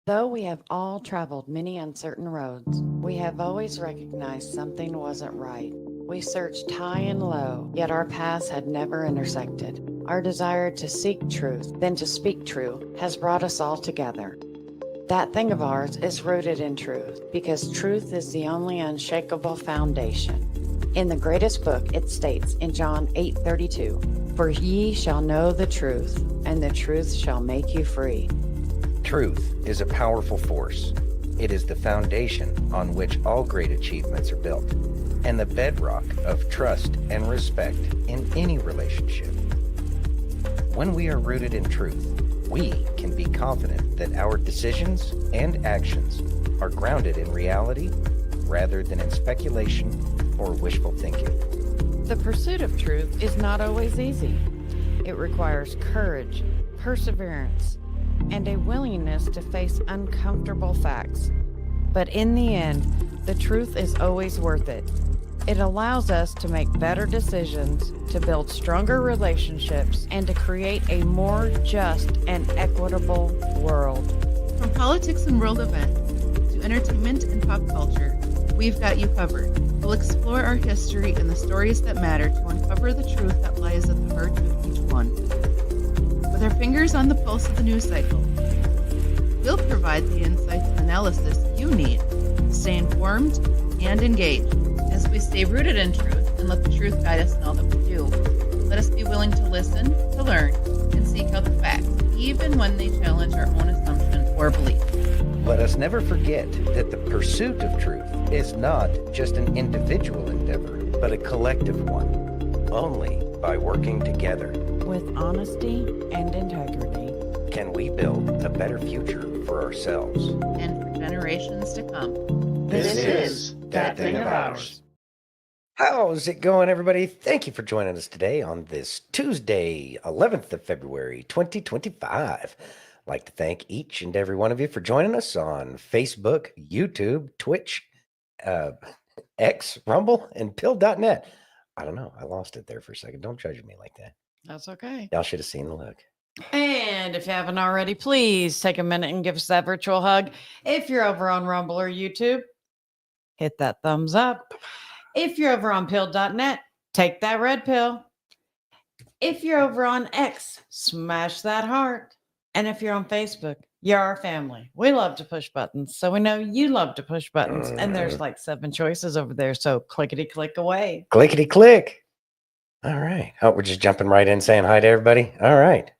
Though we have all traveled many uncertain roads, we have always recognized something wasn't right. We searched high and low, yet our paths had never intersected. Our desire to seek truth, then to speak true, has brought us all together. That thing of ours is rooted in truth, because truth is the only unshakable foundation. In the greatest book, it states in John 8:32, "For ye shall know the truth, and the truth shall make you free." Truth is a powerful force. It is the foundation on which all great achievements are built, and the bedrock of trust and respect in any relationship. When we are rooted in truth, we can be confident that our decisions and actions are grounded in reality rather than in speculation or wishful thinking. The pursuit of truth is not always easy. It requires courage, perseverance, and a willingness to face uncomfortable facts. But in the end, the truth is always worth it. It allows us to make better decisions, to build stronger relationships, and to create a more just and equitable world. From politics and world events to entertainment and pop culture, we've got you covered. We'll explore our history and the stories that matter to uncover the truth that lies at the heart of each one. With our fingers on the pulse of the news cycle, we'll provide the insights and analysis you need to stay informed and engaged. As we stay rooted in truth and let the truth guide us in all that we do, let us be willing to listen, to learn, and seek out the facts, even when they challenge our own assumptions or beliefs. Let us never forget that the pursuit of truth is not just an individual endeavor, but a collective one. Only by working together With honesty and integrity, can we build a better future for ourselves And for generations to come. This is That Thing of Ours. How's it going, everybody? Thank you for joining us today on this Tuesday, 11th of February, 2025. I'd like to thank each and every one of you for joining us on Facebook, YouTube, Twitch, X, Rumble, and Pill.net. I don't know. I lost it there for a second. Don't judge me like that. that's okay. Y'all should have seen the look. And if you haven't already, please take a minute and give us that virtual hug. If you're over on Rumble or YouTube, hit that thumbs up. If you're over on pill.net, take that red pill. If you're over on X, smash that heart. And if you're on Facebook, you're our family. We love to push buttons, so we know you love to push buttons. And there's like 7 choices over there, so clickety click away. Clickety click. All right. Oh, we're just jumping right in saying hi to everybody. All right.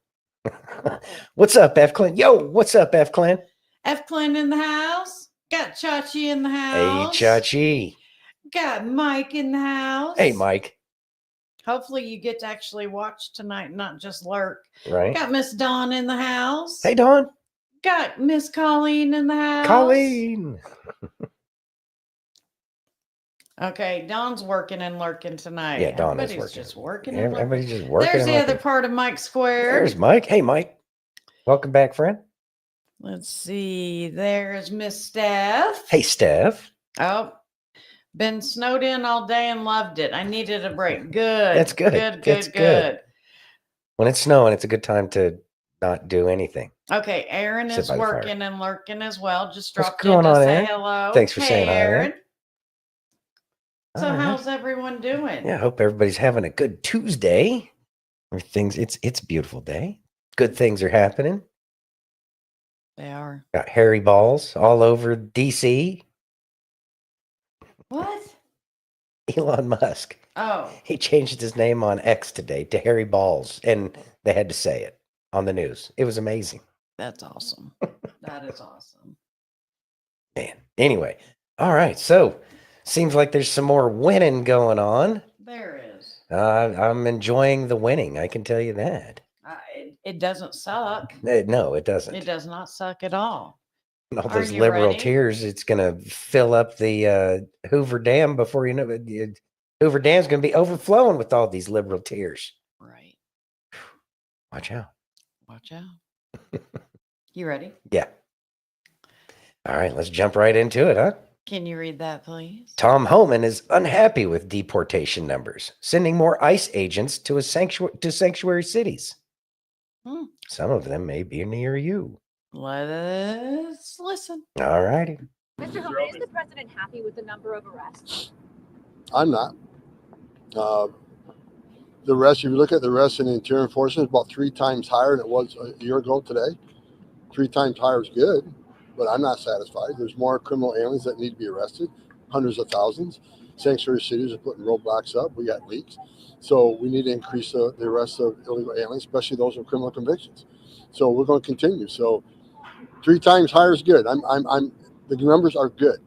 What's up, F. Clint? Yo, what's up, F. Clint? F. Clint in the house. Got Chachi in the Hey, house. Chachi. Got Mike in the house. Hey, Mike. Hopefully you get to actually watch tonight, not just lurk. Right. Got Miss Dawn in the house. Hey, Dawn. Got Miss Colleen in the house. Colleen. Okay, Dawn's working and lurking tonight. Yeah, Dawn is Everybody's working. just working and lurking. Everybody's just working. There's and the other working. part of Mike Square. There's Mike. Hey, Mike. Welcome back, friend. Let's see. There's Miss Steph. Hey, Steph. Oh, been snowed in all day and loved it. I needed a break. Good. That's good. Good, That's good, good. good. When it's snowing, it's a good time to not do anything. Okay, Aaron Sit is by the fire. working and lurking as well. Just What's dropped going in to on, say Aaron? hello. Thanks for Hey, saying hi, Aaron. So All right. how's everyone doing? Yeah, I hope everybody's having a good Tuesday. It's a beautiful day. Good things are happening. They are. Got hairy balls all over DC. What? Elon Musk. Oh, He changed his name on X today to Hairy Balls, and they had to say it on the news. It was amazing. that's awesome. That is awesome. Man. Anyway, all right. So seems like there's some more winning going on. There is. I'm enjoying the winning. I can tell you that. It doesn't suck. No, it doesn't. It does not suck at all. All Are those you liberal ready? tears, it's going to fill up the Hoover Dam before you know it. Hoover Dam's going to be overflowing with all these liberal tears. Right. Watch out. Watch out. You ready? Yeah. All right, let's jump right into it, huh? Can you read that, please? Tom Homan is unhappy with deportation numbers, sending more ICE agents to sanctuary cities. Hmm. Some of them may be near you. Let's listen. All righty. Mr. Homan, is the president happy with the number of arrests? I'm not. The rest, if you look at the rest in the interior enforcement, it's about 3 times higher than it was a year ago today. 3 times higher is good, but I'm not satisfied. There's more criminal aliens that need to be arrested, hundreds of thousands. Sanctuary cities are putting roadblocks up. We got leaks. So we need to increase the arrest of illegal aliens, especially those with criminal convictions. So we're going to continue. So 3 times higher is good. The numbers are good.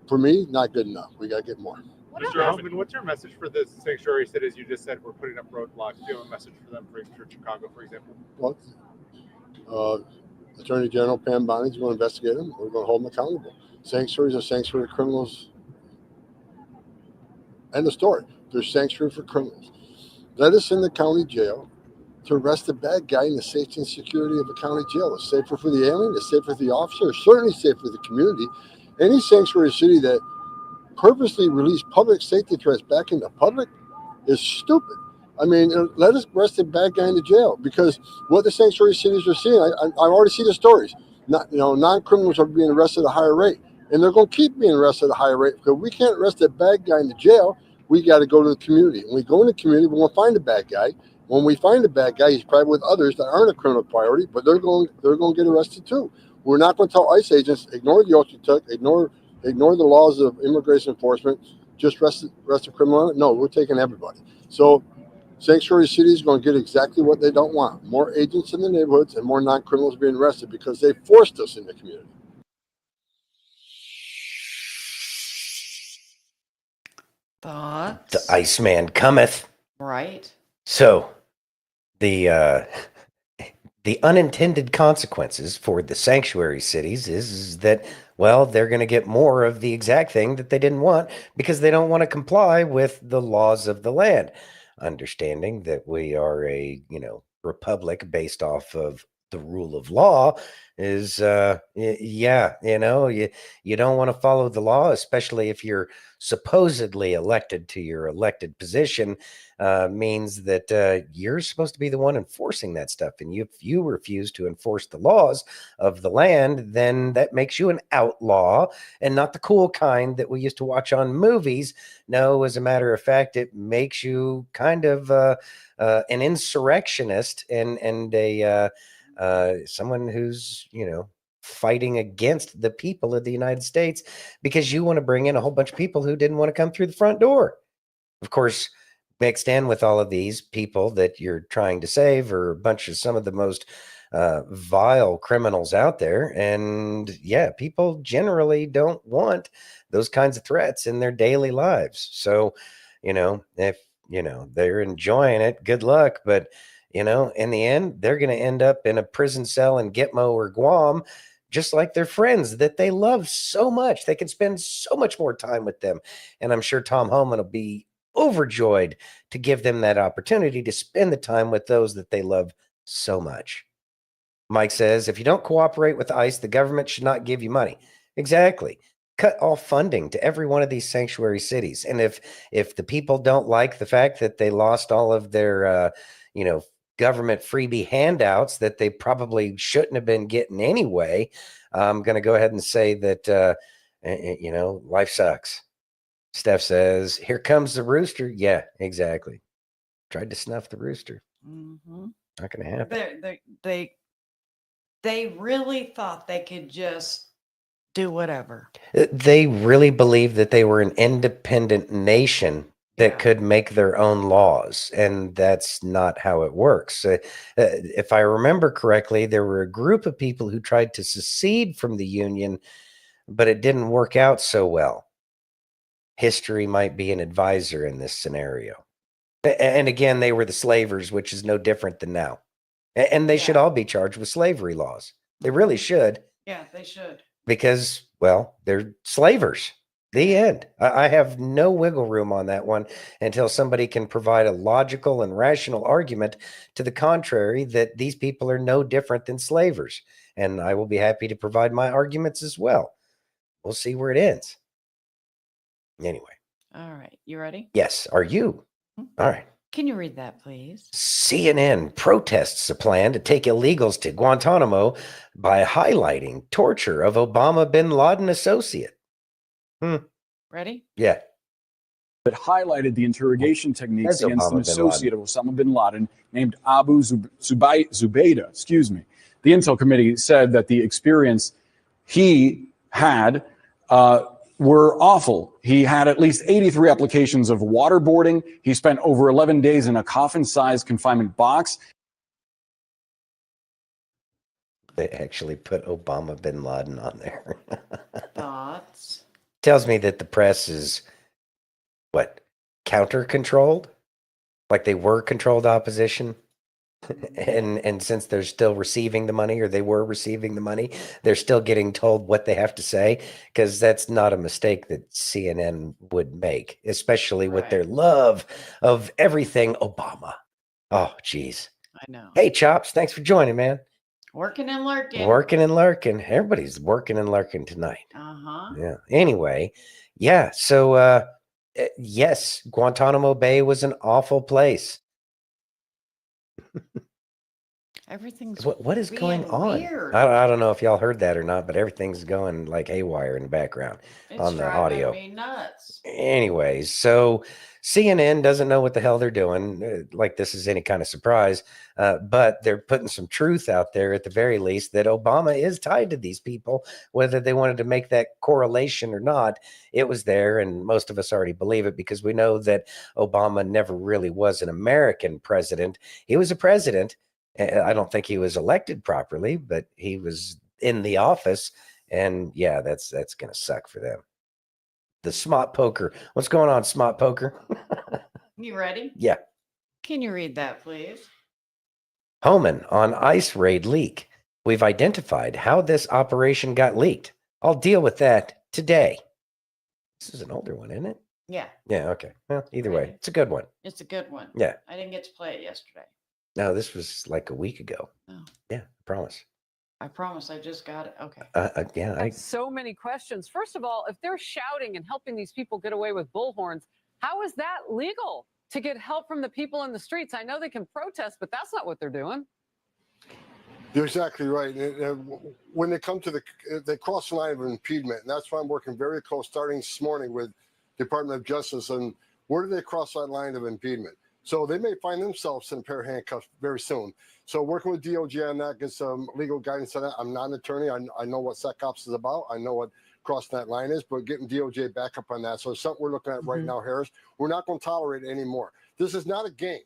For me, not good enough. We got to get more. Mr. Homan, what's your message for the sanctuary cities? You just said we're putting up roadblocks. Do you have a message for them for Chicago, for example? Well, Attorney General Pam Bonnie's going to investigate them. We're going to hold them accountable. Sanctuaries are sanctuary criminals. End of story. They're sanctuary for criminals. Let us in the county jail to arrest the bad guy in the safety and security of the county jail. It's safer for the alien. It's safer for the officer. It's certainly safer for the community. Any sanctuary city that purposely release public safety threats back into public is stupid. I mean, let us arrest the bad guy in the jail, because what the sanctuary cities are seeing, I already see the stories. Non-criminals are being arrested at a higher rate, and they're going to keep being arrested at a higher rate, because we can't arrest a bad guy in the jail. We got to go to the community. When we go in the community, we're going to find the bad guy. When we find the bad guy, he's probably with others that aren't a criminal priority, but they're going to get arrested too. We're not going to tell ICE agents, ignore the oath you took, ignore the laws of immigration enforcement, just arrest a criminal. No, we're taking everybody. So sanctuary cities are going to get exactly what they don't want. More agents in the neighborhoods and more non-criminals being arrested, because they forced us in the community. Thoughts? The Iceman cometh. Right. So the unintended consequences for the sanctuary cities is that, well, they're going to get more of the exact thing that they didn't want, because they don't want to comply with the laws of the land. Understanding that we are a, republic based off of the rule of law is, you don't want to follow the law, especially if you're supposedly elected to your elected position. Means that you're supposed to be the one enforcing that stuff. And if you refuse to enforce the laws of the land, then that makes you an outlaw, and not the cool kind that we used to watch on movies. No, as a matter of fact, it makes you kind of an insurrectionist and a someone who's, fighting against the people of the United States, because you want to bring in a whole bunch of people who didn't want to come through the front door. Of course, mixed in with all of these people that you're trying to save are a bunch of some of the most vile criminals out there. And yeah, people generally don't want those kinds of threats in their daily lives. So, if, they're enjoying it, good luck. But, in the end, they're going to end up in a prison cell in Gitmo or Guam, just like their friends that they love so much. They can spend so much more time with them. And I'm sure Tom Homan will be overjoyed to give them that opportunity to spend the time with those that they love so much. Mike says, if you don't cooperate with ICE, the government should not give you money. Exactly. Cut all funding to every one of these sanctuary cities. And if the people don't like the fact that they lost all of their, government freebie handouts that they probably shouldn't have been getting anyway, I'm going to go ahead and say that, life sucks. Steph says, here comes the rooster. Yeah, exactly. Tried to snuff the rooster. Mm-hmm. Not going to happen. They really thought they could just do whatever. They really believed that they were an independent nation that could make their own laws. And that's not how it works. If I remember correctly, there were a group of people who tried to secede from the Union, but it didn't work out so well. History might be an advisor in this scenario. And again, they were the slavers, which is no different than now. And they should all be charged with slavery laws. They really should. Yeah, they should. Because, well, they're slavers. The end. I have no wiggle room on that one until somebody can provide a logical and rational argument to the contrary, that these people are no different than slavers. And I will be happy to provide my arguments as well. We'll see where it ends. Anyway. All right. You ready? Yes. Are you? All right. Can you read that, please? CNN protests a plan to take illegals to Guantanamo by highlighting torture of Obama bin Laden associate. Ready? Yeah. That highlighted the interrogation techniques That's against Obama an bin associate of Osama bin Laden named Abu Zubaydah. Excuse me. The Intel Committee said that the experience he had were awful. He had at least 83 applications of waterboarding. He spent over 11 days in a coffin-sized confinement box. They actually put Obama bin Laden on there. Thoughts? Tells me that the press is, what, counter-controlled? Like they were controlled opposition? And since they're still receiving the money, or they were receiving the money, they're still getting told what they have to say, because that's not a mistake that CNN would make, especially with their love of everything Obama. Oh, geez. I know. Hey, Chops, thanks for joining, man. Working and lurking. Working and lurking. Everybody's working and lurking tonight. Uh-huh. Yeah. Anyway, yeah. So, yes, Guantanamo Bay was an awful place. Everything's What is going being on? weird. I don't know if y'all heard that or not, but everything's going like haywire in the background It's on the driving audio. me nuts. Anyways, so CNN doesn't know what the hell they're doing, like this is any kind of surprise, but they're putting some truth out there at the very least that Obama is tied to these people, whether they wanted to make that correlation or not. It was there, and most of us already believe it because we know that Obama never really was an American president. He was a president. I don't think he was elected properly, but he was in the office, and yeah, that's going to suck for them. The Smart Poker. What's going on, Smart Poker? You ready? Yeah. Can you read that, please? Homan on ice raid leak. We've identified how this operation got leaked. I'll deal with that today. This is an older one, isn't it? Yeah. Yeah, okay. Well, either way, it's a good one. It's a good one. Yeah. I didn't get to play it yesterday. No, this was like a week ago. Oh. Yeah, I promise. I promise I just got it. Okay. Yeah. So many questions. First of all, if they're shouting and helping these people get away with bullhorns, how is that legal to get help from the people in the streets? I know they can protest, but that's not what they're doing. You're exactly right. When they come to they cross the line of impediment, and that's why I'm working very close, starting this morning with Department of Justice, and where do they cross that line of impediment? So they may find themselves in a pair of handcuffs very soon. So working with DOGE on that, get some legal guidance on that. I'm not an attorney. I know what SecOps is about. I know what crossing that line is, but getting DOJ back up on that. So it's something we're looking at right now, Harris. We're not going to tolerate it anymore. This is not a game.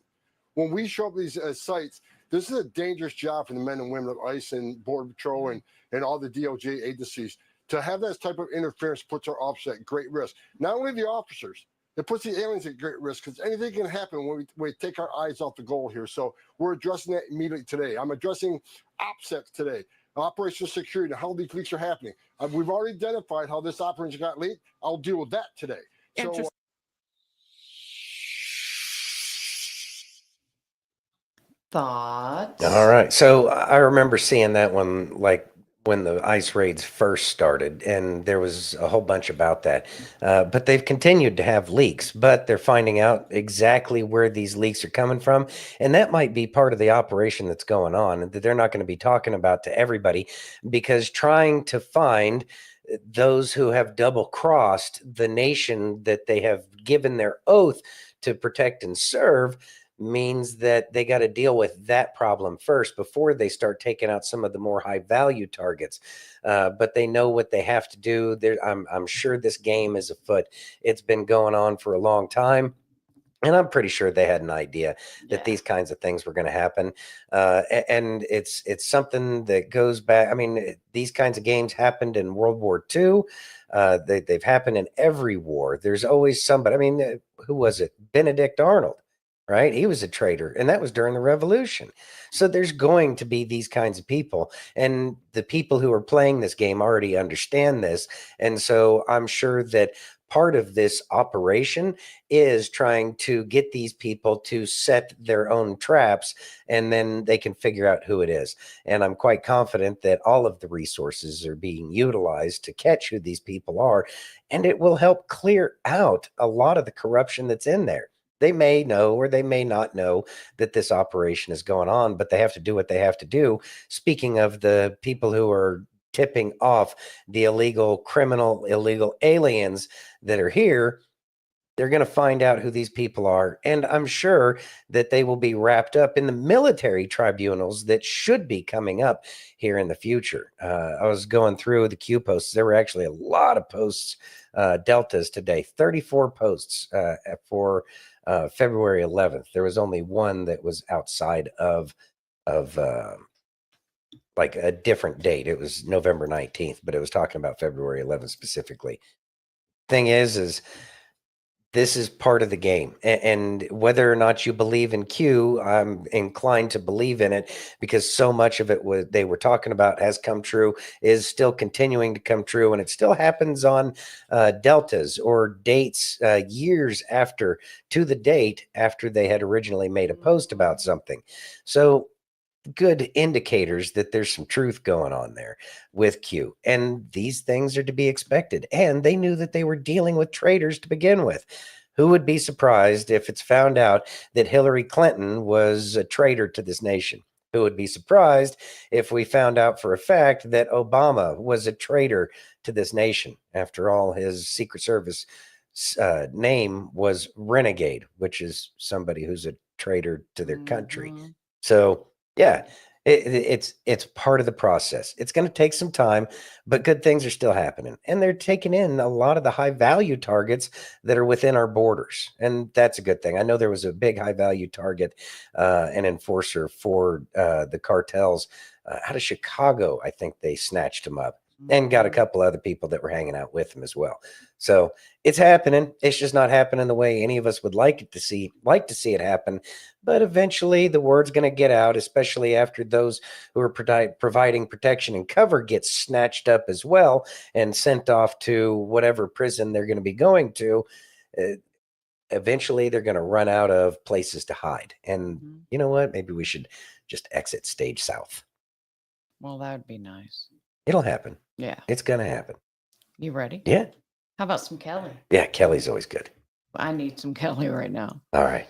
When we show up these sites, this is a dangerous job for the men and women of ICE and Border Patrol and all the DOJ agencies. To have that type of interference puts our officers at great risk. Not only the officers, it puts the aliens at great risk because anything can happen when we take our eyes off the goal here. So we're addressing that immediately today. I'm addressing OPSEC today, operational security, how these leaks are happening. We've already identified how this operation got leaked. I'll deal with that today. So, Thoughts? All right. So I remember seeing that one, like when the ice raids first started, and there was a whole bunch about that. But they've continued to have leaks, but they're finding out exactly where these leaks are coming from. And that might be part of the operation that's going on, and that they're not going to be talking about to everybody, because trying to find those who have double crossed the nation that they have given their oath to protect and serve means that they got to deal with that problem first before they start taking out some of the more high value targets. But they know what they have to do. I'm sure this game is afoot. It's been going on for a long time. And I'm pretty sure they had an idea that these kinds of things were going to happen. And it's something that goes back. I mean, these kinds of games happened in World War II. They've happened in every war. There's always somebody. I mean, who was it? Benedict Arnold. Right? He was a traitor, and that was during the revolution. So there's going to be these kinds of people, and the people who are playing this game already understand this. And so I'm sure that part of this operation is trying to get these people to set their own traps, and then they can figure out who it is. And I'm quite confident that all of the resources are being utilized to catch who these people are, and it will help clear out a lot of the corruption that's in there. They may know or they may not know that this operation is going on, but they have to do what they have to do. Speaking of the people who are tipping off the illegal aliens that are here, they're going to find out who these people are. And I'm sure that they will be wrapped up in the military tribunals that should be coming up here in the future. I was going through the Q posts. There were actually a lot of posts, deltas today, 34 posts for February 11th. There was only one that was outside of like a different date. It was November 19th, but it was talking about February 11th specifically. Thing is this is part of the game. And whether or not you believe in Q, I'm inclined to believe in it because so much of it they were talking about has come true, is still continuing to come true. And it still happens on deltas or dates years after, to the date after they had originally made a post about something. So good indicators that there's some truth going on there with Q. And these things are to be expected. And they knew that they were dealing with traitors to begin with. Who would be surprised if it's found out that Hillary Clinton was a traitor to this nation? Who would be surprised if we found out for a fact that Obama was a traitor to this nation? After all, his Secret Service name was Renegade, which is somebody who's a traitor to their country. So yeah, it's part of the process. It's going to take some time, but good things are still happening. And they're taking in a lot of the high value targets that are within our borders. And that's a good thing. I know there was a big high value target, an enforcer for the cartels out of Chicago. I think they snatched him up and got a couple other people that were hanging out with him as well. So it's happening. It's just not happening the way any of us would like to see it happen. But eventually the word's going to get out, especially after those who are providing protection and cover get snatched up as well and sent off to whatever prison they're going to be going to. Eventually they're going to run out of places to hide. And you know what? Maybe we should just exit stage south. Well, that would be nice. It'll happen. Yeah. It's going to happen. You ready? Yeah. How about some Kelly? Yeah, Kelly's always good. I need some Kelly right now. All right.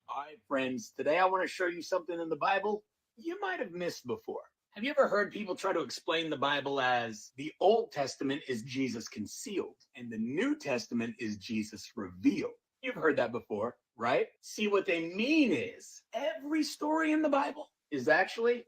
Hi, friends. Today I want to show you something in the Bible you might have missed before. Have you ever heard people try to explain the Bible as the Old Testament is Jesus concealed and the New Testament is Jesus revealed? You've heard that before, right? See, what they mean is every story in the Bible is actually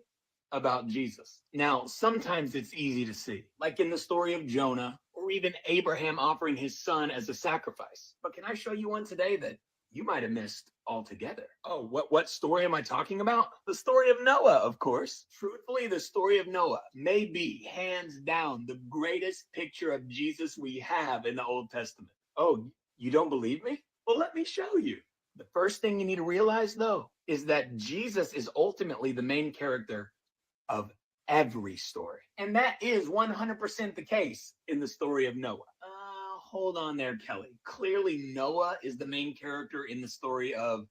about Jesus. Now, sometimes it's easy to see, like in the story of Jonah or even Abraham offering his son as a sacrifice. But can I show you one today that you might have missed altogether? Oh, what story am I talking about? The story of Noah, of course. Truthfully, the story of Noah may be, hands down, the greatest picture of Jesus we have in the Old Testament. Oh, you don't believe me? Well, let me show you. The first thing you need to realize, though, is that Jesus is ultimately the main character of every story. And that is 100% the case in the story of Noah. Hold on there, Kelly. Clearly, Noah is the main character in the story of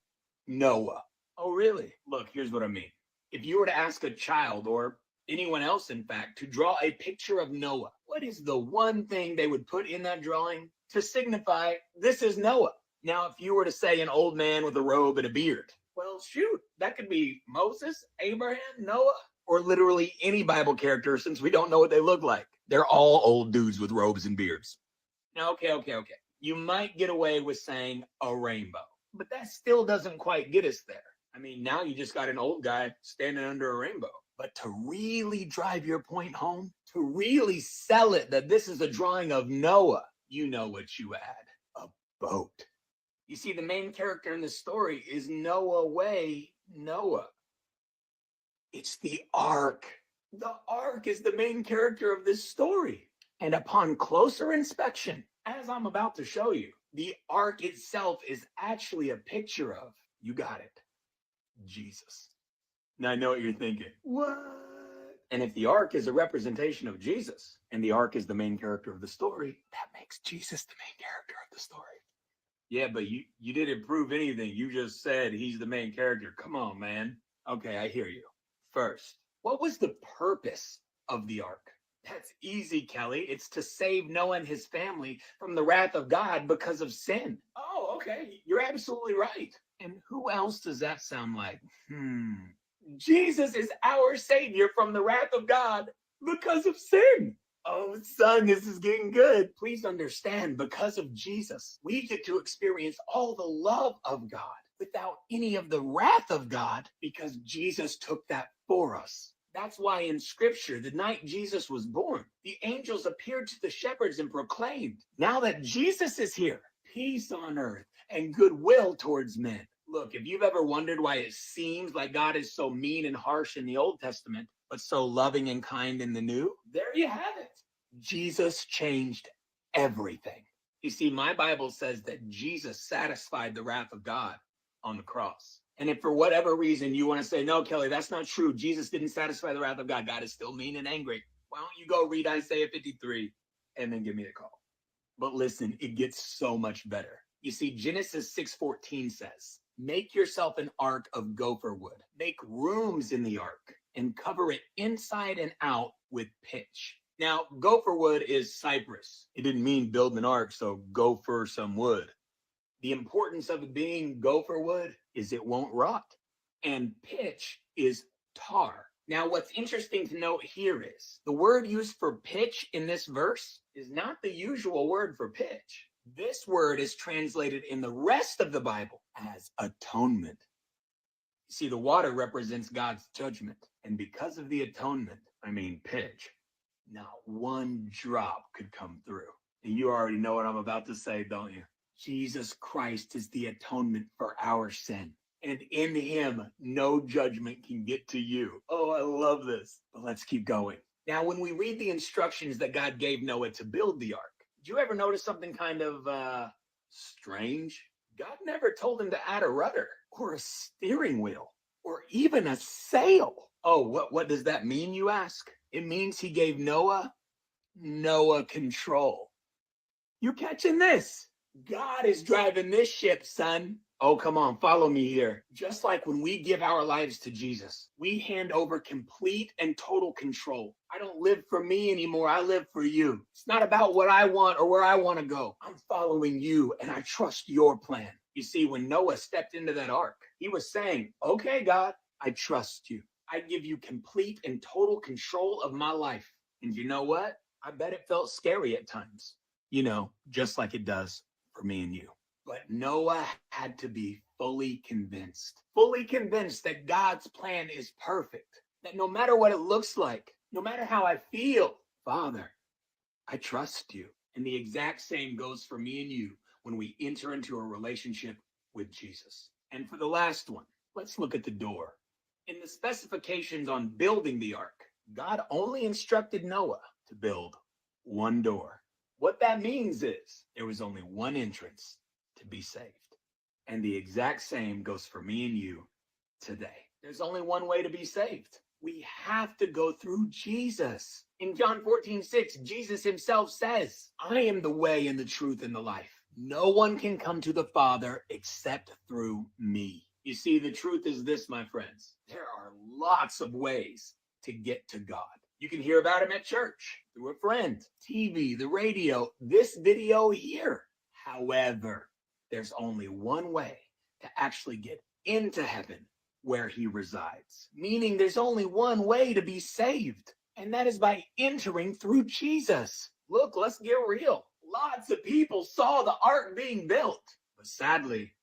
Noah. Oh, really? Look, here's what I mean. If you were to ask a child, or anyone else, in fact, to draw a picture of Noah, what is the one thing they would put in that drawing to signify this is Noah? Now, if you were to say an old man with a robe and a beard, well, shoot, that could be Moses, Abraham, Noah, or literally any Bible character, since we don't know what they look like. They're all old dudes with robes and beards. Now, okay. You might get away with saying a rainbow, but that still doesn't quite get us there. I mean, now you just got an old guy standing under a rainbow. But to really drive your point home, to really sell it that this is a drawing of Noah, you know what you add: a boat. You see, the main character in this story is Noah Noah. It's the ark. The ark is the main character of this story. And upon closer inspection, as I'm about to show you, the ark itself is actually a picture of, you got it, Jesus. Now I know what you're thinking. What? And if the ark is a representation of Jesus, and the ark is the main character of the story, that makes Jesus the main character of the story. Yeah, but you didn't prove anything. You just said he's the main character. Come on, man. Okay, I hear you. First, what was the purpose of the ark? That's easy, Kelly. It's to save Noah and his family from the wrath of God because of sin. Oh, okay. You're absolutely right. And who else does that sound like? Jesus is our savior from the wrath of God because of sin. Oh, son, this is getting good. Please understand, because of Jesus, we get to experience all the love of God without any of the wrath of God because Jesus took that for us. That's why in scripture, the night Jesus was born, the angels appeared to the shepherds and proclaimed, now that Jesus is here, peace on earth and goodwill towards men. Look, if you've ever wondered why it seems like God is so mean and harsh in the Old Testament, but so loving and kind in the New, there you have it. Jesus changed everything. You see, my Bible says that Jesus satisfied the wrath of God on the cross. And if for whatever reason you want to say, no, Kelly, that's not true. Jesus didn't satisfy the wrath of God. God is still mean and angry. Why don't you go read Isaiah 53 and then give me a call? But listen, it gets so much better. You see, Genesis 6:14 says, make yourself an ark of gopher wood. Make rooms in the ark and cover it inside and out with pitch. Now, gopher wood is cypress. It didn't mean build an ark, so go for some wood. The importance of it being gopher wood is it won't rot. And pitch is tar. Now, what's interesting to note here is the word used for pitch in this verse is not the usual word for pitch. This word is translated in the rest of the Bible as atonement. You see, the water represents God's judgment. And because of the atonement, pitch, not one drop could come through. And you already know what I'm about to say, don't you? Jesus Christ is the atonement for our sin. And in him, no judgment can get to you. Oh, I love this. But let's keep going. Now, when we read the instructions that God gave Noah to build the ark, did you ever notice something kind of strange? God never told him to add a rudder or a steering wheel or even a sail. Oh, what does that mean, you ask? It means he gave Noah control. You catching this? God is driving this ship, son. Oh, come on, follow me here. Just like when we give our lives to Jesus, we hand over complete and total control. I don't live for me anymore. I live for you. It's not about what I want or where I want to go. I'm following you and I trust your plan. You see, when Noah stepped into that ark, he was saying, okay, God, I trust you. I give you complete and total control of my life. And you know what? I bet it felt scary at times. You know, just like it does for me and you. But Noah had to be fully convinced that God's plan is perfect, that no matter what it looks like, no matter how I feel, Father, I trust you. And the exact same goes for me and you when we enter into a relationship with Jesus. And for the last one, let's look at the door. In the specifications on building the ark, God only instructed Noah to build one door. What that means is there was only one entrance to be saved. And the exact same goes for me and you today. There's only one way to be saved. We have to go through Jesus. In John 14:6, Jesus himself says, I am the way and the truth and the life. No one can come to the Father except through me. You see, the truth is this, my friends. There are lots of ways to get to God. You can hear about him at church, through a friend, TV, the radio, this video here. However, there's only one way to actually get into heaven where he resides. Meaning there's only one way to be saved, and that is by entering through Jesus. Look, let's get real. Lots of people saw the ark being built, but sadly,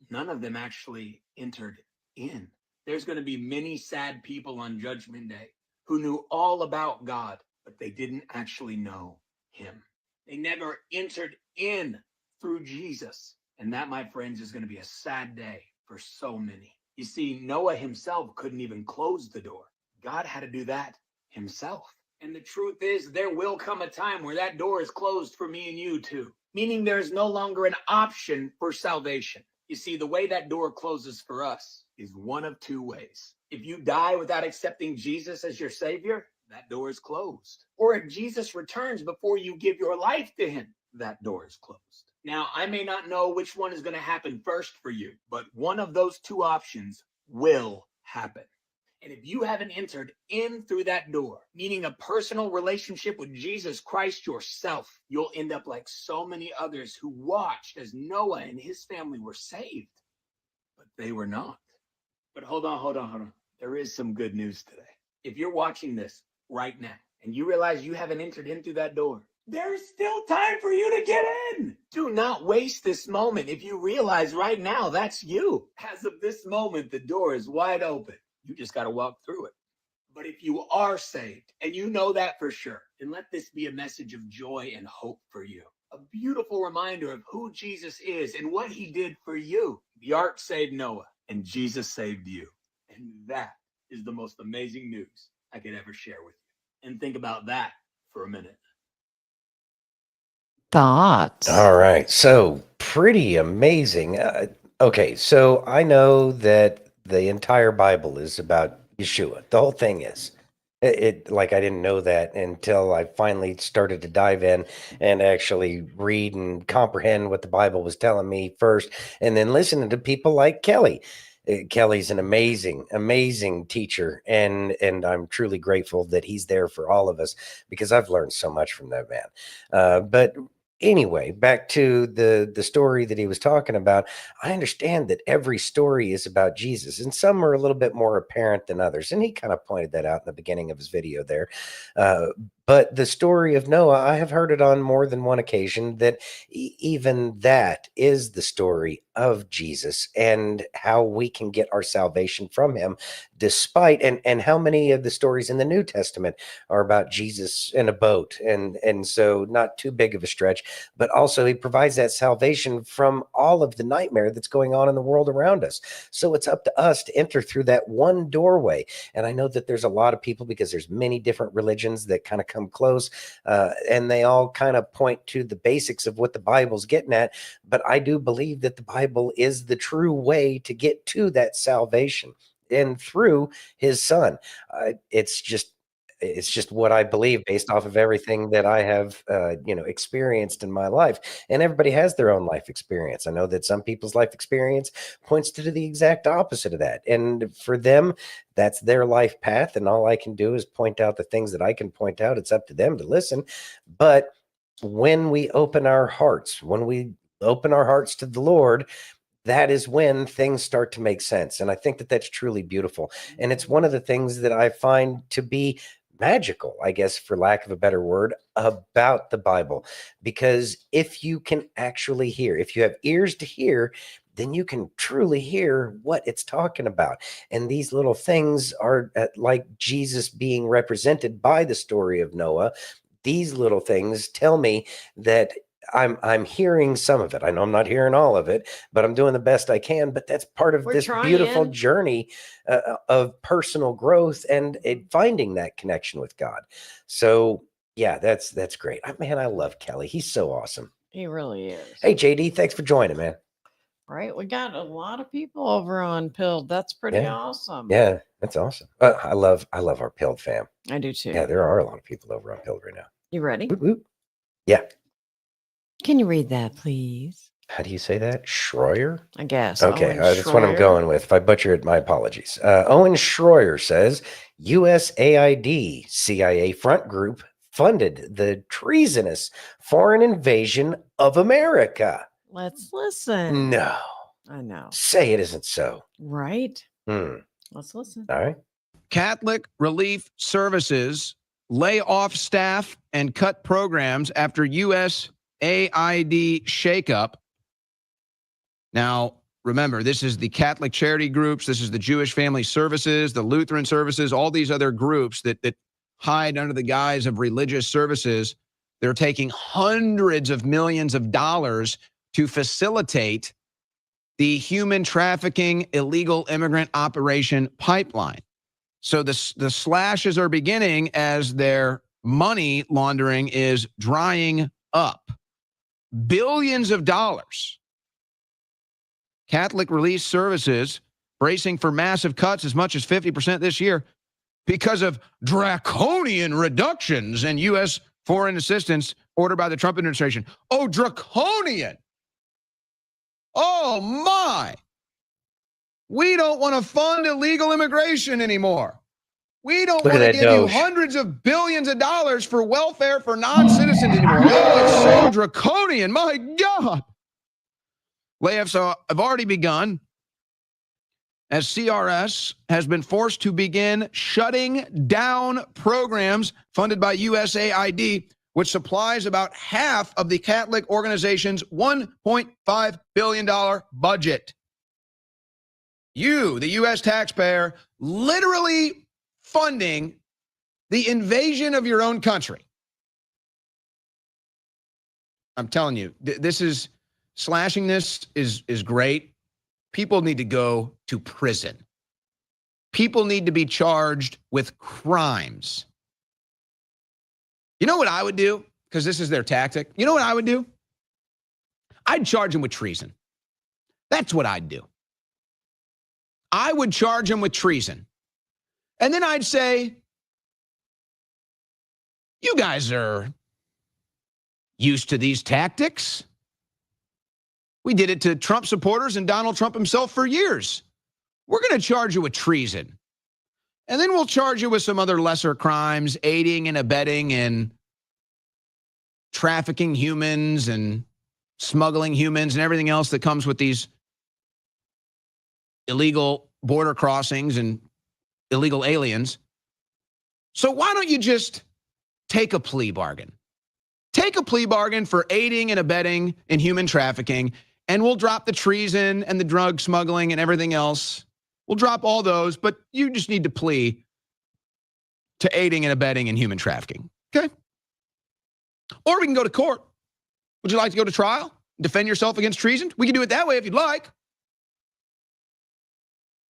none of them actually entered in. There's going to be many sad people on Judgment Day who knew all about God, but they didn't actually know him. They never entered in through Jesus. And that, my friends, is going to be a sad day for so many. You see, Noah himself couldn't even close the door. God had to do that himself. And the truth is, there will come a time where that door is closed for me and you too. Meaning there is no longer an option for salvation. You see, the way that door closes for us is one of two ways. If you die without accepting Jesus as your Savior, that door is closed. Or if Jesus returns before you give your life to him, that door is closed. Now, I may not know which one is going to happen first for you, but one of those two options will happen. And if you haven't entered in through that door, meaning a personal relationship with Jesus Christ yourself, you'll end up like so many others who watched as Noah and his family were saved, but they were not. But hold on. There is some good news today. If you're watching this right now and you realize you haven't entered in through that door, there's still time for you to get in. Do not waste this moment. If you realize right now that's you, as of this moment, the door is wide open. You just got to walk through it. But if you are saved and you know that for sure, then let this be a message of joy and hope for you. A beautiful reminder of who Jesus is and what he did for you. The ark saved Noah and Jesus saved you. And that is the most amazing news I could ever share with you. And think about that for a minute. Thoughts? All right. So pretty amazing. Okay. So I know that the entire Bible is about Yeshua. The whole thing is. Like I didn't know that until I finally started to dive in and actually read and comprehend what the Bible was telling me first, and then listening to people like Kelly. Kelly's an amazing teacher, and I'm truly grateful that he's there for all of us because I've learned so much from that man. But anyway, back to the story that he was talking about. I understand that every story is about Jesus, and some are a little bit more apparent than others. And he kind of pointed that out in the beginning of his video there. But the story of Noah, I have heard it on more than one occasion that even that is the story of Jesus and how we can get our salvation from him, despite and how many of the stories in the New Testament are about Jesus in a boat. And so not too big of a stretch, but also he provides that salvation from all of the nightmare that's going on in the world around us. So it's up to us to enter through that one doorway. And I know that there's a lot of people, because there's many different religions that kind of come close, and they all kind of point to the basics of what the Bible's getting at. But I do believe that the Bible is the true way to get to that salvation, and through his son. It's just what I believe based off of everything that I have, experienced in my life. And everybody has their own life experience. I know that some people's life experience points to the exact opposite of that. And for them, that's their life path. And all I can do is point out the things that I can point out. It's up to them to listen. But when we open our hearts to the Lord, that is when things start to make sense. And I think that that's truly beautiful. And it's one of the things that I find to be magical, I guess, for lack of a better word, about the Bible. Because if you can actually hear, if you have ears to hear, then you can truly hear what it's talking about. And these little things are like Jesus being represented by the story of Noah. These little things tell me that I'm hearing some of it. I know I'm not hearing all of it, but I'm doing the best I can. But that's part of this beautiful journey of personal growth and finding that connection with God. So yeah, that's great. Man, I love Kelly. He's so awesome. He really is. Hey, JD, thanks for joining, man. Right, we got a lot of people over on Pilled. That's pretty awesome. Yeah, that's awesome. I love our Pilled fam. I do too. Yeah, there are a lot of people over on Pilled right now. You ready? Whoop, whoop. Yeah. Can you read that, please? How do you say that? Shroyer? I guess. Okay, that's what I'm going with. If I butcher it, my apologies. Owen Shroyer says, USAID CIA front group funded the treasonous foreign invasion of America. Let's listen. No. I know. Say it isn't so. Right? Let's listen. All right. Catholic Relief Services lay off staff and cut programs after USAID shakeup. Now, remember, this is the Catholic charity groups. This is the Jewish Family Services, the Lutheran Services, all these other groups that hide under the guise of religious services. They're taking hundreds of millions of dollars to facilitate the human trafficking illegal immigrant operation pipeline. So the slashes are beginning as their money laundering is drying up. Billions of dollars. Catholic Relief Services bracing for massive cuts as much as 50% this year because of draconian reductions in U.S. foreign assistance ordered by the Trump administration. Oh, draconian. Oh, my. We don't want to fund illegal immigration anymore. We don't Look at want to that give you Doge. hundreds of billions of dollars for welfare for non-citizens anymore. Oh, it's so draconian. My God. Layoffs have already begun as CRS has been forced to begin shutting down programs funded by USAID, which supplies about half of the Catholic organization's $1.5 billion budget. You, the U.S. taxpayer, literally funding the invasion of your own country. I'm telling you, this is slashing. This is great. People need to go to prison. People need to be charged with crimes. You know what I would do? Because this is their tactic. You know what I would do? I'd charge them with treason. That's what I'd do. I would charge them with treason. And then I'd say, you guys are used to these tactics. We did it to Trump supporters and Donald Trump himself for years. We're going to charge you with treason. And then we'll charge you with some other lesser crimes, aiding and abetting and trafficking humans and smuggling humans and everything else that comes with these illegal border crossings and illegal aliens. So why don't you just take a plea bargain? Take a plea bargain for aiding and abetting in human trafficking, and we'll drop the treason and the drug smuggling and everything else. We'll drop all those, but you just need to plea to aiding and abetting in human trafficking, okay? Or we can go to court. Would you like to go to trial? Defend yourself against treason? We can do it that way if you'd like.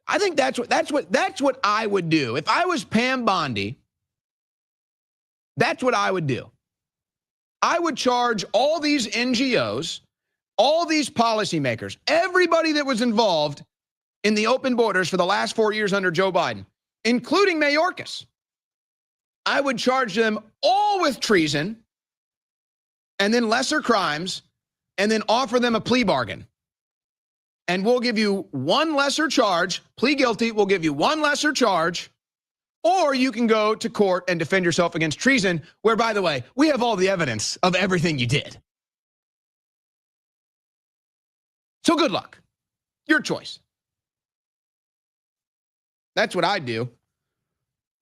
I think that's what I would do. If I was Pam Bondi, that's what I would do. I would charge all these NGOs, all these policymakers, everybody that was involved in the open borders for the last 4 years under Joe Biden, including Mayorkas. I would charge them all with treason and then lesser crimes and then offer them a plea bargain. And we'll give you one lesser charge, plead guilty, we'll give you one lesser charge, or you can go to court and defend yourself against treason, where, by the way, we have all the evidence of everything you did. So good luck. Your choice. That's what I'd do.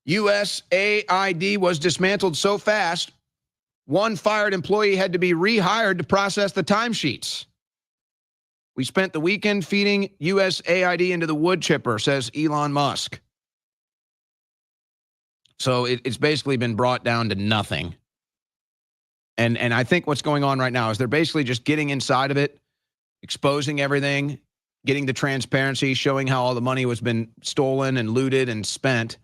USAID was dismantled so fast, one fired employee had to be rehired to process the timesheets. We spent the weekend feeding USAID into the wood chipper, says Elon Musk. So it's basically been brought down to nothing. And I think what's going on right now is they're basically just getting inside of it, exposing everything, getting the transparency, showing how all the money was been stolen and looted and spent.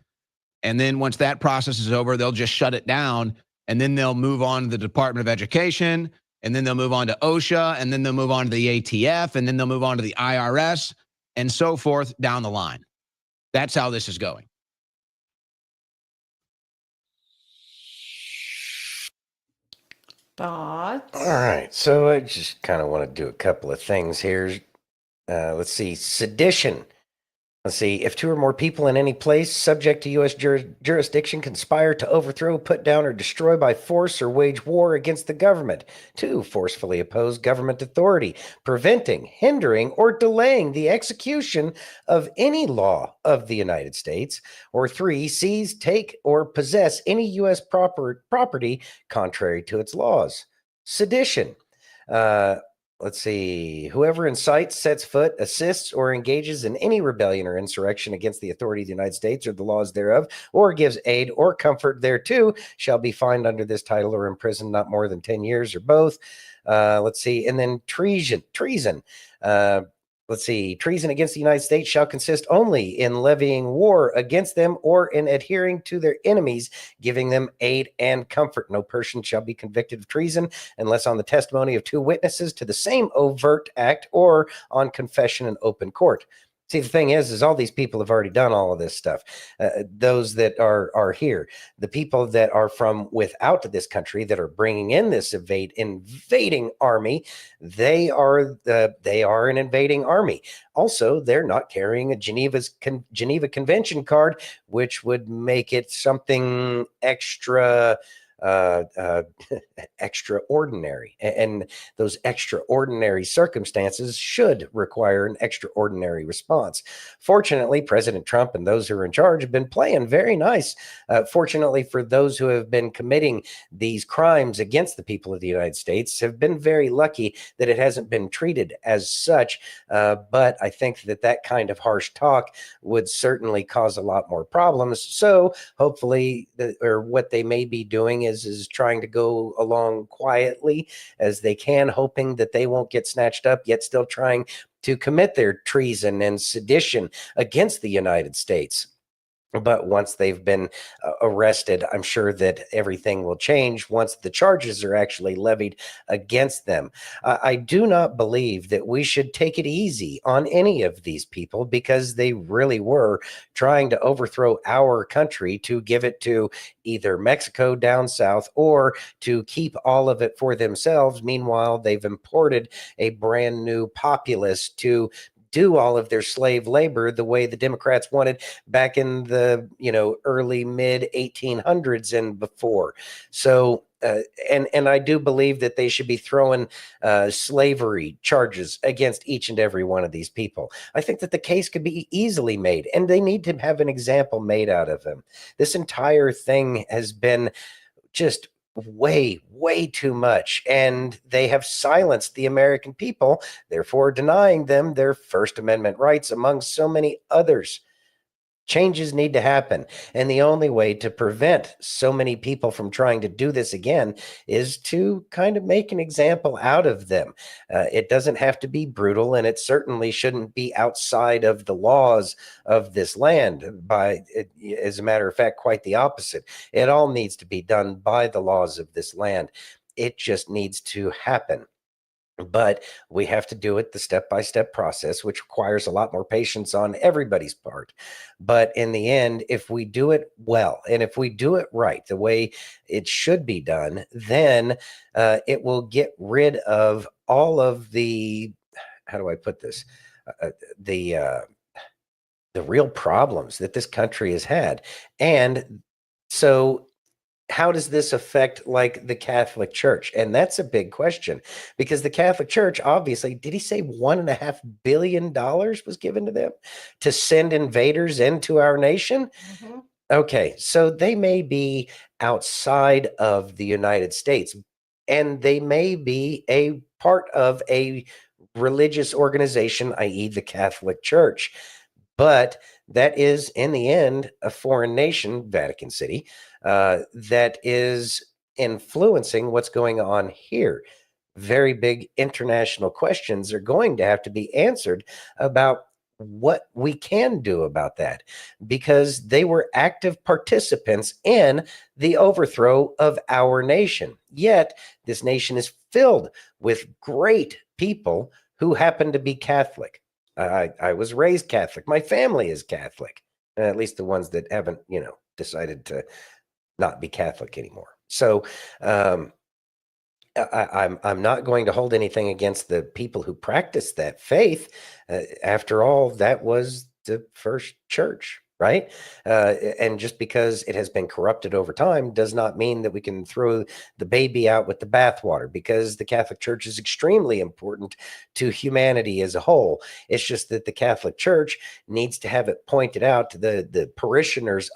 And then once that process is over, they'll just shut it down. And then they'll move on to the Department of Education. And then they'll move on to OSHA. And then they'll move on to the ATF. And then they'll move on to the IRS and so forth down the line. That's how this is going. Thoughts? All right, so I just kind of want to do a couple of things here. Let's see, sedition. Let's see, if two or more people in any place subject to U.S. jurisdiction conspire to overthrow, put down, or destroy by force or wage war against the government. 2, forcefully oppose government authority, preventing, hindering, or delaying the execution of any law of the United States. Or 3, seize, take, or possess any U.S. property contrary to its laws. Sedition. Let's see, whoever incites, sets foot, assists, or engages in any rebellion or insurrection against the authority of the United States or the laws thereof, or gives aid or comfort thereto, shall be fined under this title or imprisoned not more than 10 years or both. Let's see, and then treason. Let's see, treason against the United States shall consist only in levying war against them or in adhering to their enemies, giving them aid and comfort. No person shall be convicted of treason unless on the testimony of 2 witnesses to the same overt act or on confession in open court. See, the thing is all these people have already done all of this stuff. Those that are here, the people that are from without this country that are bringing in this invading army, they are an invading army. Also, they're not carrying a Geneva Convention card, which would make it something extra extraordinary, and those extraordinary circumstances should require an extraordinary response. Fortunately, President Trump and those who are in charge have been playing very nice. Fortunately, for those who have been committing these crimes against the people of the United States, have been very lucky that it hasn't been treated as such. But I think that kind of harsh talk would certainly cause a lot more problems. So hopefully, what they may be doing is trying to go along quietly as they can, hoping that they won't get snatched up, yet still trying to commit their treason and sedition against the United States. But once they've been arrested, I'm sure that everything will change once the charges are actually levied against them. I do not believe that we should take it easy on any of these people, because they really were trying to overthrow our country to give it to either Mexico down south or to keep all of it for themselves. Meanwhile, they've imported a brand new populace to do all of their slave labor the way the Democrats wanted back in the early mid 1800s and before. So and I do believe that they should be throwing slavery charges against each and every one of these people. I think that the case could be easily made, and they need to have an example made out of them. This entire thing has been just way too much, and they have silenced the American people, therefore denying them their First Amendment rights, among so many others. Changes need to happen, and the only way to prevent so many people from trying to do this again is to kind of make an example out of them. It doesn't have to be brutal, and it certainly shouldn't be outside of the laws of this land. As a matter of fact, quite the opposite. It all needs to be done by the laws of this land. It just needs to happen. But we have to do it the step-by-step process, which requires a lot more patience on everybody's part. But in the end, if we do it well, and if we do it right, the way it should be done, then it will get rid of all of the, how do I put this? The real problems that this country has had. And so how does this affect like the Catholic Church? And that's a big question, because the Catholic Church, obviously, did he say $1.5 billion was given to them to send invaders into our nation? Mm-hmm. Okay, so they may be outside of the United States, and they may be a part of a religious organization, i.e. the Catholic Church. But that is, in the end, a foreign nation, Vatican City, that is influencing what's going on here. Very big international questions are going to have to be answered about what we can do about that, because they were active participants in the overthrow of our nation. Yet this nation is filled with great people who happen to be Catholic. I was raised Catholic. My family is Catholic, at least the ones that haven't, decided to not be Catholic anymore. So I'm not going to hold anything against the people who practice that faith. After all, that was the first church, right? And just because it has been corrupted over time does not mean that we can throw the baby out with the bathwater, because the Catholic Church is extremely important to humanity as a whole. It's just that the Catholic Church needs to have it pointed out to the parishioners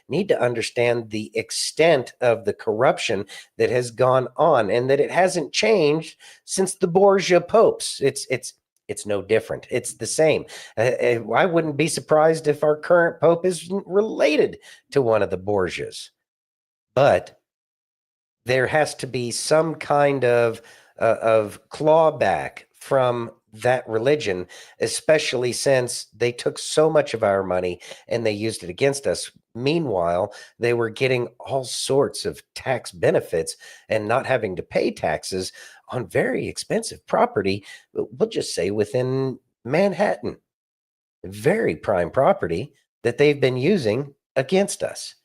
need to understand the extent of the corruption that has gone on, and that it hasn't changed since the Borgia popes. It's no different. It's the same. I wouldn't be surprised if our current pope is related to one of the Borgias. But there has to be some kind of clawback from that religion, especially since they took so much of our money and they used it against us. Meanwhile, they were getting all sorts of tax benefits and not having to pay taxes on very expensive property, we'll just say within Manhattan. very prime property that they've been using against us.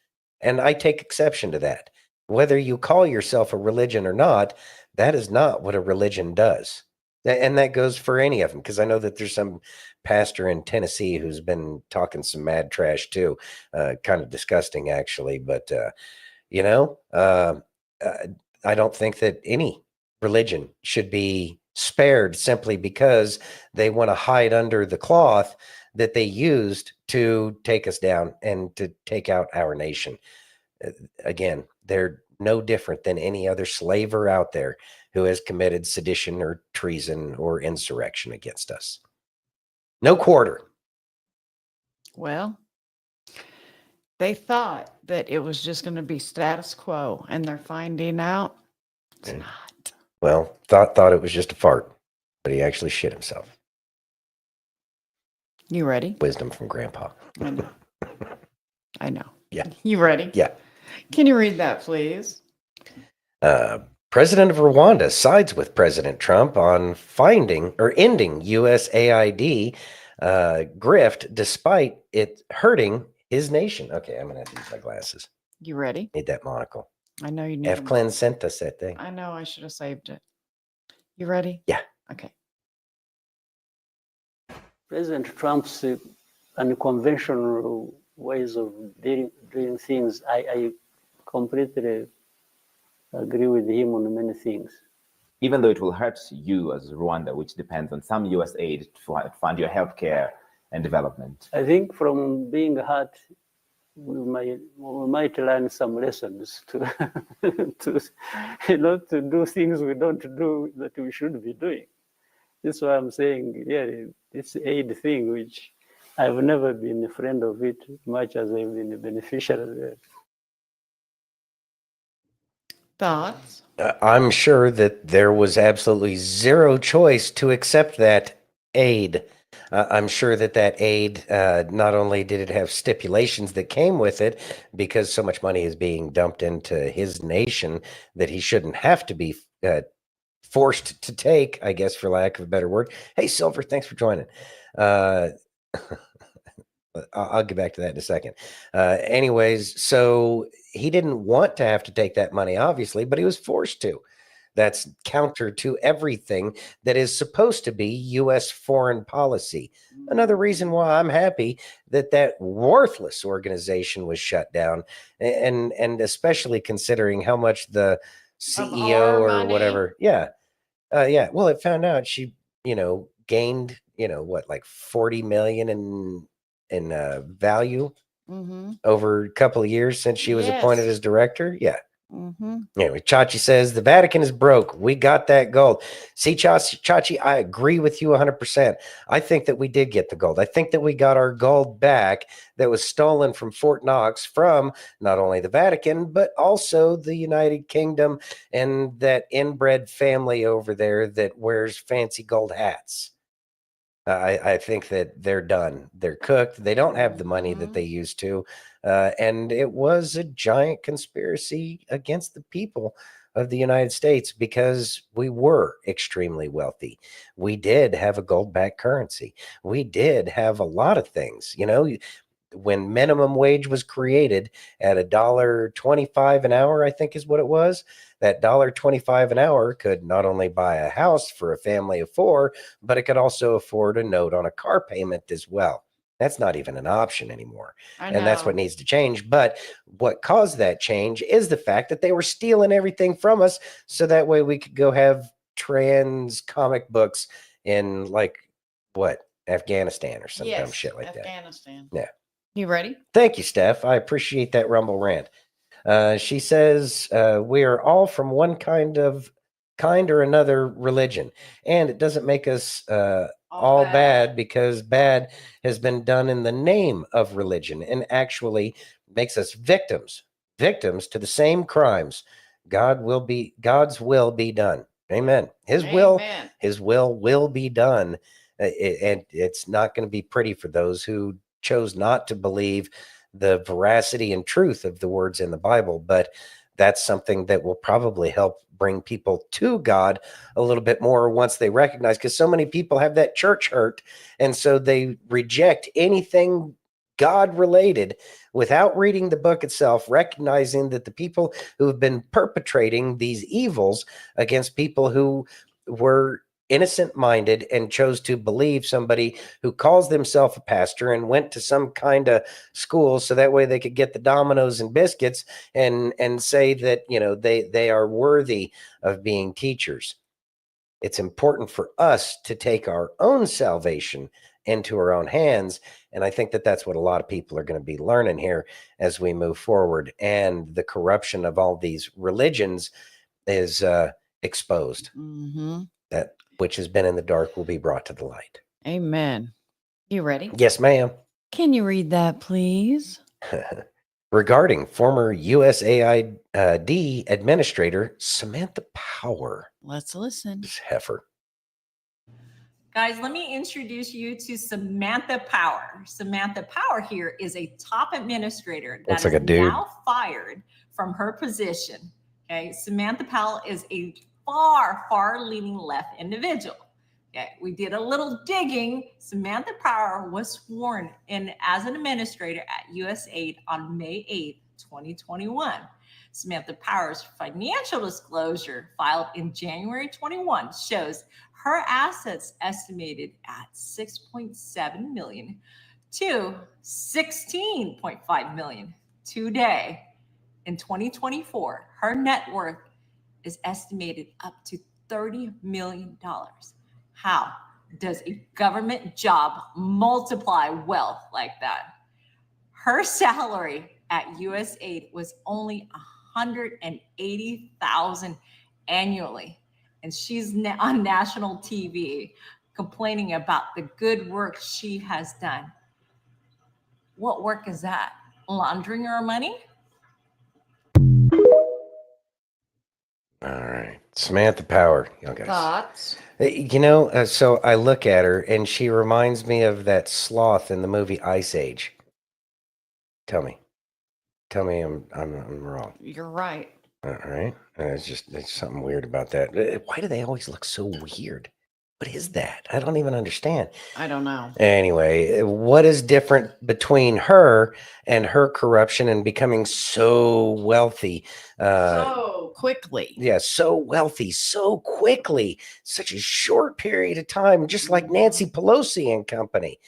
And I take exception to that. Whether you call yourself a religion or not, that is not what a religion does. And that goes for any of them, because I know that there's some pastor in Tennessee who's been talking some mad trash too. Kind of disgusting, actually. But, I don't think that any religion should be spared simply because they want to hide under the cloth that they used to take us down and to take out our nation. Again, they're no different than any other slaver out there who has committed sedition or treason or insurrection against us. No quarter. Well, they thought that it was just going to be status quo, and they're finding out it's not. Well, thought it was just a fart, but he actually shit himself. You ready? Wisdom from Grandpa. I know. I know. Yeah. You ready? Yeah. Can you read that, please? President of Rwanda sides with President Trump on ending USAID grift despite it hurting his nation. Okay, I'm going to have to use my glasses. You ready? Need that monocle. I know you need F. them. Clan sent us that thing. I know. I should have saved it. You ready? Yeah. Okay. President Trump's unconventional ways of doing things, I completely agree with him on many things. Even though it will hurt you as Rwanda, which depends on some US aid to fund your healthcare and development. I think from being hurt, we might learn some lessons to do things we don't do that we should be doing. That's why I'm saying, yeah, this aid thing, which I've never been a friend of it, much as I've been a beneficiary. Thoughts? I'm sure that there was absolutely zero choice to accept that aid. I'm sure that aid, not only did it have stipulations that came with it, because so much money is being dumped into his nation that he shouldn't have to be forced to take, I guess, for lack of a better word. Hey, Silver, thanks for joining. I'll get back to that in a second. Anyways, so he didn't want to have to take that money, obviously, but he was forced to. That's counter to everything that is supposed to be U.S. foreign policy. Another reason why I'm happy that worthless organization was shut down, and especially considering how much the CEO or money. Whatever, yeah. Well, it found out she, gained, what, like 40 million in value over a couple of years since she was appointed as director. Yeah. Anyway, Chachi says the Vatican is broke. We got that gold. See, Chachi, I agree with you 100%. I think that we did get the gold. I think that we got our gold back that was stolen from Fort Knox from not only the Vatican, but also the United Kingdom and that inbred family over there that wears fancy gold hats. I think that they're done. They're cooked. They don't have the money that they used to. And it was a giant conspiracy against the people of the United States because we were extremely wealthy. We did have a gold-backed currency. We did have a lot of things. When minimum wage was created at $1.25 an hour, I think is what it was, that $1.25 an hour could not only buy a house for a family of 4, but it could also afford a note on a car payment as well. That's not even an option anymore. And that's what needs to change. But what caused that change is the fact that they were stealing everything from us. So that way we could go have trans comic books in Afghanistan or some dumb shit like Afghanistan. that. Yeah. You ready? Thank you, Steph. I appreciate that Rumble rant. She says, we are all from one kind or another religion, and it doesn't make us all bad because bad has been done in the name of religion and actually makes us victims to the same crimes. God's will be done. Amen. His will will be done. And it's not going to be pretty for those who chose not to believe the veracity and truth of the words in the Bible. But that's something that will probably help bring people to God a little bit more once they recognize, because so many people have that church hurt, and so they reject anything God related without reading the book itself, recognizing that the people who have been perpetrating these evils against people who were innocent minded and chose to believe somebody who calls themselves a pastor and went to some kind of school so that way they could get the dominoes and biscuits and say that, you know, they are worthy of being teachers. It's important for us to take our own salvation into our own hands. And I think that that's what a lot of people are going to be learning here as we move forward. And the corruption of all these religions is exposed. That which has been in the dark will be brought to the light. Amen. You ready? Yes, ma'am. Can you read that, please? Regarding former USAID Administrator Samantha Power. Let's listen. This heifer. Guys, let me introduce you to Samantha Power. Samantha Power here is a top administrator that Looks like is a dude. now fired from her position. Okay, Samantha Powell is a far leaning left individual. Okay, we did a little digging. Samantha Power was sworn in as an administrator at USAID on May 8th, 2021. Samantha Power's financial disclosure filed in January 21 shows her assets estimated at $6.7 million to $16.5 million today. In 2024, her net worth is estimated up to $30 million. How does a government job multiply wealth like that? Her salary at USAID was only $180,000 annually, and she's on national TV complaining about the good work she has done. What work is that? Laundering our money? All right. Samantha Power. You guys. Thoughts? You know, so I look at her and she reminds me of that sloth in the movie Ice Age. Tell me I'm wrong. You're right. All right. There's something weird about that. Why do they always look so weird? What is that? I don't even understand. I don't know. Anyway, what is different between her and her corruption and becoming so wealthy? So quickly. Yeah, so wealthy, so quickly, such a short period of time, just like Nancy Pelosi and company.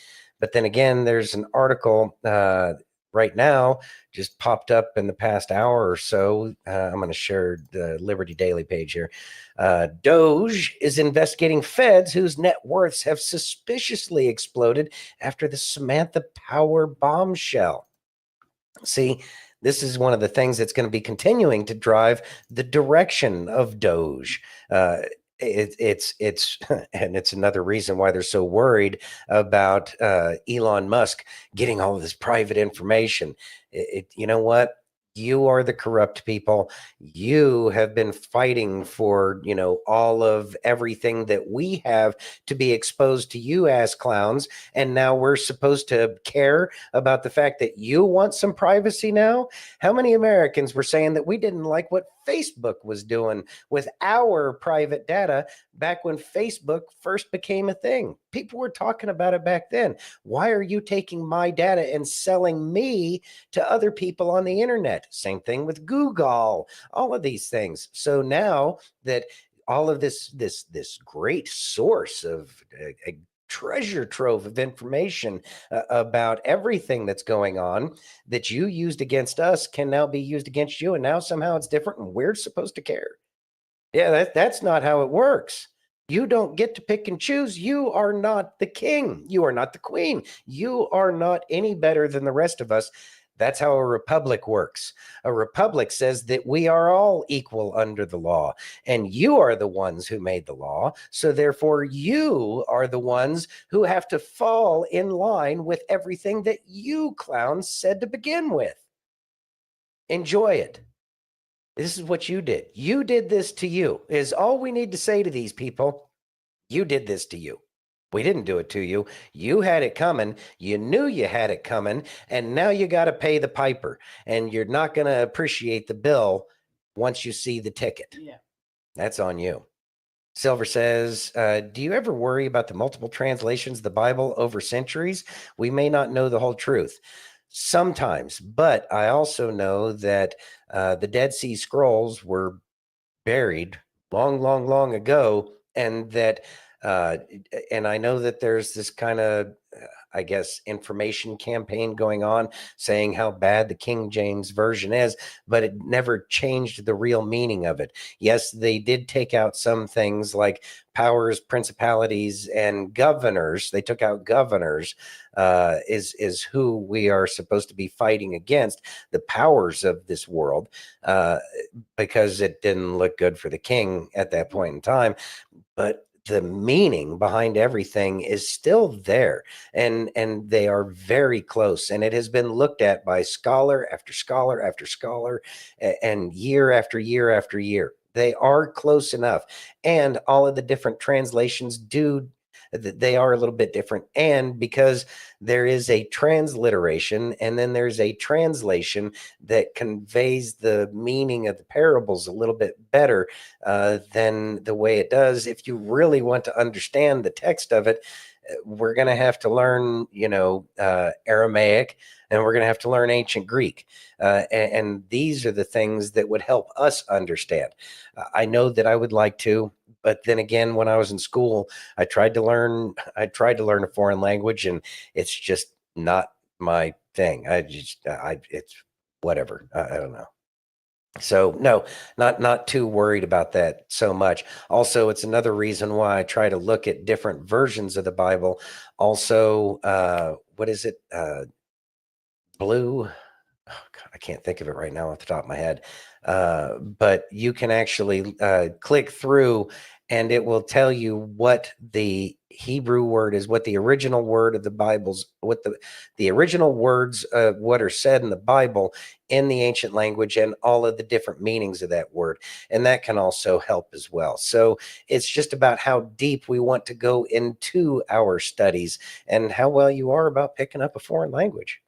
But then again, there's an article right now just popped up in the past hour or so. I'm going to share the Liberty Daily page here. DOGE is investigating feds whose net worths have suspiciously exploded after the Samantha Power bombshell. See, this is one of the things that's going to be continuing to drive the direction of DOGE. It's and it's another reason why they're so worried about Elon Musk getting all of this private information. You know what? You are the corrupt people. You have been fighting for, you know, all of everything that we have to be exposed to you ass clowns. And now we're supposed to care about the fact that you want some privacy now. How many Americans were saying that we didn't like what Facebook was doing with our private data back when Facebook first became a thing? People were talking about it back then. Why are you taking my data and selling me to other people on the internet? Same thing with Google, all of these things. So now that all of this great source of a treasure trove of information about everything that's going on that you used against us can now be used against you, and now somehow it's different and we're supposed to care. Yeah, that's not how it works. You don't get to pick and choose. You are not the king. You are not the queen. You are not any better than the rest of us. That's how a republic works. A republic says that we are all equal under the law, and you are the ones who made the law. So therefore, you are the ones who have to fall in line with everything that you clowns said to begin with. Enjoy it. This is what you did. You did this to you, is all we need to say to these people. You did this to you. We didn't do it to you. You had it coming. You knew you had it coming. And now you got to pay the piper. And you're not going to appreciate the bill once you see the ticket. Yeah. That's on you. Silver says, do you ever worry about the multiple translations of the Bible over centuries? We may not know the whole truth. Sometimes, but I also know that the Dead Sea Scrolls were buried long ago, and that and I know that there's this kind of I guess information campaign going on saying how bad the King James version is, but it never changed the real meaning of it. Yes, they did take out some things like powers, principalities, and governors. They took out governors, is who we are supposed to be fighting against, the powers of this world, because it didn't look good for the king at that point in time. But the meaning behind everything is still there, and they are very close, and it has been looked at by scholar after scholar after scholar, and year after year after year. They are close enough, and all of the different translations they are a little bit different. And because there is a transliteration and then there's a translation that conveys the meaning of the parables a little bit better than the way it does. If you really want to understand the text of it, we're going to have to learn, Aramaic, and we're going to have to learn ancient Greek. And these are the things that would help us understand. I know that I would like to, but then again, when I was in school, I tried to learn a foreign language, and it's just not my thing. It's whatever. I don't know. So no, not too worried about that so much. Also, it's another reason why I try to look at different versions of the Bible. Also, what is it? Blue. Oh God, I can't think of it right now off the top of my head. But you can actually click through, and it will tell you what the Hebrew word is, what the original word of the Bible's, what the original words of what are said in the Bible in the ancient language, and all of the different meanings of that word. And that can also help as well. So it's just about how deep we want to go into our studies and how well you are about picking up a foreign language.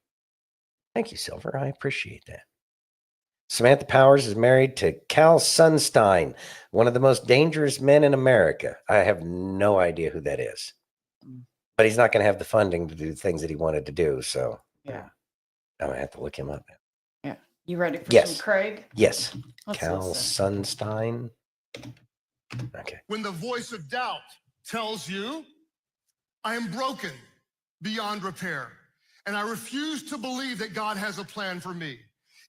Thank you, Silver. I appreciate that. Samantha Powers is married to Cal Sunstein, one of the most dangerous men in America. I have no idea who that is, but he's not going to have the funding to do things that he wanted to do. So Yeah. I'm going to have to look him up. Yeah. You ready for Yes. some Craig? Yes. Let's Cal listen. Sunstein. Okay. When the voice of doubt tells you, I am broken beyond repair, and I refuse to believe that God has a plan for me.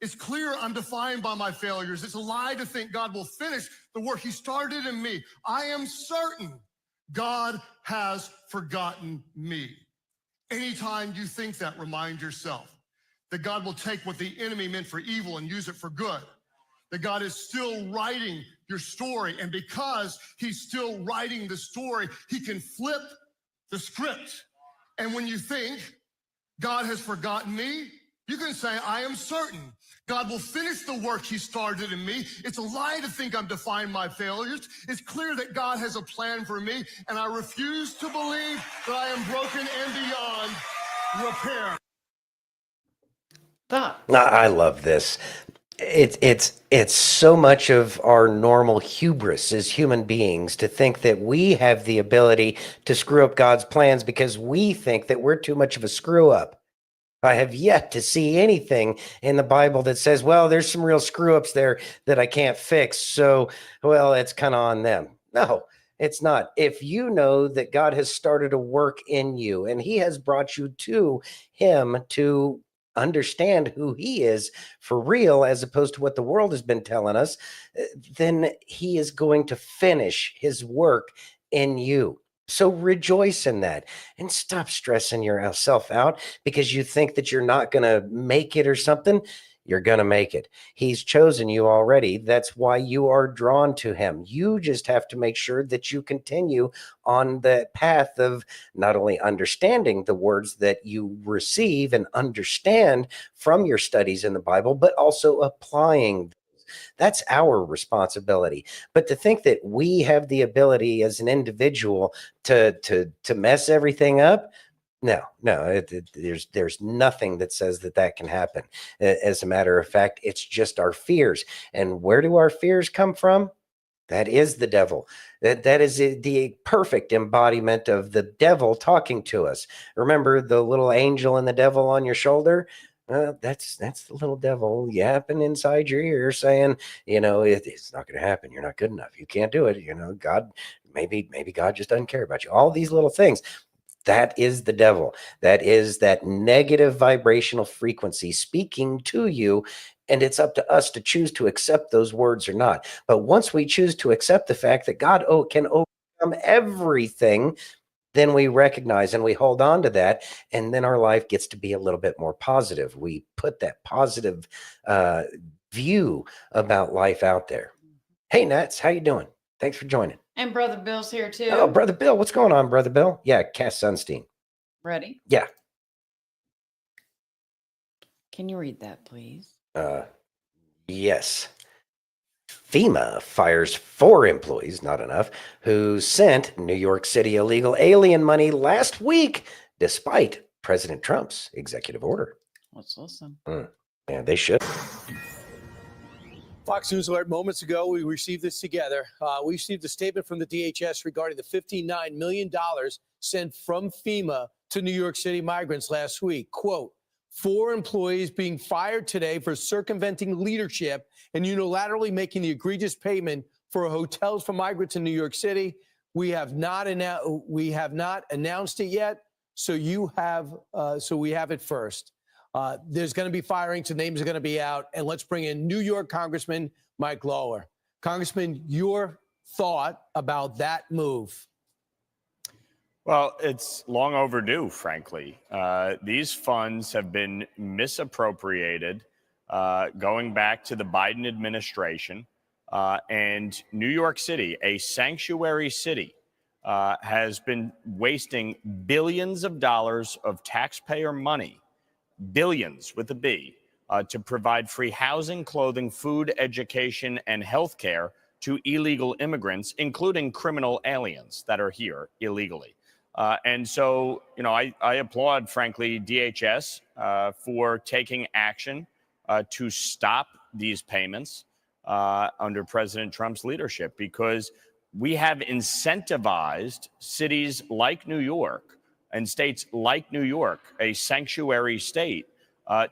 It's clear I'm defined by my failures. It's a lie to think God will finish the work he started in me. I am certain God has forgotten me. Anytime you think that, remind yourself that God will take what the enemy meant for evil and use it for good. That God is still writing your story. And because he's still writing the story, he can flip the script. And when you think God has forgotten me, you can say, I am certain God will finish the work he started in me. It's a lie to think I'm defined by failures. It's clear that God has a plan for me, and I refuse to believe that I am broken and beyond repair. I love this. It's so much of our normal hubris as human beings to think that we have the ability to screw up God's plans because we think that we're too much of a screw up. I have yet to see anything in the Bible that says, well, there's some real screw ups there that I can't fix. So, well, it's kind of on them. No, it's not. If you know that God has started a work in you and he has brought you to him to understand who he is for real, as opposed to what the world has been telling us, then he is going to finish his work in you. So rejoice in that and stop stressing yourself out because you think that you're not going to make it or something. You're going to make it. He's chosen you already. That's why you are drawn to him. You just have to make sure that you continue on the path of not only understanding the words that you receive and understand from your studies in the Bible, but also applying. That's our responsibility. But to think that we have the ability as an individual to mess everything up, No, there's nothing that says that can happen. As a matter of fact, it's just our fears. And where do our fears come from? That is the devil. That is the perfect embodiment of the devil talking to us. Remember the little angel and the devil on your shoulder? That's the little devil yapping inside your ear saying, it's not going to happen. You're not good enough. You can't do it. God, maybe God just doesn't care about you. All these little things. That is the devil. That is that negative vibrational frequency speaking to you. And it's up to us to choose to accept those words or not. But once we choose to accept the fact that God can overcome everything, then we recognize and we hold on to that. And then our life gets to be a little bit more positive. We put that positive view about life out there. Hey, Nats, how you doing? Thanks for joining. And Brother Bill's here too. Oh, Brother Bill, what's going on, Brother Bill? Yeah, Cass Sunstein. Ready? Yeah. Can you read that, please? Yes. FEMA fires 4 employees, not enough, who sent New York City illegal alien money last week, despite President Trump's executive order. Let's listen. Yeah, they should. Fox News alert moments ago, we received this together. We received a statement from the DHS regarding the $59 million sent from FEMA to New York City migrants last week. Quote, 4 employees being fired today for circumventing leadership and unilaterally making the egregious payment for hotels for migrants in New York City. We have not announced it yet, so we have it first. There's going to be firings, the names are going to be out, and let's bring in New York Congressman Mike Lower. Congressman, your thought about that move? Well, it's long overdue, frankly. These funds have been misappropriated going back to the Biden administration, and New York City, a sanctuary city, has been wasting billions of dollars of taxpayer money, billions with a B, to provide free housing, clothing, food, education, and health care to illegal immigrants, including criminal aliens that are here illegally. And so, I applaud, frankly, DHS for taking action to stop these payments under President Trump's leadership, because we have incentivized cities like New York and states like New York, a sanctuary state,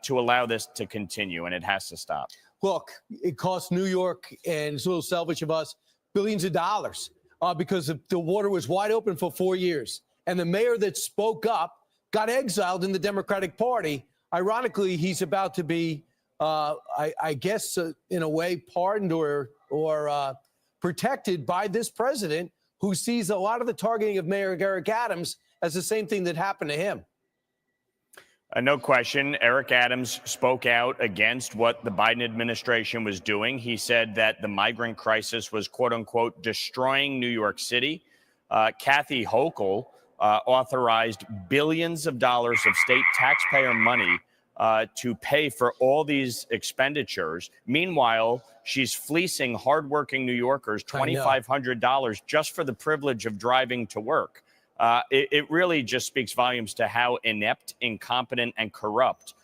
to allow this to continue, and it has to stop. Look, it cost New York, and it's a little selfish of us, billions of dollars because the water was wide open for 4 years. And the mayor that spoke up got exiled in the Democratic Party. Ironically, he's about to be, I guess, in a way, pardoned or protected by this president, who sees a lot of the targeting of Mayor Eric Adams as the same thing that happened to him. No question. Eric Adams spoke out against what the Biden administration was doing. He said that the migrant crisis was, quote unquote, destroying New York City. Kathy Hochul authorized billions of dollars of state taxpayer money to pay for all these expenditures. Meanwhile, she's fleecing hardworking New Yorkers $2,500 just for the privilege of driving to work. It really just speaks volumes to how inept, incompetent, and corrupt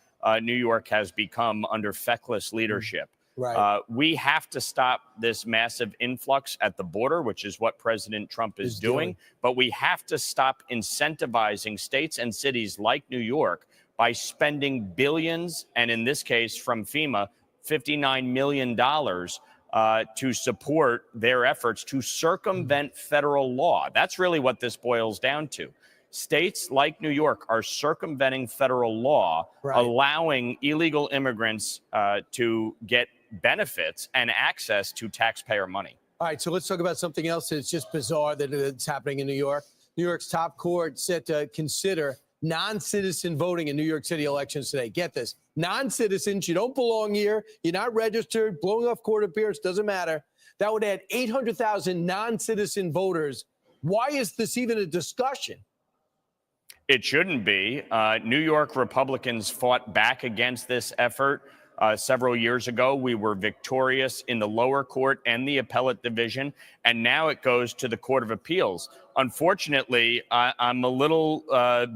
New York has become under feckless leadership. Right. We have to stop this massive influx at the border, which is what President Trump is doing. But we have to stop incentivizing states and cities like New York by spending billions, and in this case from FEMA, $59 million to support their efforts to circumvent federal law. That's really what this boils down to. States like New York are circumventing federal law, allowing illegal immigrants to get benefits and access to taxpayer money. All right, so let's talk about something else that's just bizarre that's happening in New York. New York's top court set to consider non-citizen voting in New York City elections today. Get this, non-citizens, you don't belong here, you're not registered, blowing off court appearance, doesn't matter. That would add 800,000 non-citizen voters. Why is this even a discussion? It shouldn't be. New York Republicans fought back against this effort Several years ago, we were victorious in the lower court and the appellate division, and now it goes to the Court of Appeals. Unfortunately, I'm a little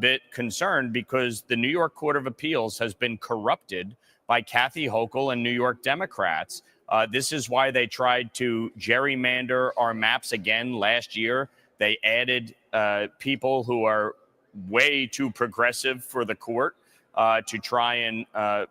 bit concerned because the New York Court of Appeals has been corrupted by Kathy Hochul and New York Democrats. This is why they tried to gerrymander our maps again last year. They added people who are way too progressive for the court to try and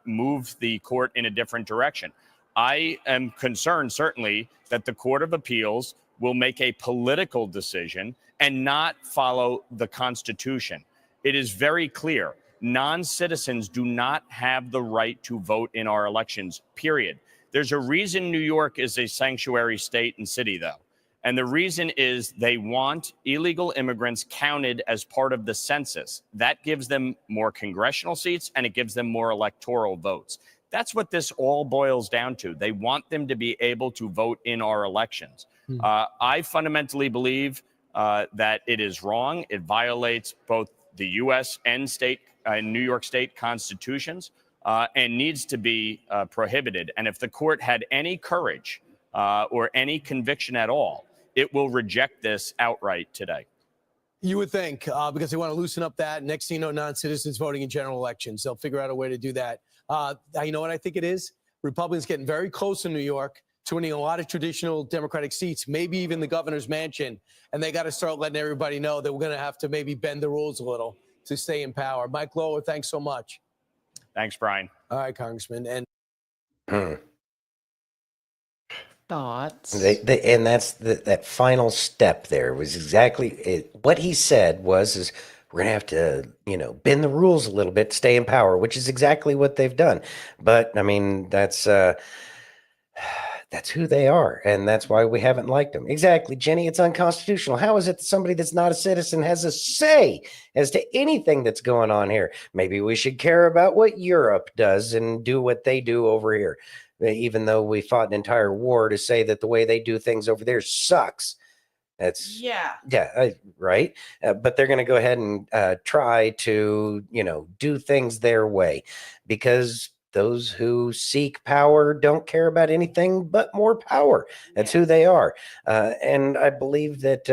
move the court in a different direction. I am concerned, certainly, that the Court of Appeals will make a political decision and not follow the Constitution. It is very clear. Non-citizens do not have the right to vote in our elections, period. There's a reason New York is a sanctuary state and city, though. And the reason is they want illegal immigrants counted as part of the census. That gives them more congressional seats and it gives them more electoral votes. That's what this all boils down to. They want them to be able to vote in our elections. I fundamentally believe that it is wrong. It violates both the U.S. and state, New York State constitutions and needs to be prohibited. And if the court had any courage or any conviction at all, it will reject this outright today. You would think, because they want to loosen up that. Next thing you know, non-citizens voting in general elections. They'll figure out a way to do that. You know what I think it is? Republicans getting very close in New York to winning a lot of traditional Democratic seats, maybe even the governor's mansion. And they got to start letting everybody know that we're going to have to maybe bend the rules a little to stay in power. Mike Lower, thanks so much. Thanks, Brian. All right, Congressman. And thoughts. And that's that final step there was exactly it. What he said is we're going to have to, bend the rules a little bit to stay in power, which is exactly what they've done. But I mean, that's who they are. And that's why we haven't liked them. Exactly, Jenny. It's unconstitutional. How is it that somebody that's not a citizen has a say as to anything that's going on here? Maybe we should care about what Europe does and do what they do over here. Even though we fought an entire war to say that the way they do things over there sucks. That's right. But they're going to go ahead and try to, do things their way because those who seek power don't care about anything but more power. That's who they are. And I believe that,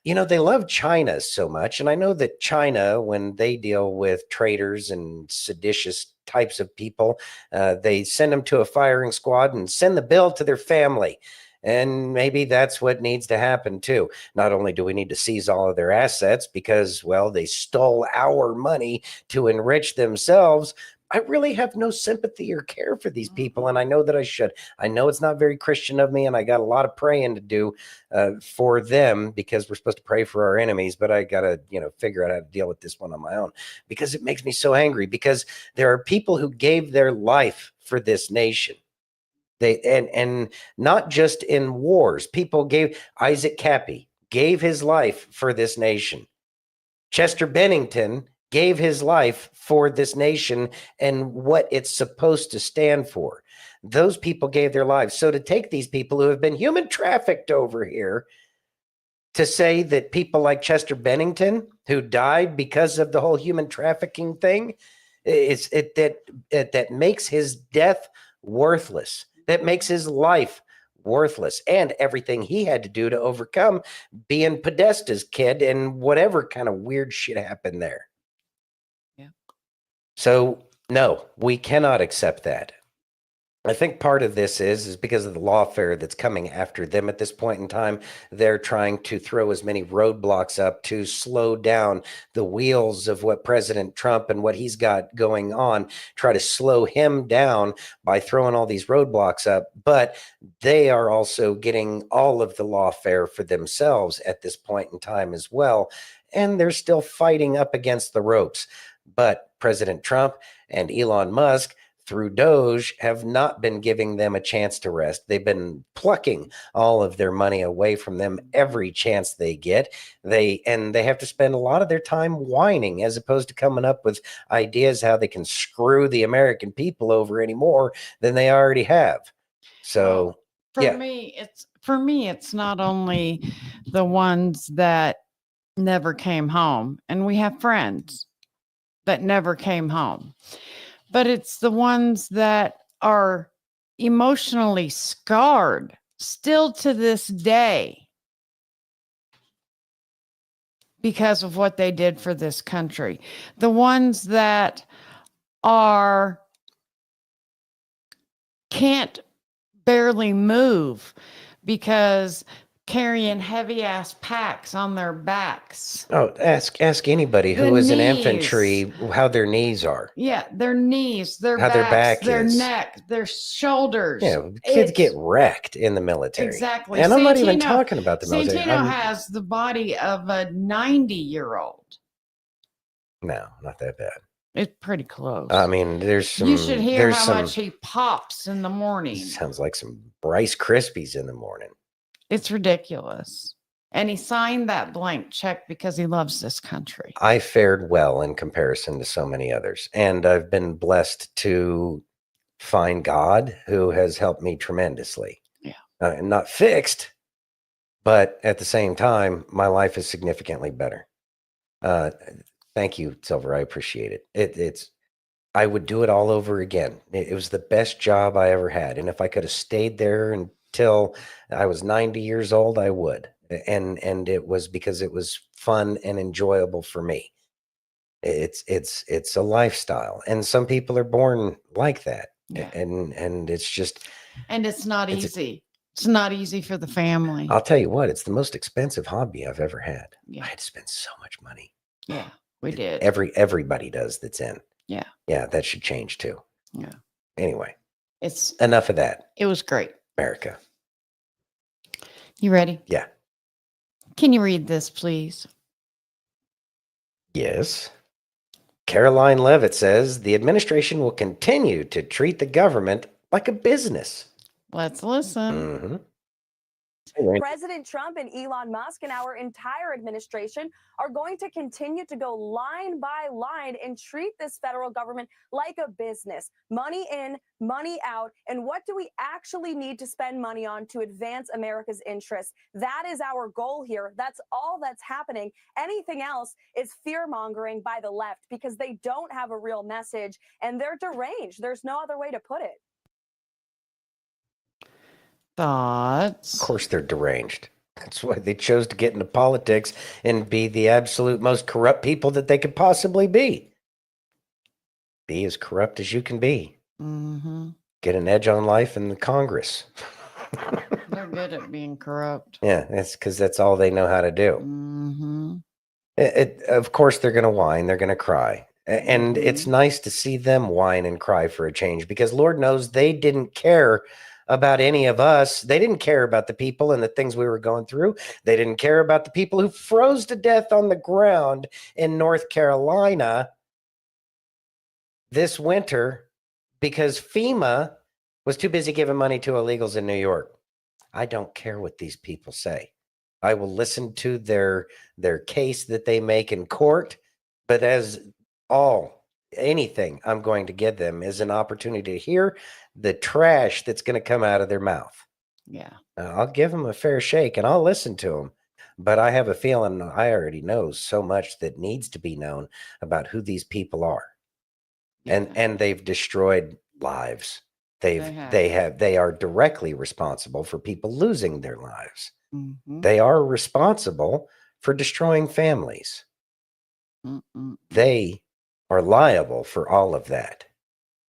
they love China so much. And I know that China, when they deal with traitors and seditious types of people, they send them to a firing squad and send the bill to their family. And maybe that's what needs to happen too. Not only do we need to seize all of their assets because, well, they stole our money to enrich themselves. I really have no sympathy or care for these people, and I know that I should. I know it's not very Christian of me, and I got a lot of praying to do for them because we're supposed to pray for our enemies, but I got to, figure out how to deal with this one on my own because it makes me so angry because there are people who gave their life for this nation. They and not just in wars. People gave Isaac Cappy gave his life for this nation. Chester Bennington gave his life for this nation and what it's supposed to stand for. Those people gave their lives. So to take these people who have been human trafficked over here to say that people like Chester Bennington, who died because of the whole human trafficking thing, that makes his death worthless. That makes his life worthless and everything he had to do to overcome being Podesta's kid and whatever kind of weird shit happened there. Yeah. So, no, we cannot accept that. I think part of this is because of the lawfare that's coming after them at this point in time. They're trying to throw as many roadblocks up to slow down the wheels of what President Trump and what he's got going on, try to slow him down by throwing all these roadblocks up. But they are also getting all of the lawfare for themselves at this point in time as well. And they're still fighting up against the ropes. But President Trump and Elon Musk through DOGE have not been giving them a chance to rest. They've been plucking all of their money away from them every chance they get. They have to spend a lot of their time whining as opposed to coming up with ideas how they can screw the American people over any more than they already have. So for me, it's not only the ones that never came home, and we have friends that never came home. but it's the ones that are emotionally scarred still to this day because of what they did for this country. The ones that can't barely move because carrying heavy ass packs on their backs. Oh, ask anybody who is in infantry how their knees are. Yeah, their knees, their how backs, their back their is. neck, their shoulders. Yeah, kids get wrecked in the military. Exactly. And I'm not even talking about the military. Santino has the body of a 90-year-old. No, not that bad. It's pretty close. I mean, there's some. You should hear how much he pops in the morning. Sounds like some Rice Krispies in the morning. It's ridiculous. And he signed that blank check because he loves this country. I fared well in comparison to so many others. And I've been blessed to find God who has helped me tremendously. Yeah. Not fixed, but at the same time, my life is significantly better. Thank you, Silver. I appreciate it. I would do it all over again. It was the best job I ever had. And if I could have stayed there until I was 90 years old, I would. And it was because it was fun and enjoyable for me. It's a lifestyle. And some people are born like that. Yeah. And it's just. And it's not easy. It's not easy for the family. I'll tell you what, it's the most expensive hobby I've ever had. Yeah. I had to spend so much money. Yeah, we did. Everybody does that's in. Yeah. Yeah, that should change too. Yeah. Anyway, it's enough of that. It was great. America. You ready? Yeah. Can you read this, please? Yes. Karoline Leavitt says the administration will continue to treat the government like a business. Let's listen. Mm-hmm. President Trump and Elon Musk and our entire administration are going to continue to go line by line and treat this federal government like a business. Money in, money out. And what do we actually need to spend money on to advance America's interests? That is our goal here. That's all that's happening. Anything else is fear-mongering by the left because they don't have a real message and they're deranged. There's no other way to put it. Thoughts? Of course they're deranged. That's why they chose to get into politics and be the absolute most corrupt people that they could possibly be. Be as corrupt as you can be. Mm-hmm. Get an edge on life in the Congress. They're good at being corrupt. Yeah, that's because that's all they know how to do. Mm-hmm. Of course, they're going to whine. They're going to cry. And it's nice to see them whine and cry for a change because Lord knows they didn't care about any of us. They didn't care about the people and the things we were going through. They didn't care about the people who froze to death on the ground in North Carolina this winter because FEMA was too busy giving money to illegals in New York. I don't care what these people say. I will listen to their case that they make in court, but anything I'm going to give them is an opportunity to hear the trash that's going to come out of their mouth. Yeah. I'll give them a fair shake and I'll listen to them. But I have a feeling I already know so much that needs to be known about who these people are. Yeah. And they've destroyed lives. They are directly responsible for people losing their lives. Mm-hmm. They are responsible for destroying families. Mm-mm. They are liable for all of that.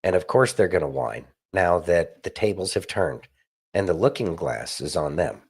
And of course they're going to whine now that the tables have turned and the looking glass is on them.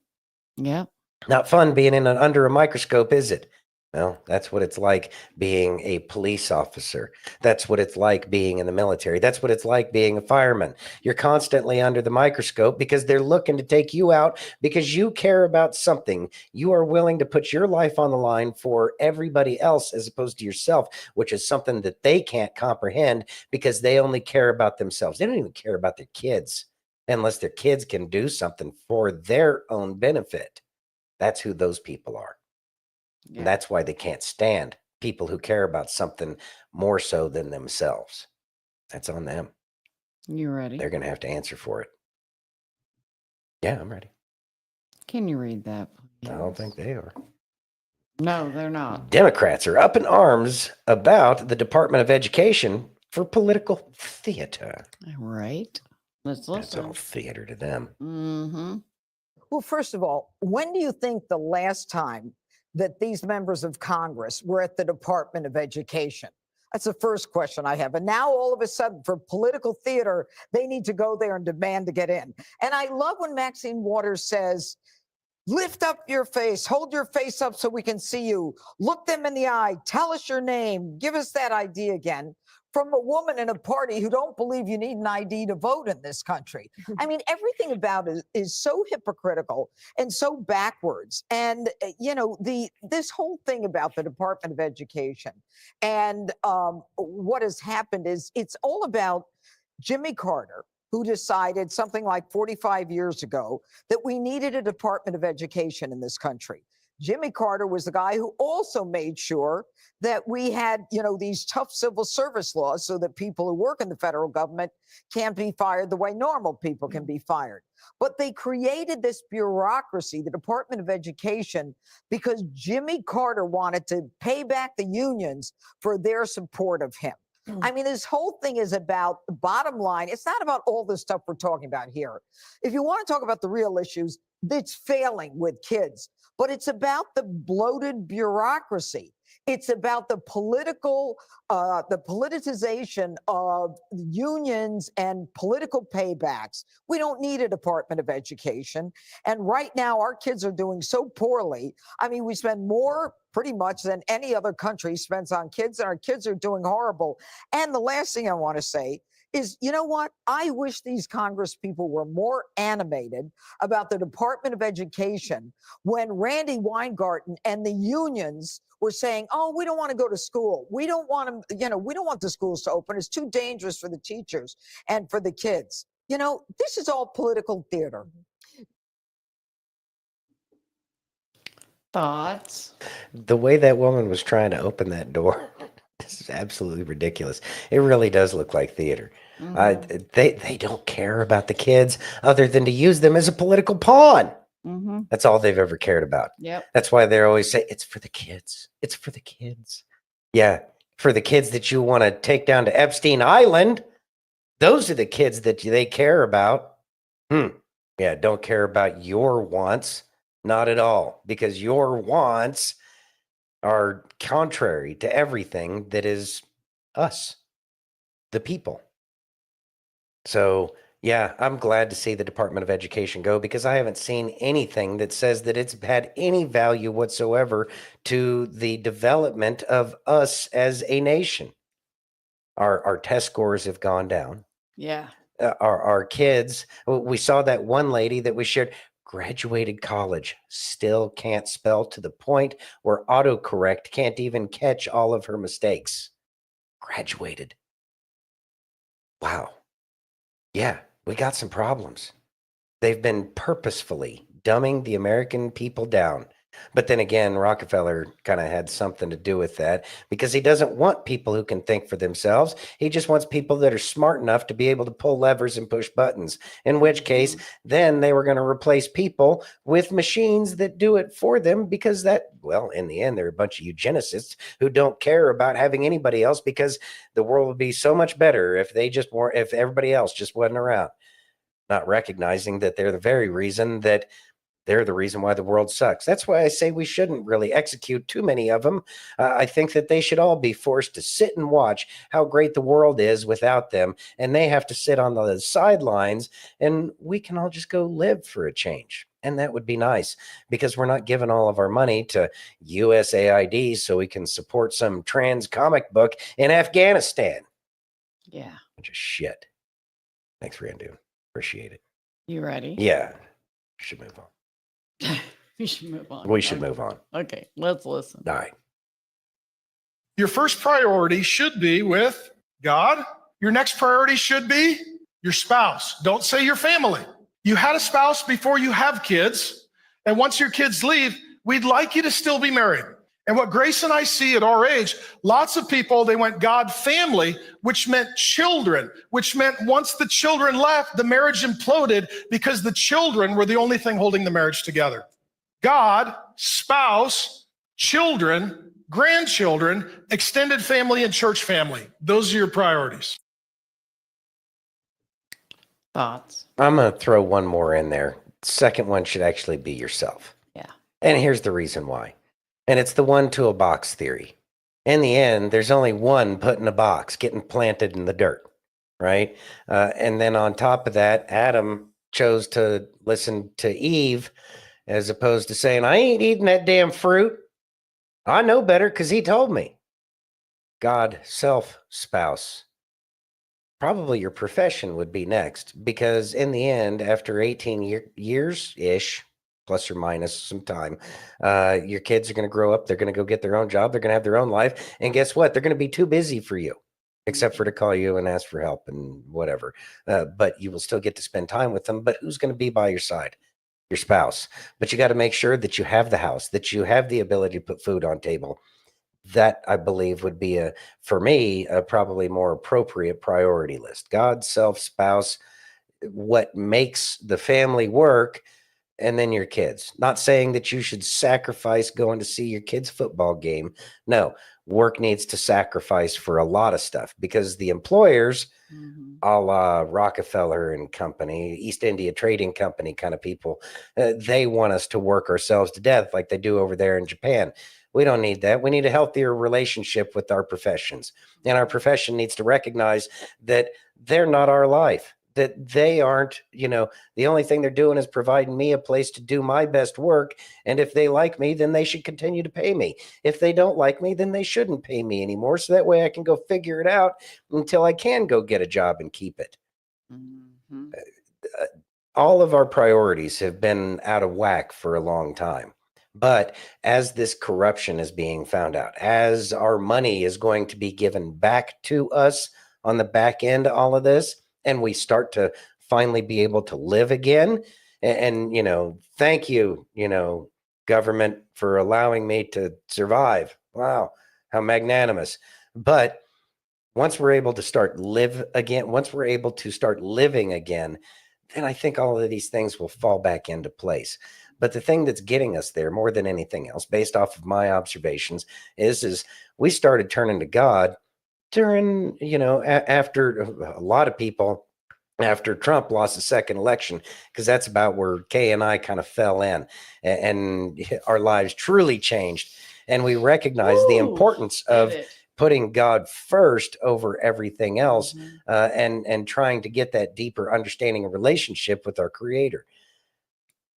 Yeah. Not fun being under a microscope, is it? Well, that's what it's like being a police officer. That's what it's like being in the military. That's what it's like being a fireman. You're constantly under the microscope because they're looking to take you out because you care about something. You are willing to put your life on the line for everybody else as opposed to yourself, which is something that they can't comprehend because they only care about themselves. They don't even care about their kids unless their kids can do something for their own benefit. That's who those people are. Yeah. And that's why they can't stand people who care about something more so than themselves. That's on them. You ready? They're going to have to answer for it. Yeah, I'm ready. Can you read that, please? I don't think they are. No, they're not. Democrats are up in arms about the Department of Education for political theater. Right. Let's It's listen. all theater to them. Mm-hmm. Well, first of all, when do you think the last time that these members of Congress were at the Department of Education? That's the first question I have. And now all of a sudden, for political theater, they need to go there and demand to get in. And I love when Maxine Waters says, lift up your face, hold your face up so we can see you, look them in the eye, tell us your name, give us that ID again. From a woman in a party who don't believe you need an ID to vote in this country. I mean, everything about it is so hypocritical and so backwards. And, you know, this whole thing about the Department of Education and what has happened is it's all about Jimmy Carter, who decided something like 45 years ago that we needed a Department of Education in this country. Jimmy Carter was the guy who also made sure that we had, you know, these tough civil service laws so that people who work in the federal government can't be fired the way normal people can be fired. But they created this bureaucracy, the Department of Education, because Jimmy Carter wanted to pay back the unions for their support of him. I mean, this whole thing is about the bottom line. It's not about all the stuff we're talking about here. If you want to talk about the real issues, it's failing with kids, but it's about the bloated bureaucracy. It's about the the politicization of unions and political paybacks. We don't need a Department of Education. And right now, our kids are doing so poorly. I mean, we spend more pretty much than any other country spends on kids, and our kids are doing horrible. And the last thing I want to say is, you know what? I wish these Congress people were more animated about the Department of Education when Randy Weingarten and the unions were saying, oh, we don't want to go to school. We don't want to, you know, we don't want the schools to open. It's too dangerous for the teachers and for the kids. You know, this is all political theater. Thoughts? The way that woman was trying to open that door, this is absolutely ridiculous. It really does look like theater. They don't care about the kids other than to use them as a political pawn. That's all they've ever cared about. Yep. That's why they always say, it's for the kids. It's for the kids. Yeah, for the kids that you want to take down to Epstein Island. Those are the kids that they care about. Yeah, don't care about your wants. Not at all, because your wants are contrary to everything that is us, the people. So, yeah, I'm glad to see the Department of Education go, because I haven't seen anything that says that it's had any value whatsoever to the development of us as a nation. Our test scores have gone down. Yeah. Our kids, we saw that one lady that we shared, graduated college, still can't spell to the point where autocorrect can't even catch all of her mistakes. Graduated. Wow. Yeah, we got some problems. They've been purposefully dumbing the American people down. But then again, Rockefeller kind of had something to do with that, because he doesn't want people who can think for themselves. He just wants people that are smart enough to be able to pull levers and push buttons, in which case, then they were going to replace people with machines that do it for them, because that, well, in the end, they're a bunch of eugenicists who don't care about having anybody else, because the world would be so much better if they just weren't, if everybody else just wasn't around, not recognizing that they're the very reason that they're the reason why the world sucks. That's why I say we shouldn't really execute too many of them. I think that they should all be forced to sit and watch how great the world is without them. And they have to sit on the sidelines, and we can all just go live for a change. And that would be nice, because we're not giving all of our money to USAID so we can support some trans comic book in Afghanistan. Yeah. Bunch of shit. Thanks, Randu. Appreciate it. You ready? Yeah. Should move on. We should move on. We should move on. Okay, let's listen. All right. Your first priority should be with God. Your next priority should be your spouse. Don't say your family. You had a spouse before you have kids. And once your kids leave, we'd like you to still be married. And what Grace and I see at our age, lots of people, they went God family, which meant children, which meant once the children left, the marriage imploded because the children were the only thing holding the marriage together. God, spouse, children, grandchildren, extended family, and church family. Those are your priorities. Thoughts? I'm going to throw one more in there. Second one should actually be yourself. Yeah. And here's the reason why. And it's the one to a box theory. In the end, there's only one put in a box getting planted in the dirt, right? And then on top of that, Adam chose to listen to Eve as opposed to saying, I ain't eating that damn fruit. I know better because he told me. God, self, spouse. Probably your profession would be next, because in the end, after 18 years-ish, plus or minus some time, your kids are going to grow up. They're going to go get their own job. They're going to have their own life. And guess what? They're going to be too busy for you, except for to call you and ask for help and whatever. But you will still get to spend time with them. But who's going to be by your side? Your spouse. But you got to make sure that you have the house, that you have the ability to put food on table. That, I believe, would be, for me, a probably more appropriate priority list. God, self, spouse, what makes the family work, and then your kids. Not saying that you should sacrifice going to see your kids' football game. No, work needs to sacrifice for a lot of stuff, because the employers, a la Rockefeller and Company, East India Trading Company kind of people, they want us to work ourselves to death like they do over there in Japan. We don't need that. We need a healthier relationship with our professions. And our profession needs to recognize that they're not our life, that they aren't, the only thing they're doing is providing me a place to do my best work. And if they like me, then they should continue to pay me. If they don't like me, then they shouldn't pay me anymore. So that way I can go figure it out until I can go get a job and keep it. All of our priorities have been out of whack for a long time. But as this corruption is being found out, as our money is going to be given back to us on the back end of all of this, and we start to finally be able to live again, and thank you, government, for allowing me to survive. Wow, how magnanimous. But once we're able to start living again, then I think all of these things will fall back into place. But the thing that's getting us there more than anything else, based off of my observations, is we started turning to God during, after a lot of people, after Trump lost the second election, because that's about where Kay and I kind of fell in, and our lives truly changed. And we recognized the importance of putting God first over everything else, and trying to get that deeper understanding and relationship with our Creator.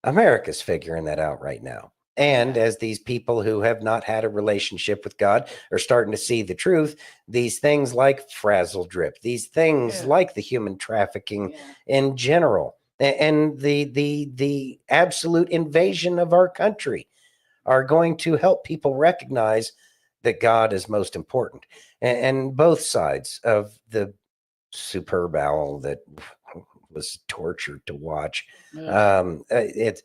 America's figuring that out right now. And as these people who have not had a relationship with God are starting to see the truth, these things like frazzle drip, these things like the human trafficking in general, and the absolute invasion of our country are going to help people recognize that God is most important. And both sides of the superb owl that was tortured to watch. It's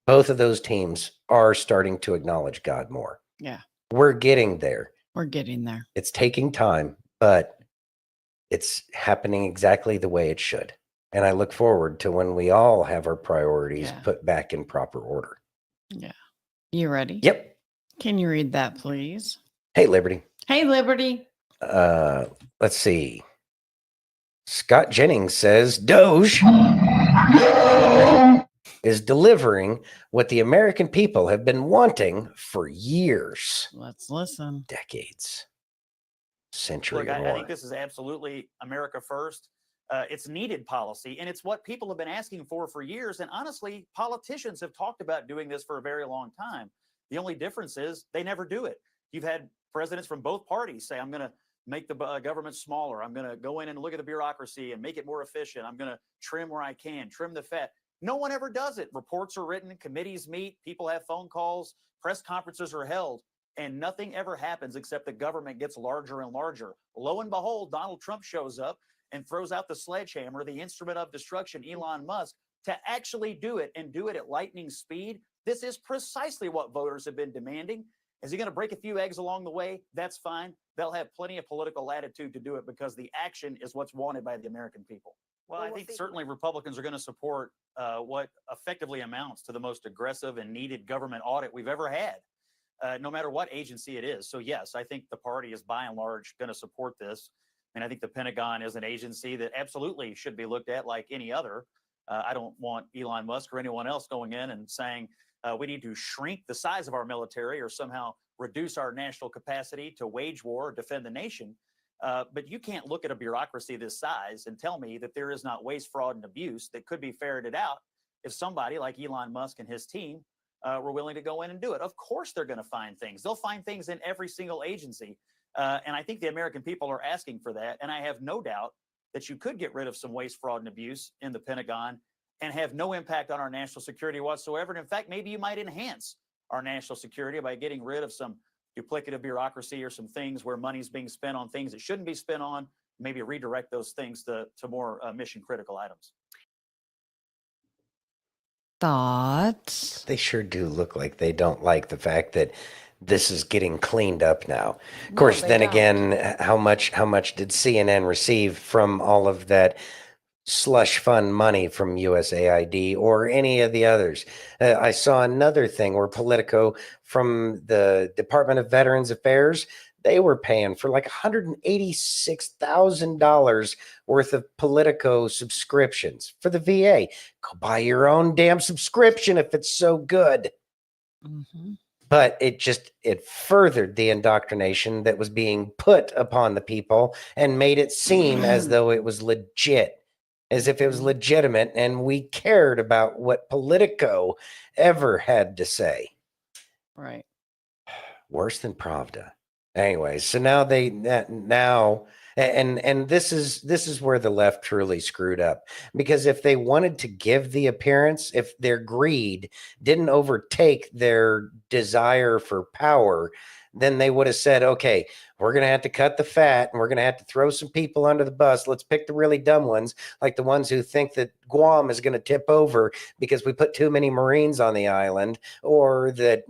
both of those teams are starting to acknowledge God more. Yeah. We're getting there. We're getting there. It's taking time, but it's happening exactly the way it should. And I look forward to when we all have our priorities put back in proper order. Yeah. You ready? Yep. Can you read that, please? Hey, Liberty. Hey, Liberty. Let's see. Scott Jennings says DOGE is delivering what the American people have been wanting for years. Let's listen. Decades. Century. Look, I think this is absolutely America first. It's needed policy, and it's what people have been asking for years. And honestly, politicians have talked about doing this for a very long time. The only difference is they never do it. You've had presidents from both parties say, I'm going to make the government smaller. I'm going to go in and look at the bureaucracy and make it more efficient. I'm going to trim where I can, trim the fat. No one ever does it. Reports are written, committees meet, people have phone calls, press conferences are held, and nothing ever happens except the government gets larger and larger. Lo and behold, Donald Trump shows up and throws out the sledgehammer, the instrument of destruction, Elon Musk, to actually do it and do it at lightning speed. This is precisely what voters have been demanding. Is he going to break a few eggs along the way? That's fine. They'll have plenty of political latitude to do it because the action is what's wanted by the American people. Well, I think certainly Republicans are going to support what effectively amounts to the most aggressive and needed government audit we've ever had. no matter what agency it is. So yes, I think the party is by and large going to support this. And I think the Pentagon is an agency that absolutely should be looked at like any other. I don't want Elon Musk or anyone else going in and saying we need to shrink the size of our military or somehow reduce our national capacity to wage war or defend the nation. But you can't look at a bureaucracy this size and tell me that there is not waste, fraud, and abuse that could be ferreted out if somebody like Elon Musk and his team were willing to go in and do it. Of course, they're going to find things. They'll find things in every single agency. And I think the American people are asking for that. And I have no doubt that you could get rid of some waste, fraud, and abuse in the Pentagon and have no impact on our national security whatsoever. And in fact, maybe you might enhance our national security by getting rid of some duplicative bureaucracy or some things where money's being spent on things it shouldn't be spent on, maybe redirect those things to more mission critical items. Thoughts? They sure do look like they don't like the fact that this is getting cleaned up now. Of course, then again, how much did CNN receive from all of that slush fund money from USAID or any of the others? I saw another thing where Politico from the Department of Veterans Affairs, they were paying for like $186,000 worth of Politico subscriptions for the VA. Go buy your own damn subscription if it's so good. Mm-hmm. But it furthered the indoctrination that was being put upon the people and made it seem as though it was legit, as if it was legitimate and we cared about what Politico ever had to say. Right. Worse than Pravda. Anyways, so now and this is where the left truly screwed up, because if they wanted to give the appearance, if their greed didn't overtake their desire for power, then they would have said, okay, we're going to have to cut the fat and we're going to have to throw some people under the bus. Let's pick the really dumb ones, like the ones who think that Guam is going to tip over because we put too many Marines on the island, or that,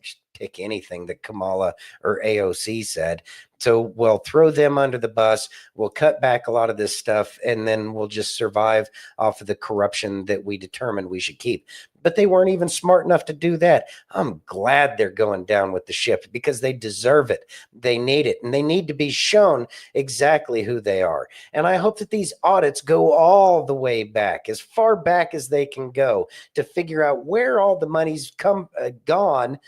just pick anything that Kamala or AOC said. So we'll throw them under the bus. We'll cut back a lot of this stuff, and then we'll just survive off of the corruption that we determined we should keep. But they weren't even smart enough to do that. I'm glad they're going down with the ship because they deserve it. They need it, and they need to be shown exactly who they are. And I hope that these audits go all the way back, as far back as they can go, to figure out where all the money's gone,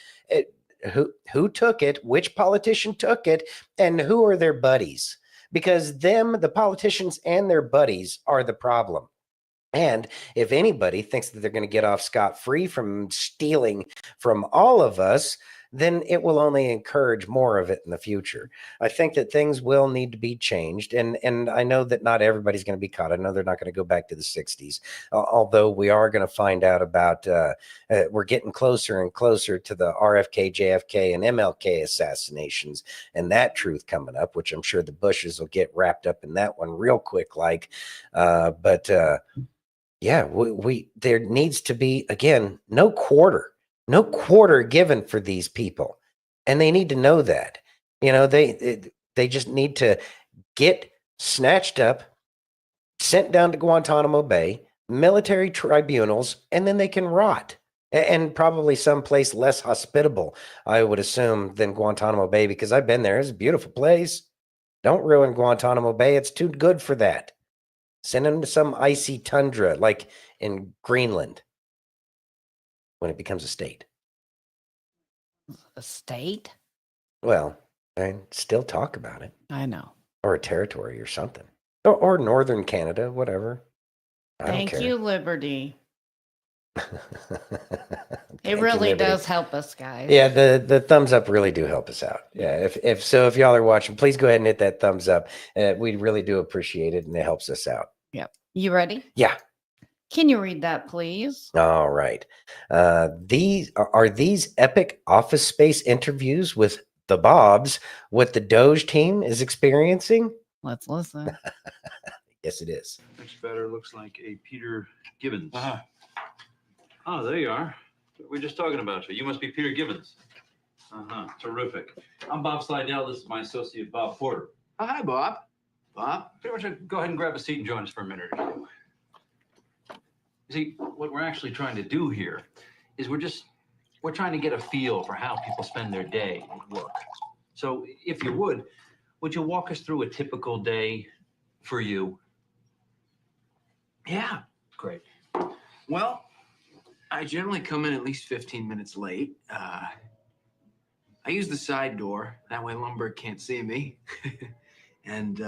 who took it, which politician took it, and who are their buddies. Because the politicians and their buddies are the problem. And if anybody thinks that they're going to get off scot-free from stealing from all of us, then it will only encourage more of it in the future. I think that things will need to be changed. And I know that not everybody's going to be caught. I know they're not going to go back to the 60s, although we are going to find out about, we're getting closer and closer to the RFK, JFK, and MLK assassinations and that truth coming up, which I'm sure the Bushes will get wrapped up in that one real quick. Yeah, there needs to be, again, no quarter given for these people. And they need to know that, they just need to get snatched up, sent down to Guantanamo Bay, military tribunals, and then they can rot. And probably someplace less hospitable, I would assume, than Guantanamo Bay, because I've been there. It's a beautiful place. Don't ruin Guantanamo Bay. It's too good for that. Send them to some icy tundra like in Greenland when it becomes a state. A state? Well, I still talk about it. I know. Or a territory or something. Or northern Canada, whatever. Thank you, Liberty. It really does help us, guys. Yeah, the thumbs up really do help us out. Yeah, if y'all are watching, please go ahead and hit that thumbs up. We really do appreciate it, and it helps us out. Yep. You ready? Yeah. Can you read that, please? All right. These epic Office Space interviews with the Bobs what the DOGE team is experiencing? Let's listen. Yes, it is. Looks better. Looks like a Peter Gibbons. Oh, there you are. We're just talking about you. You must be Peter Gibbons. Terrific. I'm Bob Slidell. This is my associate, Bob Porter. Oh, hi, Bob. Bob, pretty much go ahead and grab a seat and join us for a minute or two. You see, what we're actually trying to do here is we're just We're trying to get a feel for how people spend their day at work. So if you would you walk us through a typical day for you? Yeah. Great. Well, I generally come in at least 15 minutes late. I use the side door. That way Lumberg can't see me. And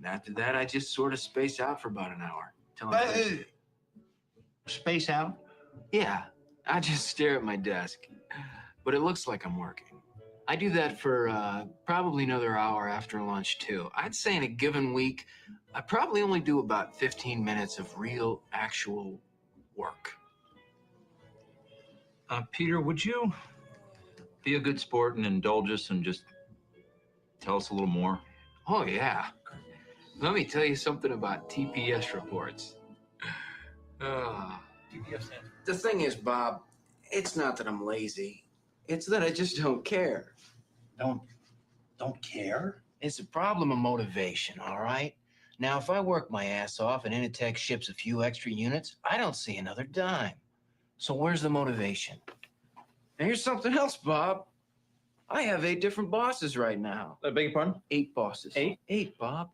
after that, I just sort of space out for about an hour. Space out? Yeah, I just stare at my desk. But it looks like I'm working. I do that for probably another hour after lunch, too. I'd say in a given week, I probably only do about 15 minutes of real, actual work. Peter, would you be a good sport and indulge us and just tell us a little more? Oh, yeah. Let me tell you something about TPS reports. The thing is, Bob, it's not that I'm lazy. It's that I just don't care. Don't care? It's a problem of motivation, all right? Now, if I work my ass off and Initech ships a few extra units, I don't see another dime. So where's the motivation? And here's something else, Bob. I have 8 different bosses right now. I beg your pardon? 8 bosses. 8? 8, Bob.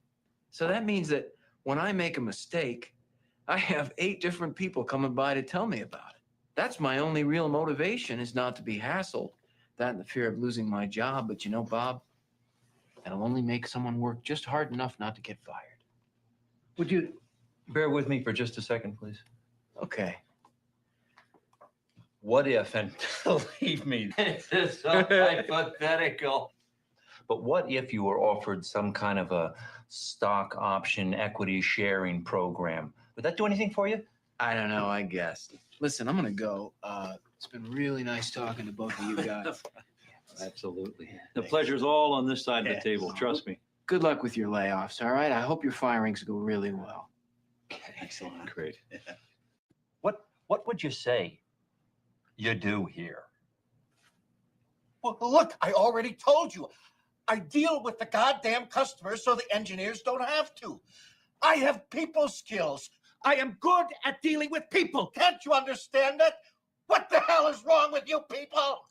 So that means that when I make a mistake, I have 8 different people coming by to tell me about it. That's my only real motivation, is not to be hassled. That and the fear of losing my job. But you know, Bob, that'll only make someone work just hard enough not to get fired. Would you bear with me for just a second, please? Okay. What if, and believe me, this is so hypothetical, but what if you were offered some kind of a stock option equity sharing program? Would that do anything for you? I don't know, I guess. Listen, I'm gonna go. It's been really nice talking to both of you guys. Absolutely. The pleasure's all on this side of the table, trust me. Good luck with your layoffs, all right? I hope your firings go really well. Excellent. Great. What would you say you do here? Well, look, I already told you. I deal with the goddamn customers so the engineers don't have to. I have people skills. I am good at dealing with people. Can't you understand that? What the hell is wrong with you people?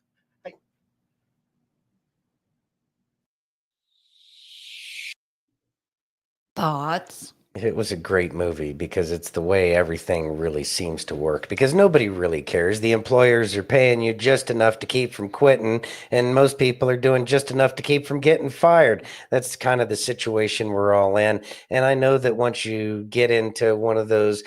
Thoughts? It was a great movie because it's the way everything really seems to work, because nobody really cares. The employers are paying you just enough to keep from quitting, and most people are doing just enough to keep from getting fired. That's kind of the situation we're all in. And I know that once you get into one of those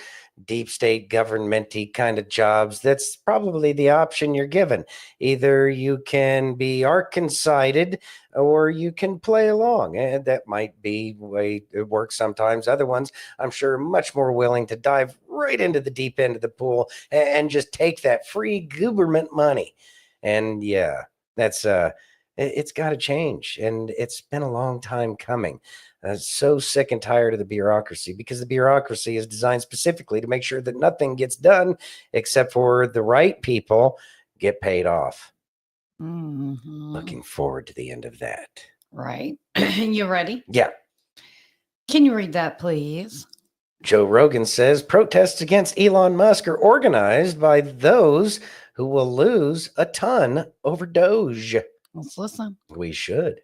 deep state government-y kind of jobs, that's probably the option you're given. Either you can be Arkansided or you can play along, and that might be the way it works sometimes. Other ones, I'm sure, are much more willing to dive right into the deep end of the pool and just take that free government money. And yeah, that's it's got to change, and it's been a long time coming. So sick and tired of the bureaucracy, because the bureaucracy is designed specifically to make sure that nothing gets done except for the right people get paid off. Looking forward to the end of that. Right. You ready? Yeah. Can you read that, please? Joe Rogan says protests against Elon Musk are organized by those who will lose a ton over DOGE. Let's listen. We should.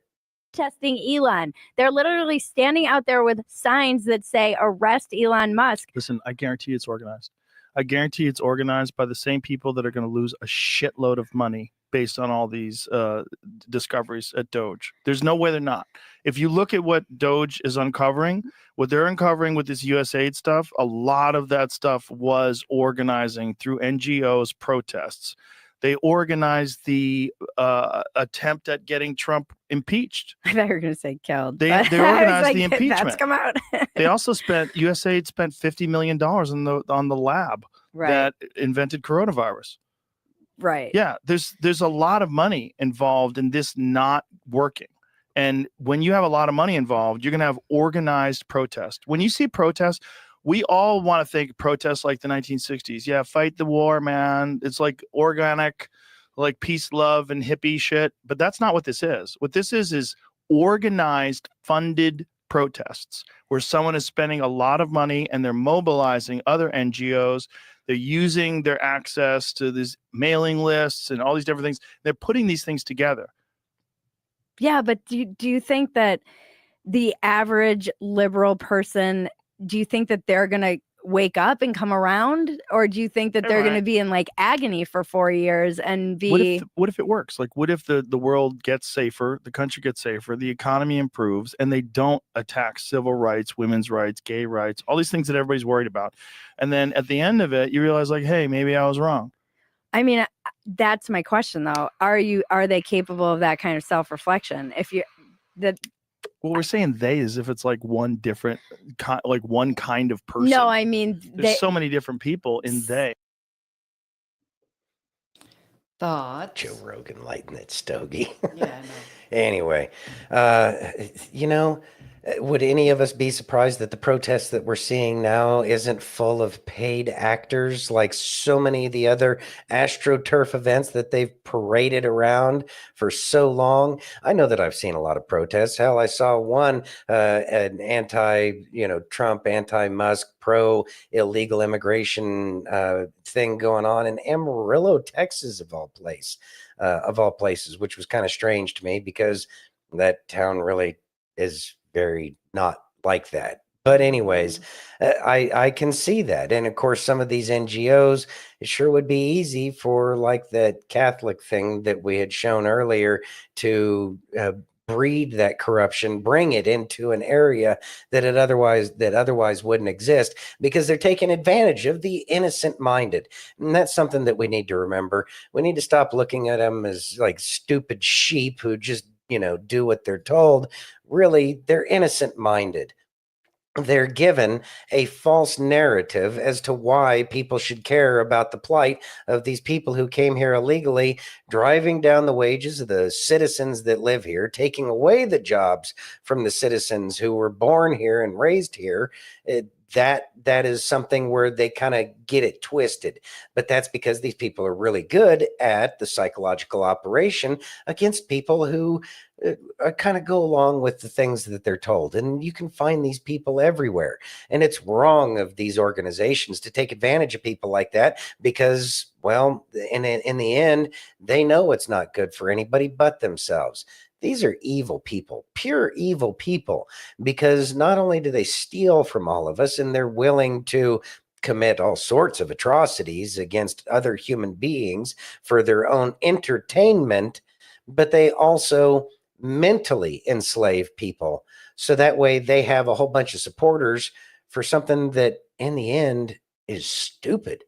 Testing Elon. They're literally standing out there with signs that say arrest Elon Musk. Listen, I guarantee it's organized. I guarantee it's organized by the same people that are going to lose a shitload of money based on all these discoveries at DOGE. There's no way they're not. If you look at what DOGE is uncovering, what they're uncovering with this USAID stuff, a lot of that stuff was organizing through NGOs protests. They organized the attempt at getting Trump impeached. I thought you were going to say killed. They organized like, the impeachment. That's come out. They also USAID spent $50 million on the lab that invented coronavirus. Right. Yeah, there's a lot of money involved in this not working. And when you have a lot of money involved, you're going to have organized protest. When you see protests, we all want to think protests like the 1960s. Yeah, fight the war, man. It's like organic, like peace, love, and hippie shit. But that's not what this is. What this is organized, funded protests where someone is spending a lot of money and they're mobilizing other NGOs. They're using their access to these mailing lists and all these different things. They're putting these things together. Yeah, but do you think that the average liberal person, do you think that they're going to wake up and come around, or do you think that they're going to be in like agony for 4 years and be What if it works? Like, what if the world gets safer, the country gets safer, the economy improves, and they don't attack civil rights, women's rights, gay rights, all these things that everybody's worried about, and then at the end of it you realize, like, hey, maybe I was wrong. I mean, that's my question though. Are they capable of that kind of self-reflection? If you that Well, we're saying they as if it's like one different like one kind of person. No, I mean, there's so many different people in they. Thoughts? Joe Rogan lighting that stogie. Yeah, I know. Anyway, would any of us be surprised that the protests that we're seeing now isn't full of paid actors like so many of the other AstroTurf events that they've paraded around for so long? I know that I've seen a lot of protests. Hell, I saw one, an Trump, anti-Musk, pro-illegal immigration thing going on in Amarillo, Texas, of all places, which was kind of strange to me because that town really is very not like that. But anyways, I can see that. And of course, some of these NGOs, it sure would be easy for like that Catholic thing that we had shown earlier to breed that corruption, bring it into an area that otherwise wouldn't exist, because they're taking advantage of the innocent minded. And that's something that we need to remember. We need to stop looking at them as like stupid sheep who just do what they're told. Really, they're innocent minded. They're given a false narrative as to why people should care about the plight of these people who came here illegally, driving down the wages of the citizens that live here, taking away the jobs from the citizens who were born here and raised here. That is something where they kind of get it twisted. But that's because these people are really good at the psychological operation against people who kind of go along with the things that they're told. And you can find these people everywhere. And it's wrong of these organizations to take advantage of people like that because, well, in the end, they know it's not good for anybody but themselves. These are evil people, pure evil people, because not only do they steal from all of us, and they're willing to commit all sorts of atrocities against other human beings for their own entertainment, but they also mentally enslave people. So that way they have a whole bunch of supporters for something that in the end is stupid.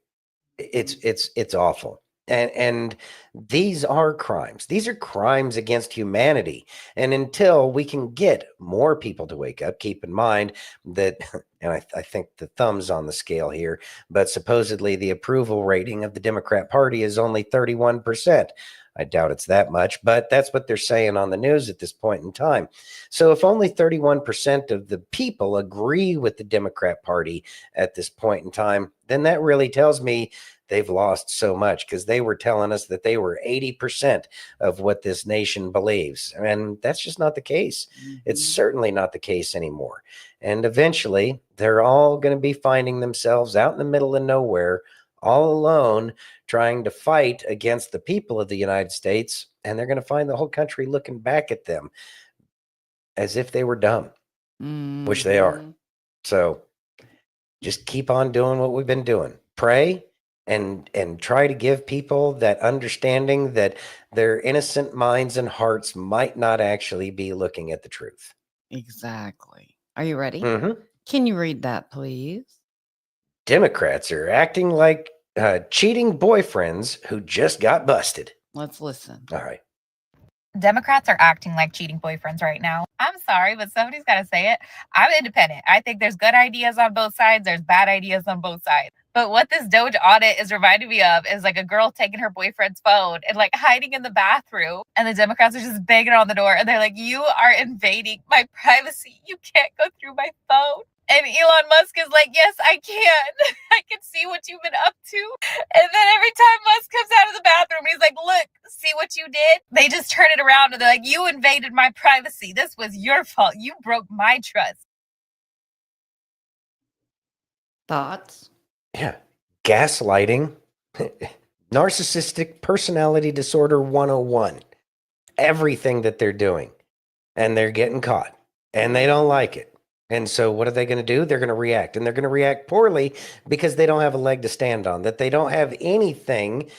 It's awful. And these are crimes. These are crimes against humanity. And until we can get more people to wake up, keep in mind that, and I think the thumb's on the scale here, but supposedly the approval rating of the Democrat Party is only 31%. I doubt it's that much, but that's what they're saying on the news at this point in time. So if only 31% of the people agree with the Democrat Party at this point in time, then that really tells me they've lost so much, because they were telling us that they were 80% of what this nation believes. And that's just not the case. It's certainly not the case anymore. And eventually, they're all going to be finding themselves out in the middle of nowhere, all alone, trying to fight against the people of the United States. And they're going to find the whole country looking back at them as if they were dumb, which they are. So just keep on doing what we've been doing. Pray and try to give people that understanding that their innocent minds and hearts might not actually be looking at the truth. Exactly. Are you ready? Mm-hmm. Can you read that, please? Democrats are acting like cheating boyfriends who just got busted. Let's listen. All right. Democrats are acting like cheating boyfriends right now. I'm sorry, but somebody's got to say it. I'm independent. I think there's good ideas on both sides. There's bad ideas on both sides. But what this DOGE audit is reminding me of is like a girl taking her boyfriend's phone and like hiding in the bathroom. And the Democrats are just banging on the door. And they're like, you are invading my privacy. You can't go through my phone. And Elon Musk is like, yes, I can. I can see what you've been up to. And then every time Musk comes out of the bathroom, he's like, look, see what you did? They just turn it around and they're like, you invaded my privacy. This was your fault. You broke my trust. Thoughts? Yeah. gaslighting, narcissistic personality disorder 101, everything that they're doing. And they're getting caught and they don't like it. And so what are they going to do? They're going to react, and they're going to react poorly because they don't have a leg to stand on, that they don't have anything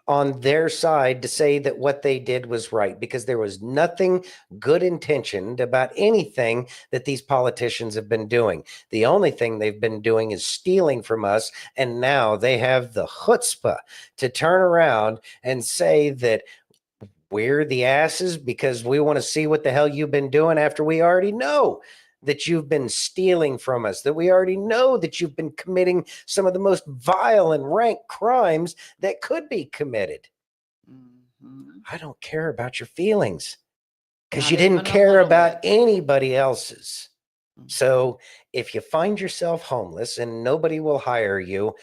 on their side to say that what they did was right, because there was nothing good intentioned about anything that these politicians have been doing. The only thing they've been doing is stealing from us. And now they have the chutzpah to turn around and say that we're the asses because we want to see what the hell you've been doing, after we already know that you've been stealing from us, that we already know that you've been committing some of the most vile and rank crimes that could be committed. I don't care about your feelings because Not you didn't even a care little about anybody else's. So if you find yourself homeless and nobody will hire you,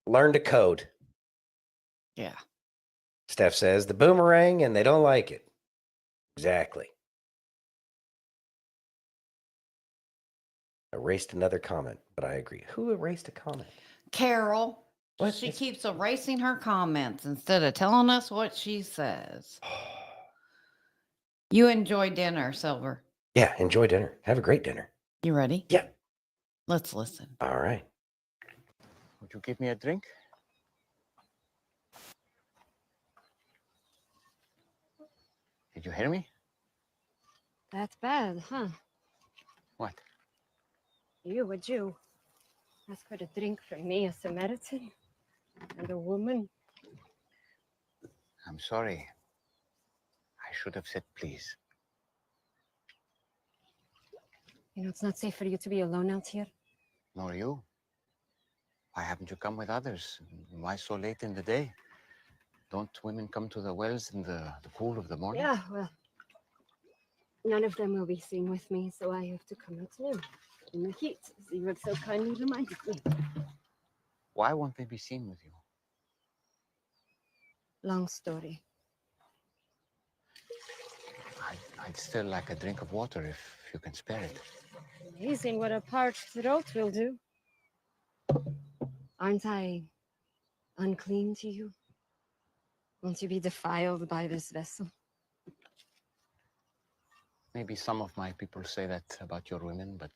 learn to code. Yeah. Steph says the boomerang, and they don't like it. Exactly. Erased another comment, but I agree. Who erased a comment? Carol. What? She keeps erasing her comments instead of telling us what she says. You enjoy dinner, Silver. Yeah, enjoy dinner. Have a great dinner. You ready? Yeah. Let's listen. All right. Would you give me a drink? Did you hear me? That's bad, huh? What? You, a Jew, ask for a drink from me, a Samaritan, and a woman. I'm sorry. I should have said please. You know, it's not safe for you to be alone out here. Nor you. Why haven't you come with others? Why so late in the day? Don't women come to the wells in the cool of the morning? Yeah, well, none of them will be seen with me, so I have to come out now in the heat, as you have so kindly reminded me. Why won't they be seen with you? Long story. I'd still like a drink of water if you can spare it. Amazing what a parched throat will do. Aren't I unclean to you? Won't you be defiled by this vessel? Maybe some of my people say that about your women, but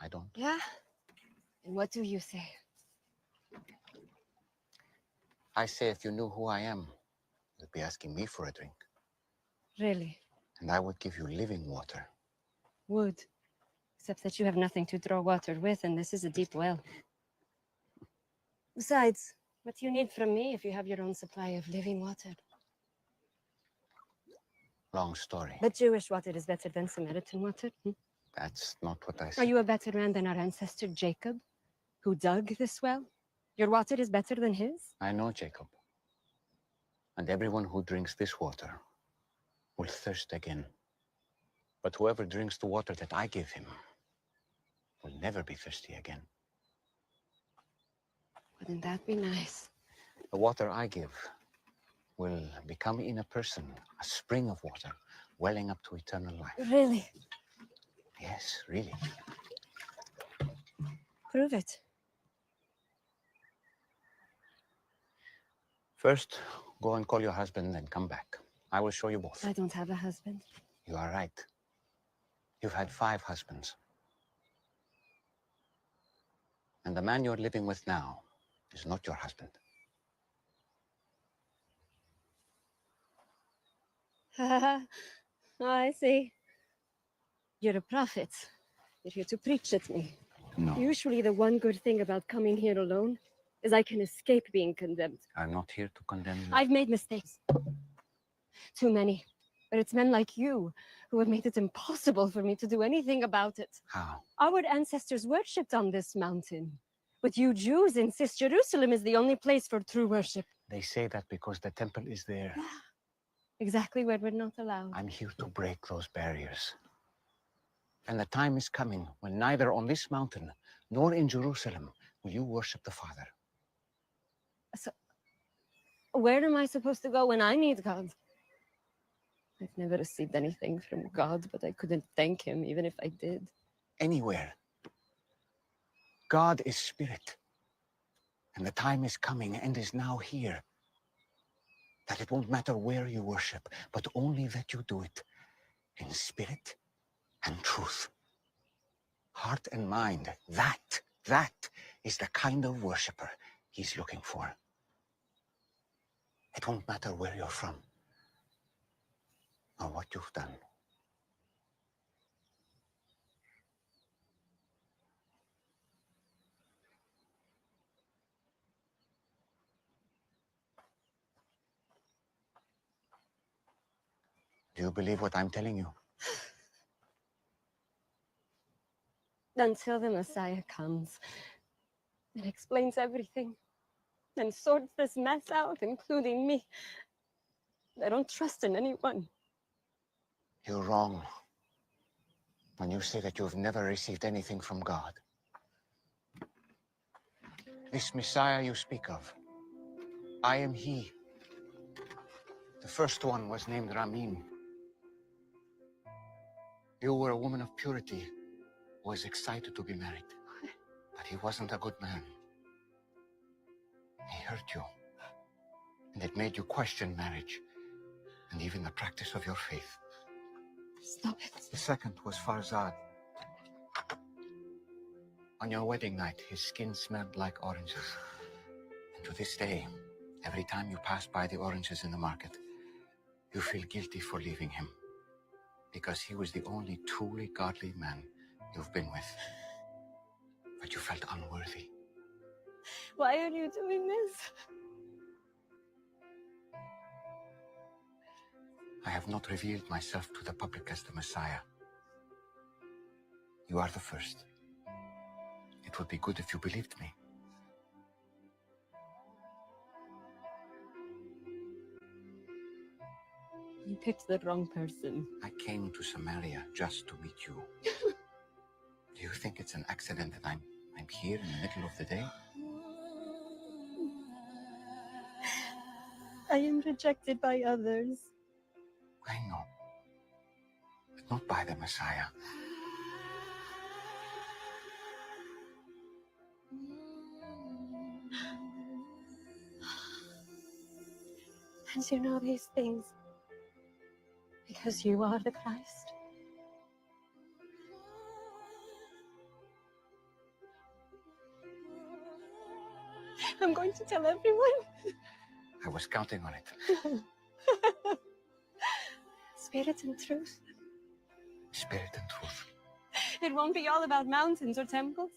I don't. Yeah? And what do you say? I say if you knew who I am, you'd be asking me for a drink. Really? And I would give you living water. Would. Except that you have nothing to draw water with, and this is a deep well. Besides, what do you need from me if you have your own supply of living water? Long story. But Jewish water is better than Samaritan water. That's not what I Are said. you a better man than our ancestor Jacob, who dug this well? Your water is better than his? I know Jacob. And everyone who drinks this water will thirst again. But whoever drinks the water that I give him will never be thirsty again. Wouldn't that be nice? The water I give will become in a person a spring of water welling up to eternal life. Really? Yes, really. Prove it. First, go and call your husband and come back. I will show you both. I don't have a husband. You are right. You've had 5 husbands. And the man you're living with now is not your husband. Oh, I see. You're a prophet. You're here to preach at me. No. Usually the one good thing about coming here alone is I can escape being condemned. I'm not here to condemn you. I've made mistakes. Too many. But it's men like you who have made it impossible for me to do anything about it. How? Our ancestors worshipped on this mountain. But you Jews insist Jerusalem is the only place for true worship. They say that because the temple is there. Exactly where we're not allowed. I'm here to break those barriers. And the time is coming when neither on this mountain nor in Jerusalem will you worship the Father. So, where am I supposed to go when I need God? I've never received anything from God, but I couldn't thank him even if I did. Anywhere. God is spirit. And the time is coming and is now here that it won't matter where you worship, but only that you do it in spirit and truth. Heart and mind, that is the kind of worshiper he's looking for. It won't matter where you're from or what you've done. Do you believe what I'm telling you? Until the Messiah comes and explains everything and sorts this mess out, including me, I don't trust in anyone. You're wrong when you say that you've never received anything from God. This Messiah you speak of, I am he. The first one was named Ramin. You were a woman of purity who was excited to be married. But he wasn't a good man. He hurt you. And it made you question marriage and even the practice of your faith. Stop it. The second was Farzad. On your wedding night, his skin smelled like oranges. And to this day, every time you pass by the oranges in the market, you feel guilty for leaving him. Because he was the only truly godly man you've been with. But you felt unworthy. Why are you doing this? I have not revealed myself to the public as the Messiah. You are the first. It would be good if you believed me. You picked the wrong person. I came to Samaria just to meet you. Do you think it's an accident that I'm here in the middle of the day? I am rejected by others. I know. But not by the Messiah. And you know these things because you are the Christ. I'm going to tell everyone. I was counting on it. Spirit and truth. Spirit and truth. It won't be all about mountains or temples.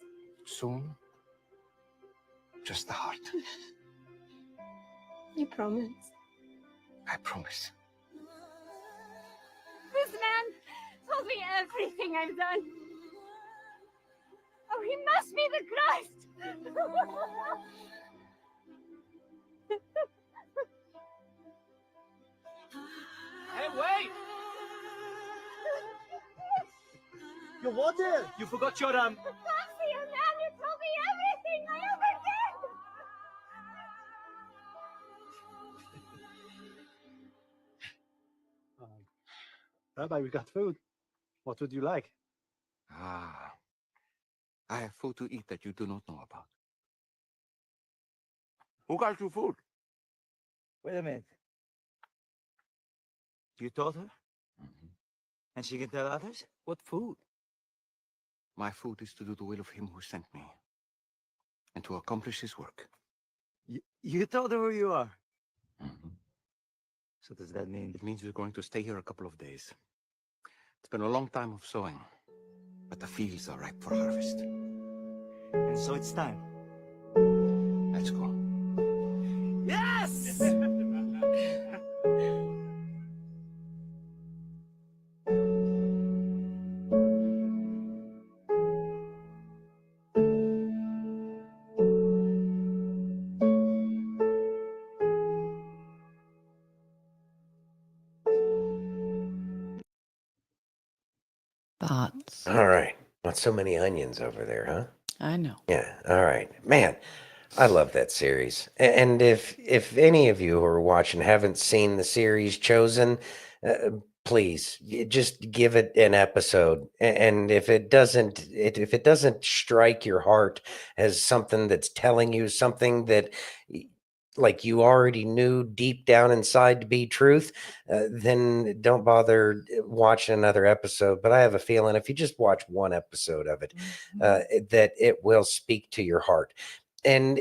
Soon, just the heart. You promise. I promise. This man told me everything I've done. Oh, he must be the Christ. Hey, wait! Your water! You forgot your, Fancy, you man! You told me everything I ever did! Rabbi, we got food. What would you like? Ah, I have food to eat that you do not know about. Who got you food? Wait a minute. You told her? And she can tell others? What food? My food is to do the will of him who sent me and to accomplish his work. You told her who you are? So does that mean? It means we're going to stay here a couple of days. It's been a long time of sowing, but the fields are ripe for harvest. And so it's time. Let's go. Yes! Thoughts. All right. Not so many onions over there, huh? I know. Yeah. All right. Man, I love that series. And if any of you who are watching haven't seen the series Chosen, please just give it an episode. And if it doesn't strike your heart as something that's telling you something that like you already knew deep down inside to be truth, then don't bother watching another episode. But I have a feeling if you just watch one episode of it, that it will speak to your heart. And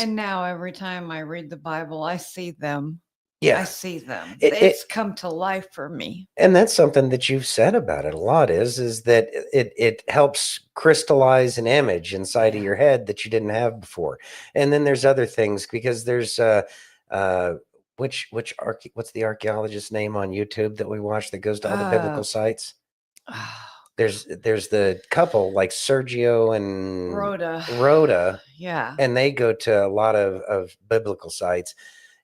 now every time I read the Bible, I see them. Yeah. I see them. It's come to life for me. And that's something that you've said about it a lot is that it helps crystallize an image inside of your head that you didn't have before. And then there's other things, because there's what's the archaeologist's name on YouTube that we watch that goes to all the biblical sites? There's the couple like Sergio and Rhoda. Yeah. And they go to a lot of biblical sites.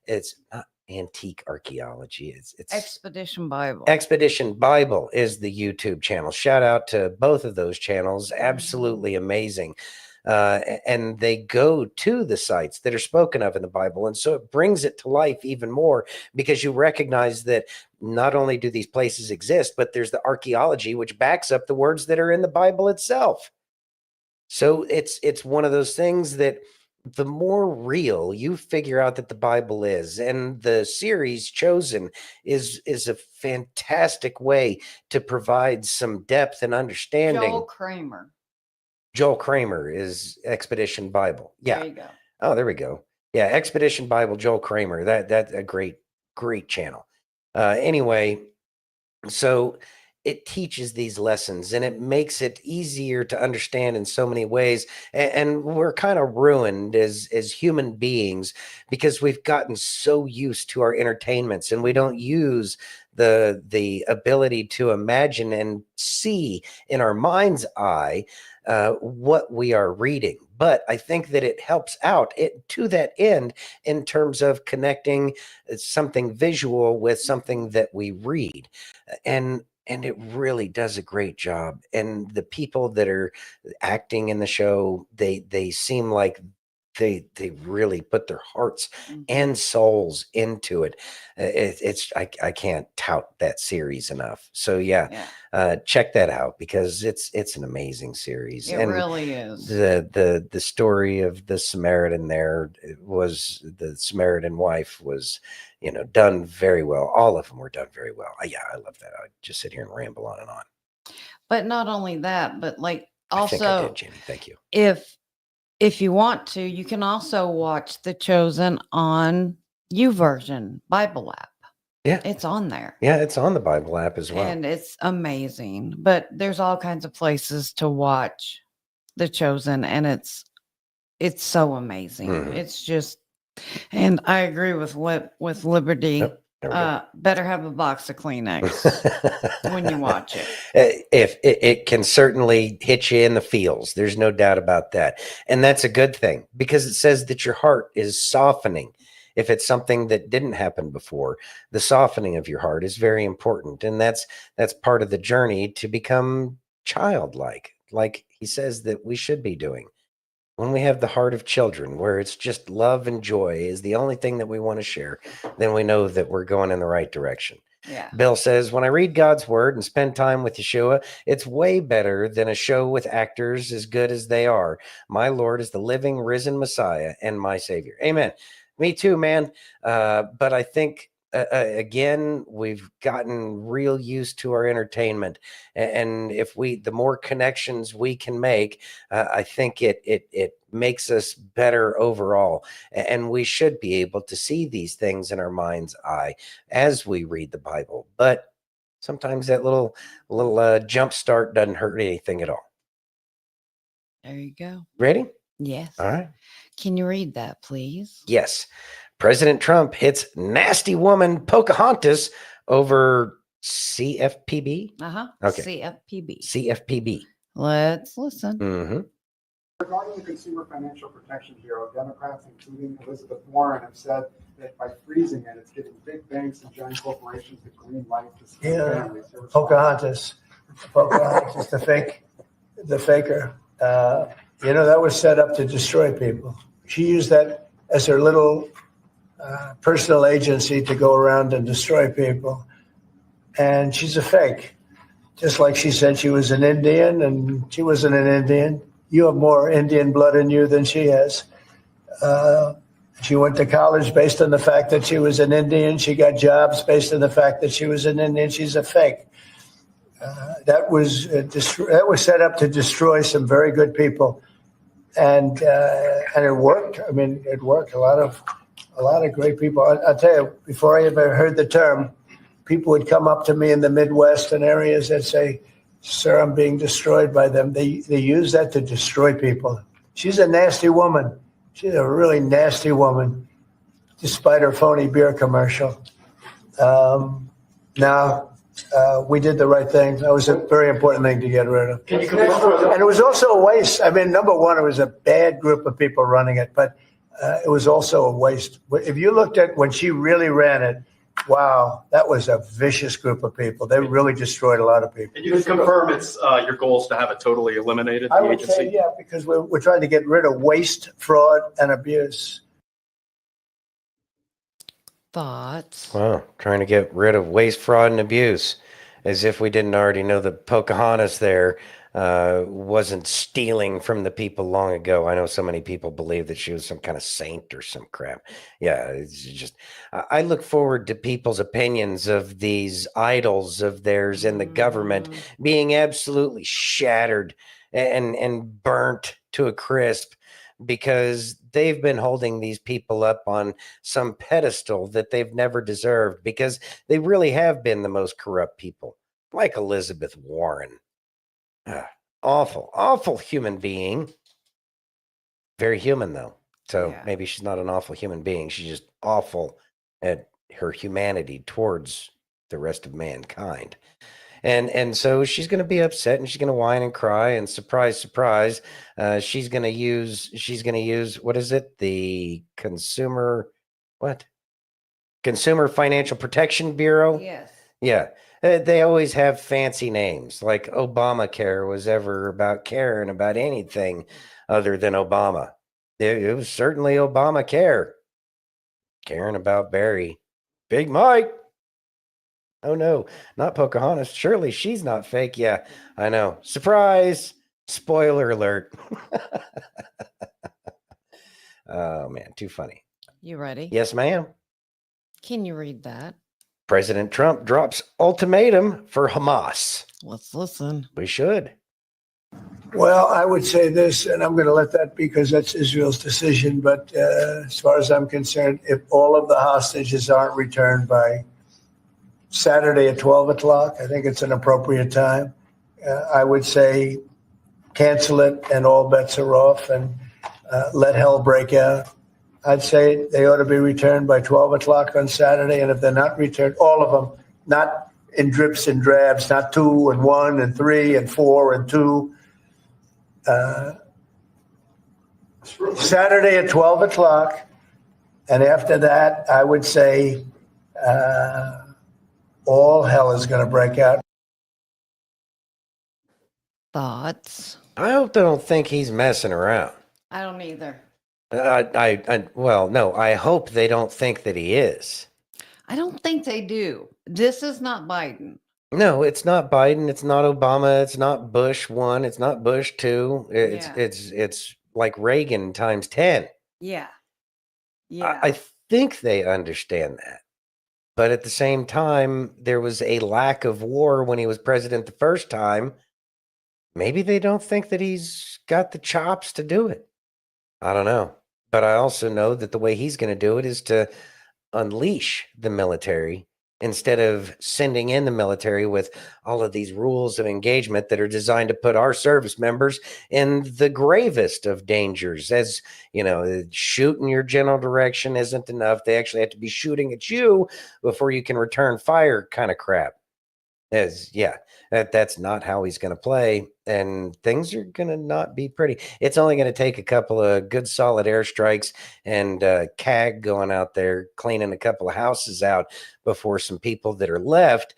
It's not antique archaeology. It's Expedition Bible. Expedition Bible is the YouTube channel. Shout out to both of those channels. Absolutely amazing. And they go to the sites that are spoken of in the Bible. And so it brings it to life even more, because you recognize that not only do these places exist, but there's the archaeology which backs up the words that are in the Bible itself. So it's one of those things that the more real you figure out that the Bible is, and the series Chosen is a fantastic way to provide some depth and understanding. Joel Kramer is Expedition Bible. Yeah. There you go. Oh, there we go. Yeah, Expedition Bible, Joel Kramer. That's a great channel. Anyway, so it teaches these lessons and it makes it easier to understand in so many ways. And we're kind of ruined as human beings because we've gotten so used to our entertainments, and we don't use the ability to imagine and see in our mind's eye what we are reading. But I think that it helps out to that end in terms of connecting something visual with something that we read. And it really does a great job. And the people that are acting in the show, they seem like they really put their hearts and souls into it. I can't tout that series enough. So yeah. Check that out, because it's an amazing series. It really is. The story of the Samaritan there was, the Samaritan wife was, done very well. All of them were done very well. Yeah, I love that. I just sit here and ramble on and on. But not only that, but like also, I think I did, Jenny. Thank you. If you want to, you can also watch The Chosen on YouVersion Bible app. Yeah. It's on there. Yeah, it's on the Bible app as well. And it's amazing. But there's all kinds of places to watch The Chosen, and it's so amazing. Mhm. It's just, and I agree with Liberty. Better have a box of Kleenex when you watch it. If it can certainly hit you in the feels, there's no doubt about that. And that's a good thing, because it says that your heart is softening. If it's something that didn't happen before, the softening of your heart is very important. And that's part of the journey to become childlike, like he says that we should be doing. When we have the heart of children, where it's just love and joy is the only thing that we want to share, then we know that we're going in the right direction. Yeah. Bill says, when I read God's word and spend time with Yeshua, it's way better than a show with actors as good as they are. My Lord is the living, risen Messiah and my Savior. Amen. Me too, man. But I think, again, we've gotten real used to our entertainment. And if the more connections we can make, I think it makes us better overall. And we should be able to see these things in our mind's eye as we read the Bible. But sometimes that little jump start doesn't hurt anything at all. There you go. Ready? Yes. All right. Can you read that, please? Yes. President Trump hits nasty woman Pocahontas over CFPB. Okay. CFPB. Let's listen. Mm-hmm. Regarding the Consumer Financial Protection Bureau, Democrats, including Elizabeth Warren, have said that by freezing it, it's giving big banks and giant corporations the green light to scam families. Pocahontas is the faker. That was set up to destroy people. She used that as her little personal agency to go around and destroy people. and she's a fake. Just like she said she was an Indian, and she wasn't an Indian. You have more Indian blood in you than she has. She went to college based on the fact that she was an Indian. She got jobs based on the fact that she was an Indian. She's a fake. That was set up to destroy some very good people, and it worked. I mean, it worked. A lot of great people. I'll tell you, before I ever heard the term, people would come up to me in the Midwest and areas that say, "Sir, I'm being destroyed by them." They use that to destroy people. She's a nasty woman. She's a really nasty woman, despite her phony beer commercial. We did the right thing. That was a very important thing to get rid of. And it was also a waste. I mean, number one, it was a bad group of people running it, but it was also a waste. If you looked at when she really ran it, wow, that was a vicious group of people. They really destroyed a lot of people. And you can confirm it's your goal is to have it totally eliminated, the I would agency? say, yeah, because we're trying to get rid of waste, fraud, and abuse. Thoughts? Wow, trying to get rid of waste, fraud, and abuse. As if we didn't already know that Pocahontas there wasn't stealing from the people long ago. I know so many people believe that she was some kind of saint or some crap. Yeah, it's just, I look forward to people's opinions of these idols of theirs in the government being absolutely shattered and burnt to a crisp, because they've been holding these people up on some pedestal that they've never deserved, because they really have been the most corrupt people, like Elizabeth Warren. Awful human being. Very human, though. So maybe she's not an awful human being. She's just awful at her humanity towards the rest of mankind. And so she's going to be upset, and she's going to whine and cry, and surprise, she's going to use, what is it? The Consumer Financial Protection Bureau? Yes. Yeah. They always have fancy names, like Obamacare was ever about caring about anything other than Obama. It was certainly Obamacare. Caring about Barry. Big Mike. Oh, no, not Pocahontas. Surely she's not fake. Yeah, I know. Surprise. Spoiler alert. Oh, man, too funny. You ready? Yes, ma'am. Can you read that? President Trump drops ultimatum for Hamas. Let's listen. We should. Well, I would say this, and I'm going to let that because that's Israel's decision. But as far as I'm concerned, if all of the hostages aren't returned by Saturday at 12 o'clock, I think it's an appropriate time. I would say cancel it and all bets are off, and let hell break out. I'd say they ought to be returned by 12 o'clock on Saturday. And if they're not returned, all of them, not in drips and drabs, not 2 and 1 and 3 and 4 and 2. Saturday at 12 o'clock. And after that, I would say all hell is going to break out. Thoughts? I hope they don't think he's messing around. I don't either. Well, no, I hope they don't think that he is. I don't think they do. This is not Biden. No, it's not Biden. It's not Obama. It's not Bush 1. It's not Bush 2. It's like Reagan times 10. Yeah. Yeah. I think they understand that. But at the same time, there was a lack of war when he was president the first time. Maybe they don't think that he's got the chops to do it. I don't know. But I also know that the way he's going to do it is to unleash the military instead of sending in the military with all of these rules of engagement that are designed to put our service members in the gravest of dangers. As you know, shooting your general direction isn't enough. They actually have to be shooting at you before you can return fire kind of crap. That's not how he's going to play, and things are going to not be pretty. It's only going to take a couple of good solid airstrikes and CAG going out there cleaning a couple of houses out before some people that are left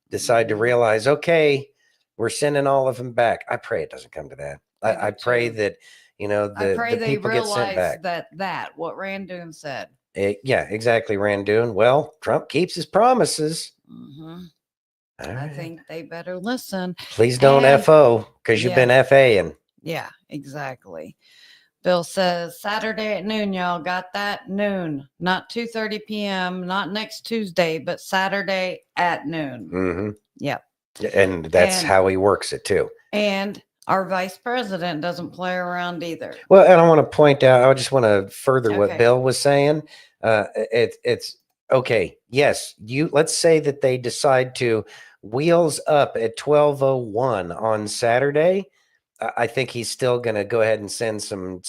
decide to realize, okay, we're sending all of them back. I pray it doesn't come to that. I pray that, I pray the they people get sent realize back. what Randoon said. Yeah, exactly, Randoon. Well, Trump keeps his promises. Mm-hmm. I think they better listen. Please don't And- FO because you've yeah. been FAing. Yeah, exactly. Bill says Saturday at noon, y'all got that? Noon, not 2:30 p.m., not next Tuesday, but Saturday at noon. Mm-hmm. Yep. And that's And- how he works it too. And our vice president doesn't play around either. Well, and I want to point out, I just want to further what Okay. Bill was saying. It's okay. Yes, let's say that they decide to wheels up at 12:01 on Saturday. I think he's still going to go ahead and send some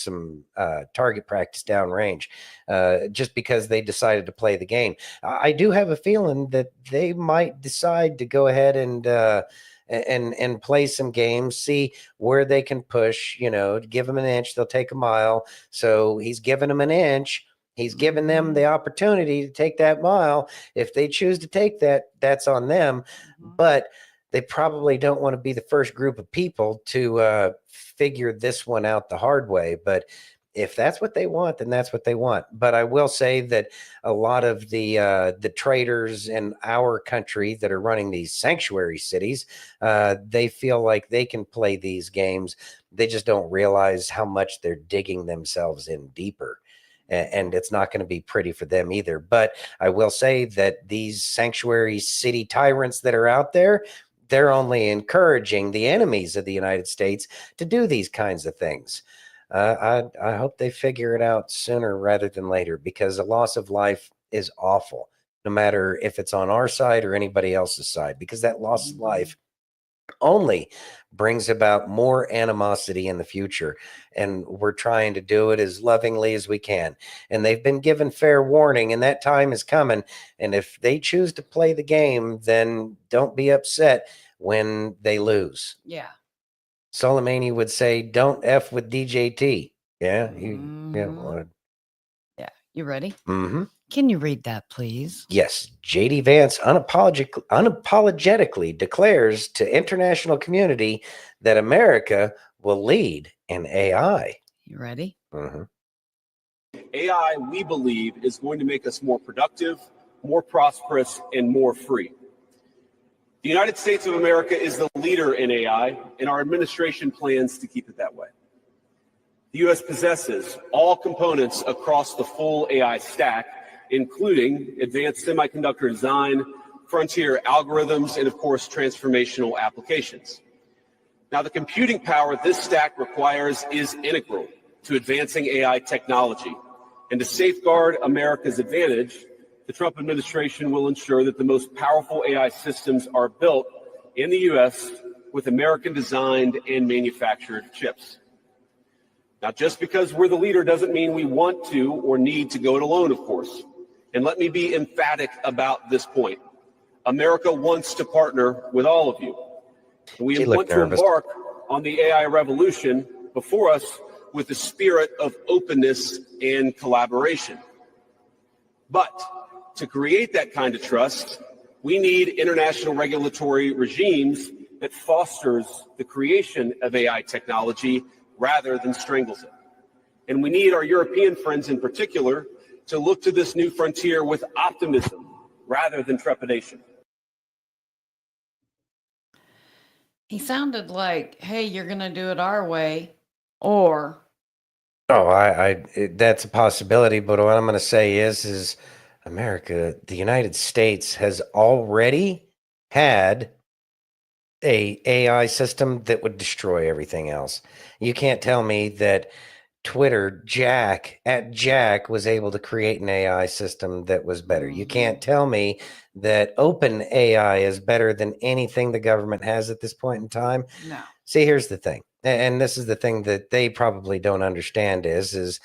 target practice downrange, just because they decided to play the game. I do have a feeling that they might decide to go ahead and play some games, see where they can push. Give them an inch, they'll take a mile. So he's giving them an inch. He's giving them the opportunity to take that mile. If they choose to take that, that's on them. But they probably don't want to be the first group of people to figure this one out the hard way. But if that's what they want, then that's what they want. But I will say that a lot of the traders in our country that are running these sanctuary cities, they feel like they can play these games. They just don't realize how much they're digging themselves in deeper. And it's not going to be pretty for them either. But I will say that these sanctuary city tyrants that are out there, they're only encouraging the enemies of the United States to do these kinds of things. I hope they figure it out sooner rather than later, because a loss of life is awful, no matter if it's on our side or anybody else's side, because that loss of life only brings about more animosity in the future. And we're trying to do it as lovingly as we can. And they've been given fair warning, and that time is coming. And if they choose to play the game, then don't be upset when they lose. Yeah. Soleimani would say, don't F with DJT. Yeah. Yeah. You ready? Mm-hmm. Can you read that, please? Yes. JD Vance unapologetically declares to international community that America will lead in AI. You ready? Mm-hmm. AI, we believe, is going to make us more productive, more prosperous, and more free. The United States of America is the leader in AI, and our administration plans to keep it that way. The U.S. possesses all components across the full AI stack, including advanced semiconductor design, frontier algorithms, and of course, transformational applications. Now, the computing power this stack requires is integral to advancing AI technology. And to safeguard America's advantage, the Trump administration will ensure that the most powerful AI systems are built in the U.S. with American-designed and manufactured chips. Now, just because we're the leader doesn't mean we want to or need to go it alone, of course. And let me be emphatic about this point. America wants to partner with all of you. And we want to embark on the AI revolution before us with the spirit of openness and collaboration. But to create that kind of trust, we need international regulatory regimes that fosters the creation of AI technology rather than strangles it. And we need our European friends in particular to look to this new frontier with optimism rather than trepidation. He sounded like, hey, you're going to do it our way, or... Oh, that's a possibility. But what I'm going to say is America, the United States, has already had a AI system that would destroy everything else. You can't tell me that Twitter, Jack was able to create an AI system that was better. You can't tell me that open AI is better than anything the government has at this point in time. No. See, here's the thing. And this is the thing that they probably don't understand is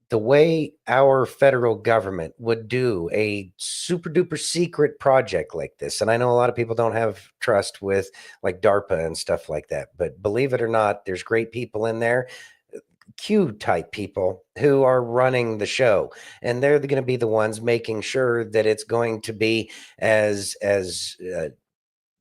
the way our federal government would do a super duper secret project like this. And I know a lot of people don't have trust with like DARPA and stuff like that, but believe it or not, there's great people in there, Q type people who are running the show, and they're going to be the ones making sure that it's going to be as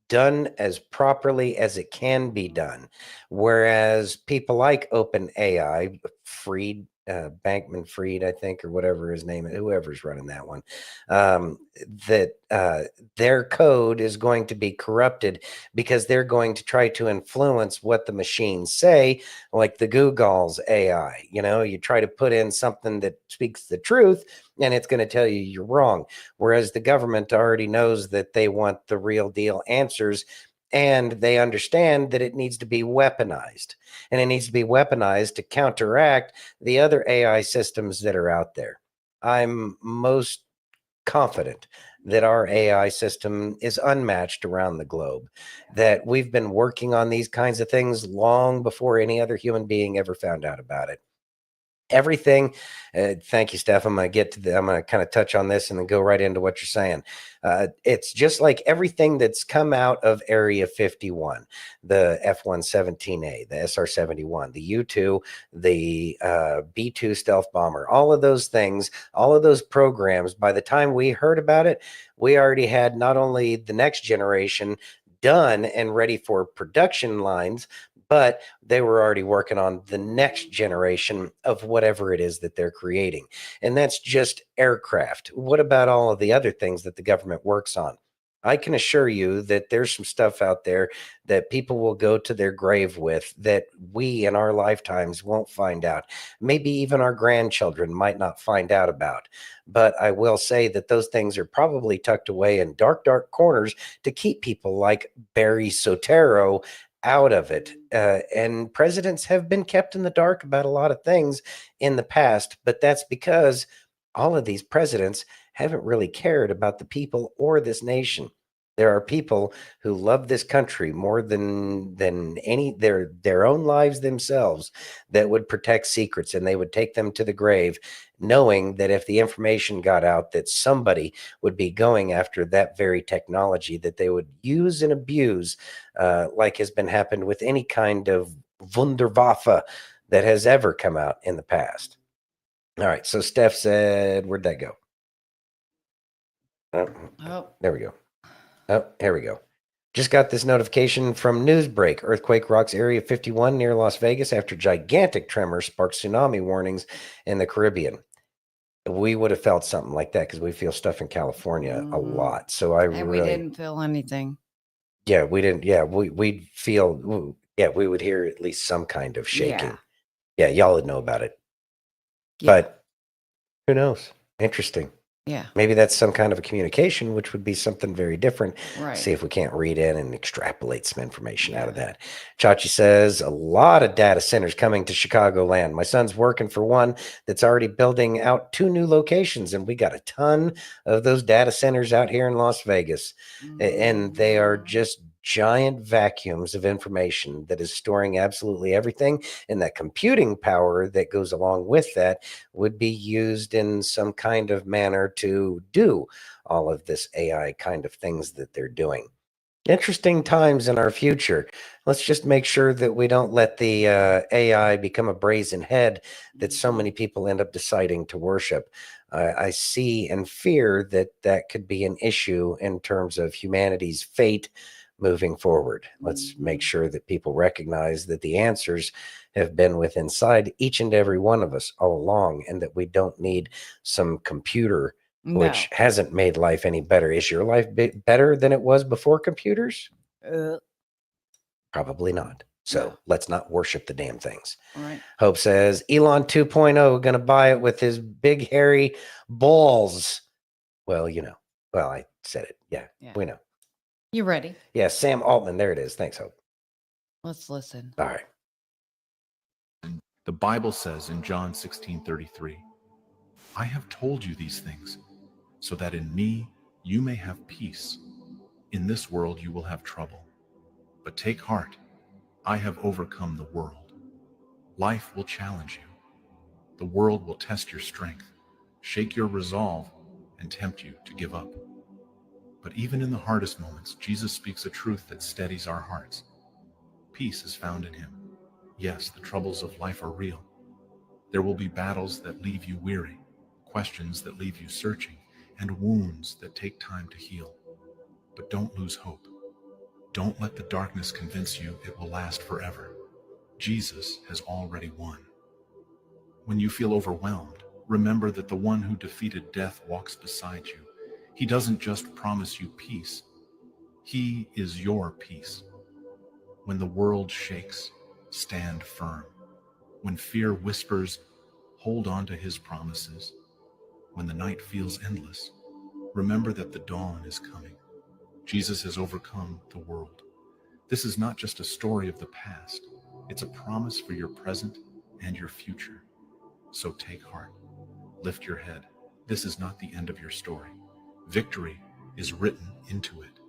done as properly as it can be done. Whereas people like OpenAI, freed Bankman-Fried, I think, or whatever his name is, whoever's running that one, that their code is going to be corrupted because they're going to try to influence what the machines say, like the Google's AI. You know, you try to put in something that speaks the truth, and it's going to tell you you're wrong. Whereas the government already knows that they want the real deal answers, and they understand that it needs to be weaponized, and it needs to be weaponized to counteract the other AI systems that are out there. I'm most confident that our AI system is unmatched around the globe, that we've been working on these kinds of things long before any other human being ever found out about it. Everything. Thank you, Steph. I'm going to kind of touch on this and then go right into what you're saying. It's just like everything that's come out of Area 51, the F-117A, the SR-71, the U-2, the B-2 stealth bomber, all of those things, all of those programs, by the time we heard about it, we already had not only the next generation done and ready for production lines, but they were already working on the next generation of whatever it is that they're creating. And that's just aircraft. What about all of the other things that the government works on? I can assure you that there's some stuff out there that people will go to their grave with that we in our lifetimes won't find out. Maybe even our grandchildren might not find out about. But I will say that those things are probably tucked away in dark, dark corners to keep people like Barry Soetoro out of it. And presidents have been kept in the dark about a lot of things in the past, but that's because all of these presidents haven't really cared about the people or this nation. There are people who love this country more than any their own lives themselves that would protect secrets, and they would take them to the grave, knowing that if the information got out, that somebody would be going after that very technology that they would use and abuse, like has been happened with any kind of Wunderwaffe that has ever come out in the past. All right, so Steph said, where'd that go? Oh. There we go. Oh, here we go. Just got this notification from Newsbreak. Earthquake rocks Area 51 near Las Vegas after gigantic tremor sparks tsunami warnings in the Caribbean. We would have felt something like that because we feel stuff in California a lot. So And we didn't feel anything. Yeah, we didn't. Yeah, we'd feel. Yeah, we would hear at least some kind of shaking. Yeah, y'all would know about it. But who knows? Interesting. Yeah. Maybe that's some kind of a communication, which would be something very different. Right. See if we can't read in and extrapolate some information out of that. Chachi says, a lot of data centers coming to Chicagoland. My son's working for one that's already building out 2 new locations, and we got a ton of those data centers out here in Las Vegas. And they are just giant vacuums of information that is storing absolutely everything, and that computing power that goes along with that would be used in some kind of manner to do all of this AI kind of things that they're doing. Interesting times in our future. Let's just make sure that we don't let the AI become a brazen head that so many people end up deciding to worship. I see and fear that that could be an issue in terms of humanity's fate moving forward. Let's make sure that people recognize that the answers have been within inside each and every one of us all along, and that we don't need some computer which hasn't made life any better. Is your life better than it was before computers? Probably not. So let's not worship the damn things. Right. Hope says Elon 2.0 going to buy it with his big hairy balls. Well, you know. Well, I said it. Yeah. We know. You ready? Yeah, Sam Altman. There it is. Thanks, Hope. Let's listen. All right. The Bible says in John 16:33, I have told you these things so that in me you may have peace. In this world you will have trouble, but take heart. I have overcome the world. Life will challenge you. The world will test your strength, shake your resolve, and tempt you to give up. But even in the hardest moments, Jesus speaks a truth that steadies our hearts. Peace is found in him. Yes, the troubles of life are real. There will be battles that leave you weary, questions that leave you searching, and wounds that take time to heal. But don't lose hope. Don't let the darkness convince you it will last forever. Jesus has already won. When you feel overwhelmed, remember that the one who defeated death walks beside you. He doesn't just promise you peace. He is your peace. When the world shakes, stand firm. When fear whispers, hold on to his promises. When the night feels endless, remember that the dawn is coming. Jesus has overcome the world. This is not just a story of the past. It's a promise for your present and your future. So take heart. Lift your head. This is not the end of your story. Victory is written into it.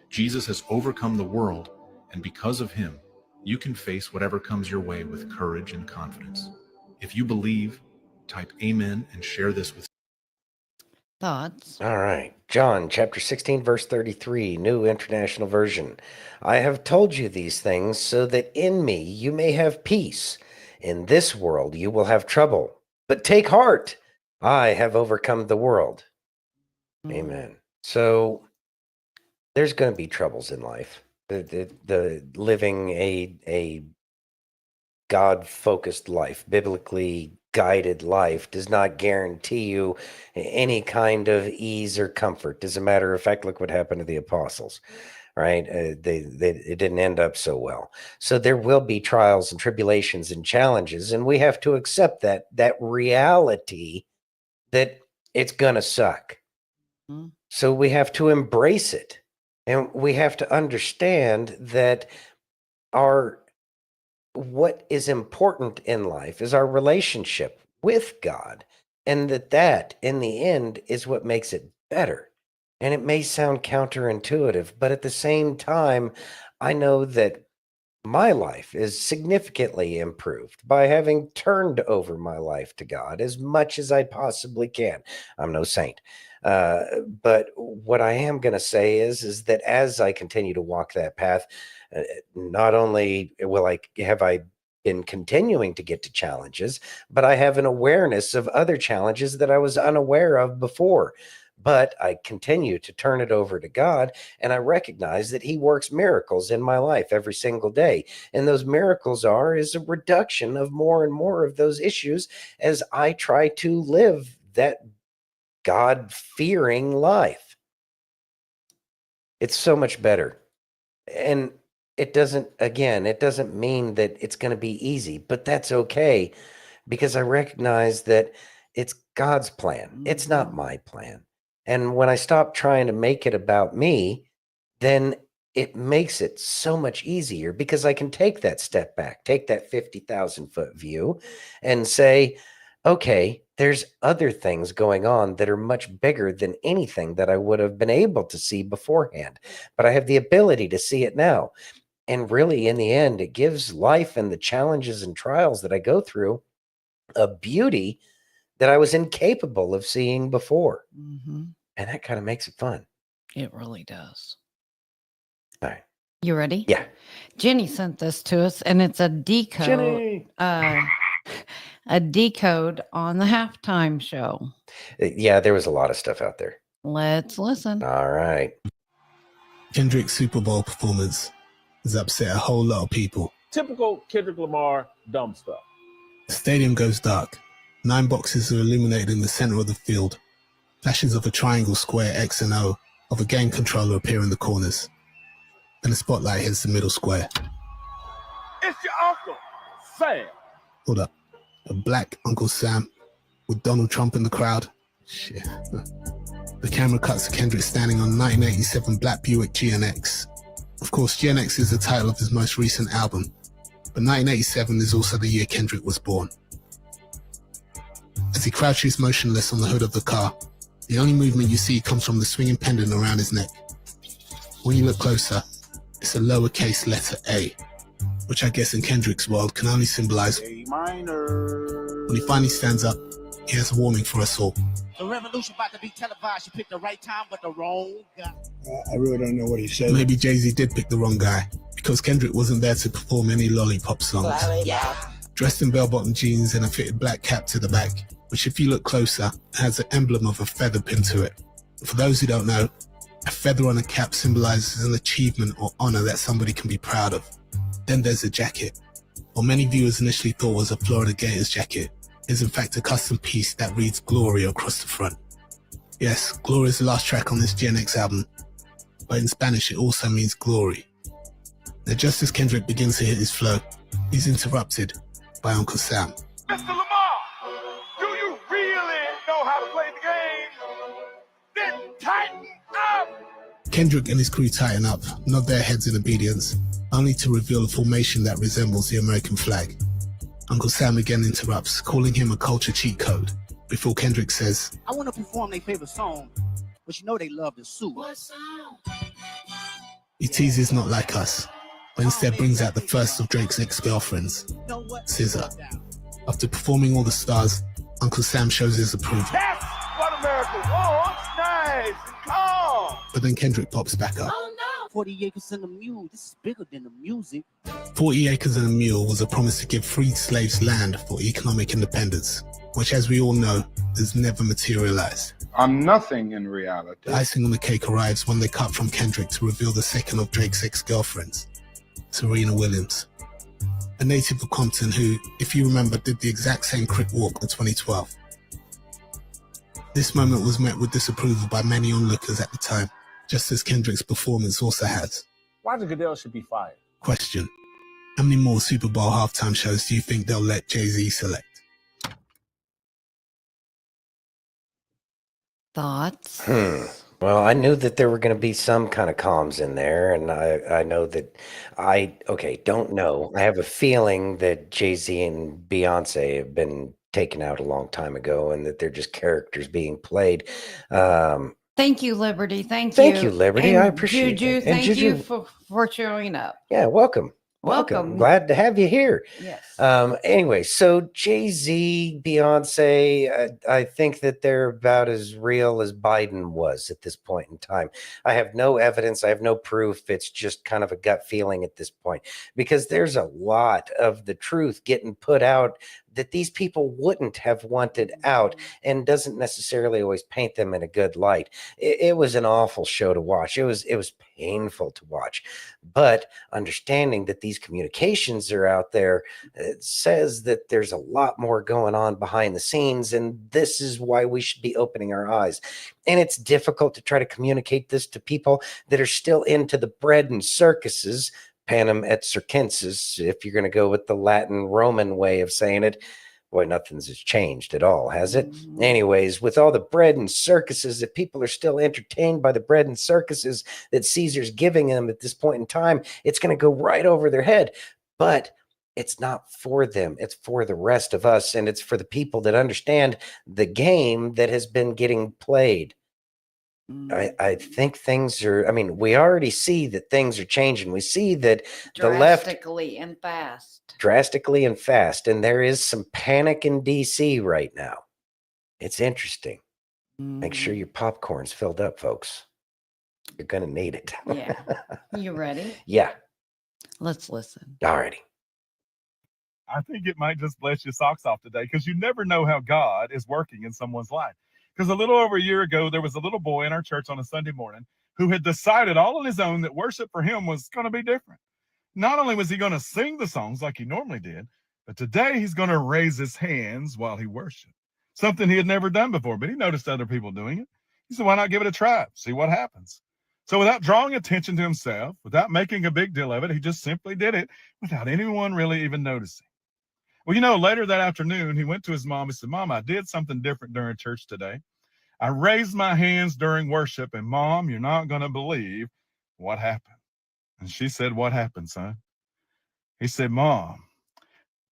Jesus has overcome the world, and because of him, you can face whatever comes your way with courage and confidence. If you believe, type amen and share this with Thoughts? All right. John chapter 16, verse 33, New International Version. I have told you these things so that in me you may have peace. In this world you will have trouble, but take heart. I have overcome the world. Amen. So there's going to be troubles in life. The living a God-focused life, biblically guided life, does not guarantee you any kind of ease or comfort. As a matter of fact, look what happened to the apostles, right? It didn't end up so well. So there will be trials and tribulations and challenges, and we have to accept that reality that it's going to suck. So we have to embrace it, and we have to understand that what is important in life is our relationship with God, and that in the end is what makes it better. And it may sound counterintuitive, but at the same time, I know that my life is significantly improved by having turned over my life to God as much as I possibly can. I'm no saint. But what I am going to say is that as I continue to walk that path, not only have I been continuing to get to challenges, but I have an awareness of other challenges that I was unaware of before. But I continue to turn it over to God, and I recognize that he works miracles in my life every single day. And those miracles is a reduction of more and more of those issues as I try to live that God-fearing life. It's so much better. And it doesn't mean that it's going to be easy, but that's okay, because I recognize that it's God's plan. It's not my plan. And when I stop trying to make it about me, then it makes it so much easier, because I can take that step back, take that 50,000-foot view and say, okay, there's other things going on that are much bigger than anything that I would have been able to see beforehand. But I have the ability to see it now. And really, in the end, it gives life and the challenges and trials that I go through a beauty that I was incapable of seeing before. Mm-hmm. And that kind of makes it fun. It really does. All right. You ready? Yeah. Jenny sent this to us, and it's a decode. Jenny! A decode on the halftime show. Yeah, there was a lot of stuff out there. Let's listen. All right. Kendrick's Super Bowl performance has upset a whole lot of people. Typical Kendrick Lamar dumb stuff. The stadium goes dark. 9 boxes are illuminated in the center of the field. Flashes of a triangle, square, X and O of a game controller appear in the corners. Then the spotlight hits the middle square. It's your uncle, Sam. Hold up. A black Uncle Sam with Donald Trump in the crowd. Shit. The camera cuts to Kendrick standing on 1987 black Buick GNX. Of course, GNX is the title of his most recent album, but 1987 is also the year Kendrick was born. As he crouches motionless on the hood of the car, the only movement you see comes from the swinging pendant around his neck. When you look closer, it's a lowercase letter A, which I guess in Kendrick's world can only symbolize A minor. When he finally stands up, he has a warning for us all. The revolution about to be televised. You picked the right time, but the wrong guy. I really don't know what he said. Maybe Jay-Z did pick the wrong guy, because Kendrick wasn't there to perform any Lollipop songs. Yeah. Dressed in bell-bottom jeans and a fitted black cap to the back, which if you look closer, has the emblem of a feather pinned to it. For those who don't know, a feather on a cap symbolizes an achievement or honor that somebody can be proud of. Then there's a jacket. what many viewers initially thought was a Florida Gators jacket is in fact a custom piece that reads Glory across the front. Yes, Glory is the last track on this GNX album, but in Spanish it also means glory. Now just as Kendrick begins to hit his flow, he's interrupted by Uncle Sam. Mr. Lamar, do you really know how to play the game? Then tighten up! Kendrick and his crew tighten up, nod their heads in obedience, only to reveal a formation that resembles the American flag. Uncle Sam again interrupts, calling him a culture cheat code, before Kendrick says, I want to perform their favorite song, but you know they love the suit. he teases Not Like Us, but instead brings out the first of Drake's ex-girlfriends, SZA. After performing all the stars, Uncle Sam shows his approval. That's what America wants. Nice and calm. But then Kendrick pops back up. 40 acres and a mule. This is bigger than the music. 40 Acres and a Mule was a promise to give freed slaves land for economic independence, which, as we all know, has never materialized. I'm nothing in reality. The icing on the cake arrives when they cut from Kendrick to reveal the second of Drake's ex-girlfriends, Serena Williams, a native of Compton who, if you remember, did the exact same crip walk in 2012. This moment was met with disapproval by many onlookers at the time, just as Kendrick's performance also has. Roger Goodell should be fired. Question: how many more Super Bowl halftime shows do you think they'll let Jay-Z select? Thoughts? Well, I knew that there were going to be some kind of comms in there, and I know that don't know. I have a feeling that Jay-Z and Beyonce have been taken out a long time ago, and that they're just characters being played. Thank you, Liberty. Thank you, Liberty. And I appreciate Juju, it. And thank you Juju. for showing up. Yeah, welcome. Welcome. Glad to have you here. Yes. Anyway, so Jay-Z, Beyonce, I think that they're about as real as Biden was at this point in time. I have no evidence. I have no proof. It's just kind of a gut feeling at this point, because there's a lot of the truth getting put out that these people wouldn't have wanted out, and doesn't necessarily always paint them in a good light. It was an awful show to watch. It was painful to watch, but understanding that these communications are out there, it says that there's a lot more going on behind the scenes, and this is why we should be opening our eyes. And it's difficult to try to communicate this to people that are still into the bread and circuses, panem et circenses, if you're going to go with the Latin Roman way of saying it. Boy, nothing's changed at all, has it? Anyways, with all the bread and circuses, that people are still entertained by the bread and circuses that Caesar's giving them at this point in time, it's going to go right over their head. But it's not for them. It's for the rest of us, and it's for the people that understand the game that has been getting played. I think things are, we already see that things are changing. We see that the left Drastically and fast. And there is some panic in DC right now. It's interesting. Make sure your popcorn's filled up, folks. You're going to need it. Yeah. You ready? Yeah. Let's listen. Alrighty. I think it might just bless your socks off today, because you never know how God is working in someone's life. Because a little over a year ago, there was a little boy in our church on a Sunday morning who had decided all on his own that worship for him was going to be different. Not only was he going to sing the songs like he normally did, but today he's going to raise his hands while he worshiped. Something he had never done before, but he noticed other people doing it. He said, why not give it a try? See what happens. So without drawing attention to himself, without making a big deal of it, he just simply did it without anyone really even noticing. Well, later that afternoon, he went to his mom. He said, Mom, I did something different during church today. I raised my hands during worship, and Mom, you're not going to believe what happened. And she said, what happened, son? He said, Mom,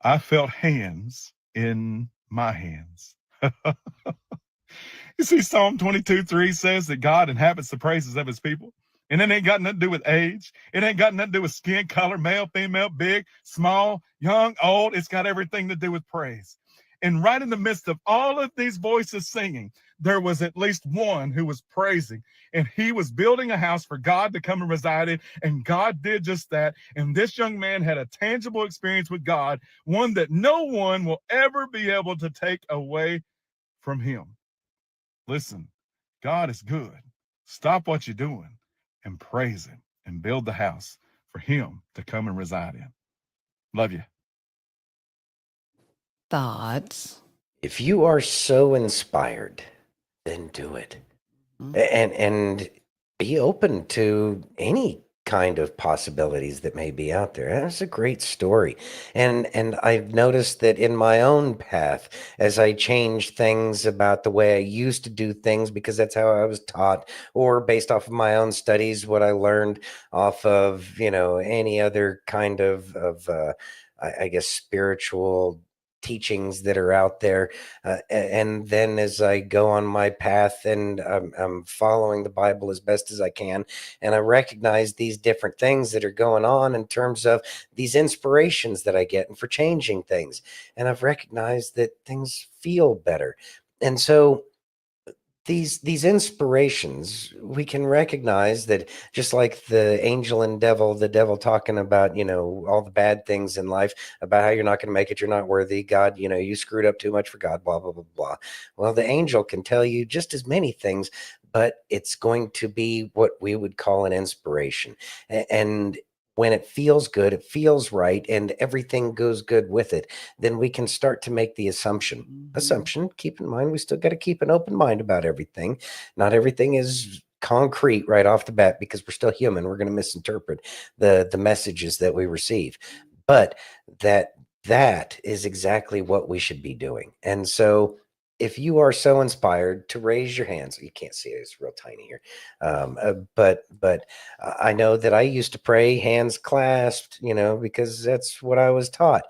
I felt hands in my hands. You see, Psalm 22:3 says that God inhabits the praises of his people. And it ain't got nothing to do with age. It ain't got nothing to do with skin color, male, female, big, small, young, old. It's got everything to do with praise. And right in the midst of all of these voices singing, there was at least one who was praising. And he was building a house for God to come and reside in. And God did just that. And this young man had a tangible experience with God, one that no one will ever be able to take away from him. Listen, God is good. Stop what you're doing and praise him and build the house for him to come and reside in. Love you. Thoughts? If you are so inspired, then do it. And be open to any kind of possibilities that may be out there. That's a great story. And I've noticed that in my own path, as I change things about the way I used to do things, because that's how I was taught, or based off of my own studies, what I learned off of, any other kind of I guess, spiritual teachings that are out there. And then as I go on my path and I'm following the Bible as best as I can, and I recognize these different things that are going on in terms of these inspirations that I get and for changing things. And I've recognized that things feel better. And so these inspirations, we can recognize that, just like the angel and the devil talking about, all the bad things in life, about how you're not going to make it, you're not worthy, God, you screwed up too much for God, blah, blah, blah, blah. Well, the angel can tell you just as many things, but it's going to be what we would call an inspiration. And when it feels good, it feels right, and everything goes good with it, then we can start to make the assumption. Keep in mind, we still got to keep an open mind about everything. Not everything is concrete right off the bat, because we're still human. We're going to misinterpret the messages that we receive, but that is exactly what we should be doing. And so if you are so inspired to raise your hands, you can't see it, it's real tiny here. But I know that I used to pray hands clasped, because that's what I was taught.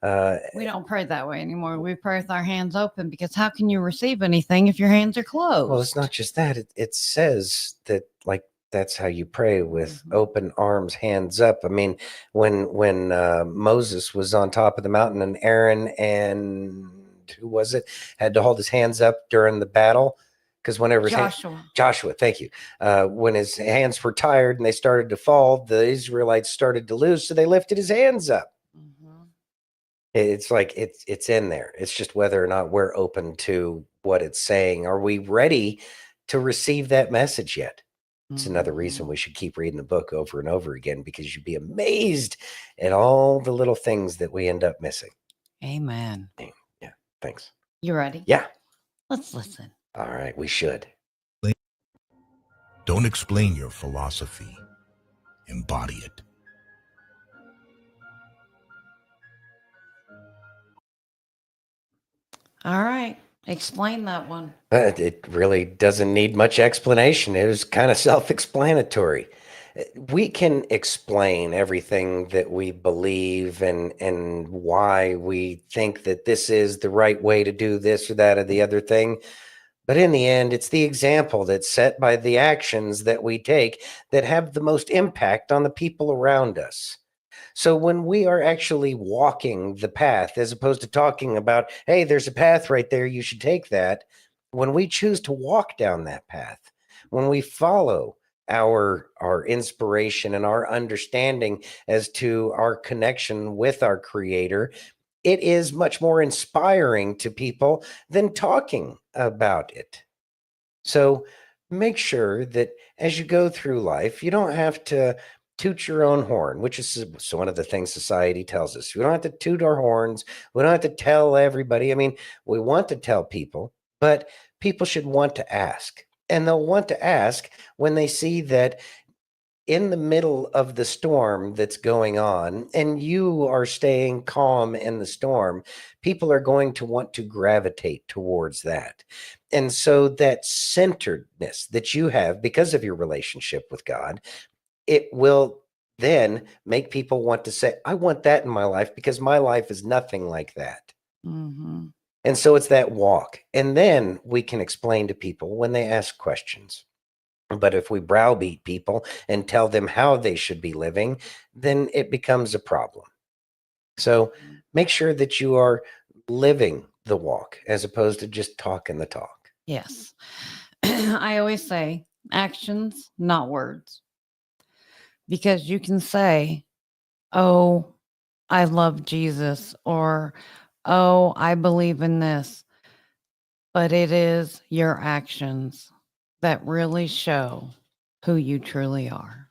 We don't pray that way anymore. We pray with our hands open, because how can you receive anything if your hands are closed? Well, it's not just that. It says that, like, that's how you pray, with open arms, hands up. I mean, when Moses was on top of the mountain, and Aaron and who was it had to hold his hands up during the battle, because whenever Joshua, thank you, when his hands were tired and they started to fall, the Israelites started to lose, so they lifted his hands up. It's like it's in there. It's just whether or not we're open to what it's saying. Are we ready to receive that message yet? It's another reason we should keep reading the book over and over again, because you'd be amazed at all the little things that we end up missing. Amen. Yeah, thanks. You ready? Yeah. Let's listen. All right, we should. Don't explain your philosophy. Embody it. All right. Explain that one. It really doesn't need much explanation. It was kind of self-explanatory. We can explain everything that we believe and why we think that this is the right way to do this or that or the other thing. But in the end, it's the example that's set by the actions that we take that have the most impact on the people around us. So when we are actually walking the path, as opposed to talking about, hey, there's a path right there, you should take that. When we choose to walk down that path, when we follow our inspiration and our understanding as to our connection with our Creator, it is much more inspiring to people than talking about it. So make sure that as you go through life, you don't have to toot your own horn, which is one of the things society tells us. We don't have to toot our horns. We don't have to tell everybody. I mean, we want to tell people, but people should want to ask. And they'll want to ask when they see that in the middle of the storm that's going on, and you are staying calm in the storm, people are going to want to gravitate towards that. And so that centeredness that you have because of your relationship with God, it will then make people want to say, I want that in my life, because my life is nothing like that. Mm-hmm. And so it's that walk. And then we can explain to people when they ask questions. But if we browbeat people and tell them how they should be living, then it becomes a problem. So make sure that you are living the walk as opposed to just talking the talk. Yes. I always say actions, not words. Because you can say, oh, I love Jesus, or, oh, I believe in this. But it is your actions that really show who you truly are.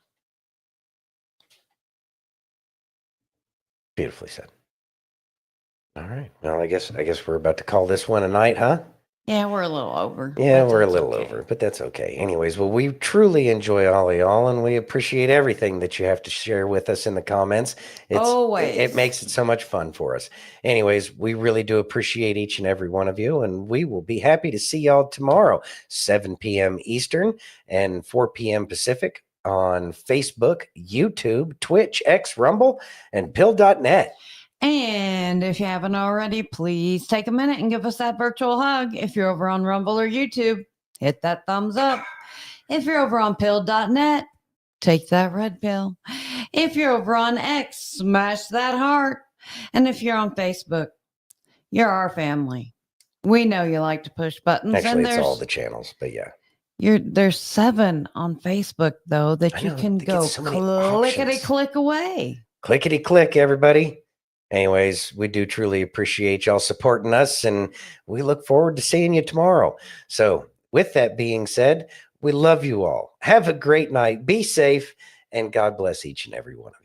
Beautifully said. All right. Well, I guess we're about to call this one a night, huh? Yeah, we're a little over. Yeah, but we're a that's little okay. over, but that's okay. Anyways, well, we truly enjoy all of y'all, and we appreciate everything that you have to share with us in the comments. Always. It makes it so much fun for us. Anyways, we really do appreciate each and every one of you, and we will be happy to see y'all tomorrow, 7 p.m. Eastern and 4 p.m. Pacific on Facebook, YouTube, Twitch, X, Rumble, and pill.net. And if you haven't already, please take a minute and give us that virtual hug. If you're over on Rumble or YouTube, hit that thumbs up. If you're over on pill.net, take that red pill. If you're over on X, smash that heart. And if you're on Facebook, you're our family. We know you like to push buttons. Actually, and it's there's all the channels, but yeah. there's 7 on Facebook though that you can they get go so many clickety options. click away. Clickety click, everybody. Anyways, we do truly appreciate y'all supporting us, and we look forward to seeing you tomorrow. So, with that being said, we love you all. Have a great night. Be safe, and God bless each and every one of you.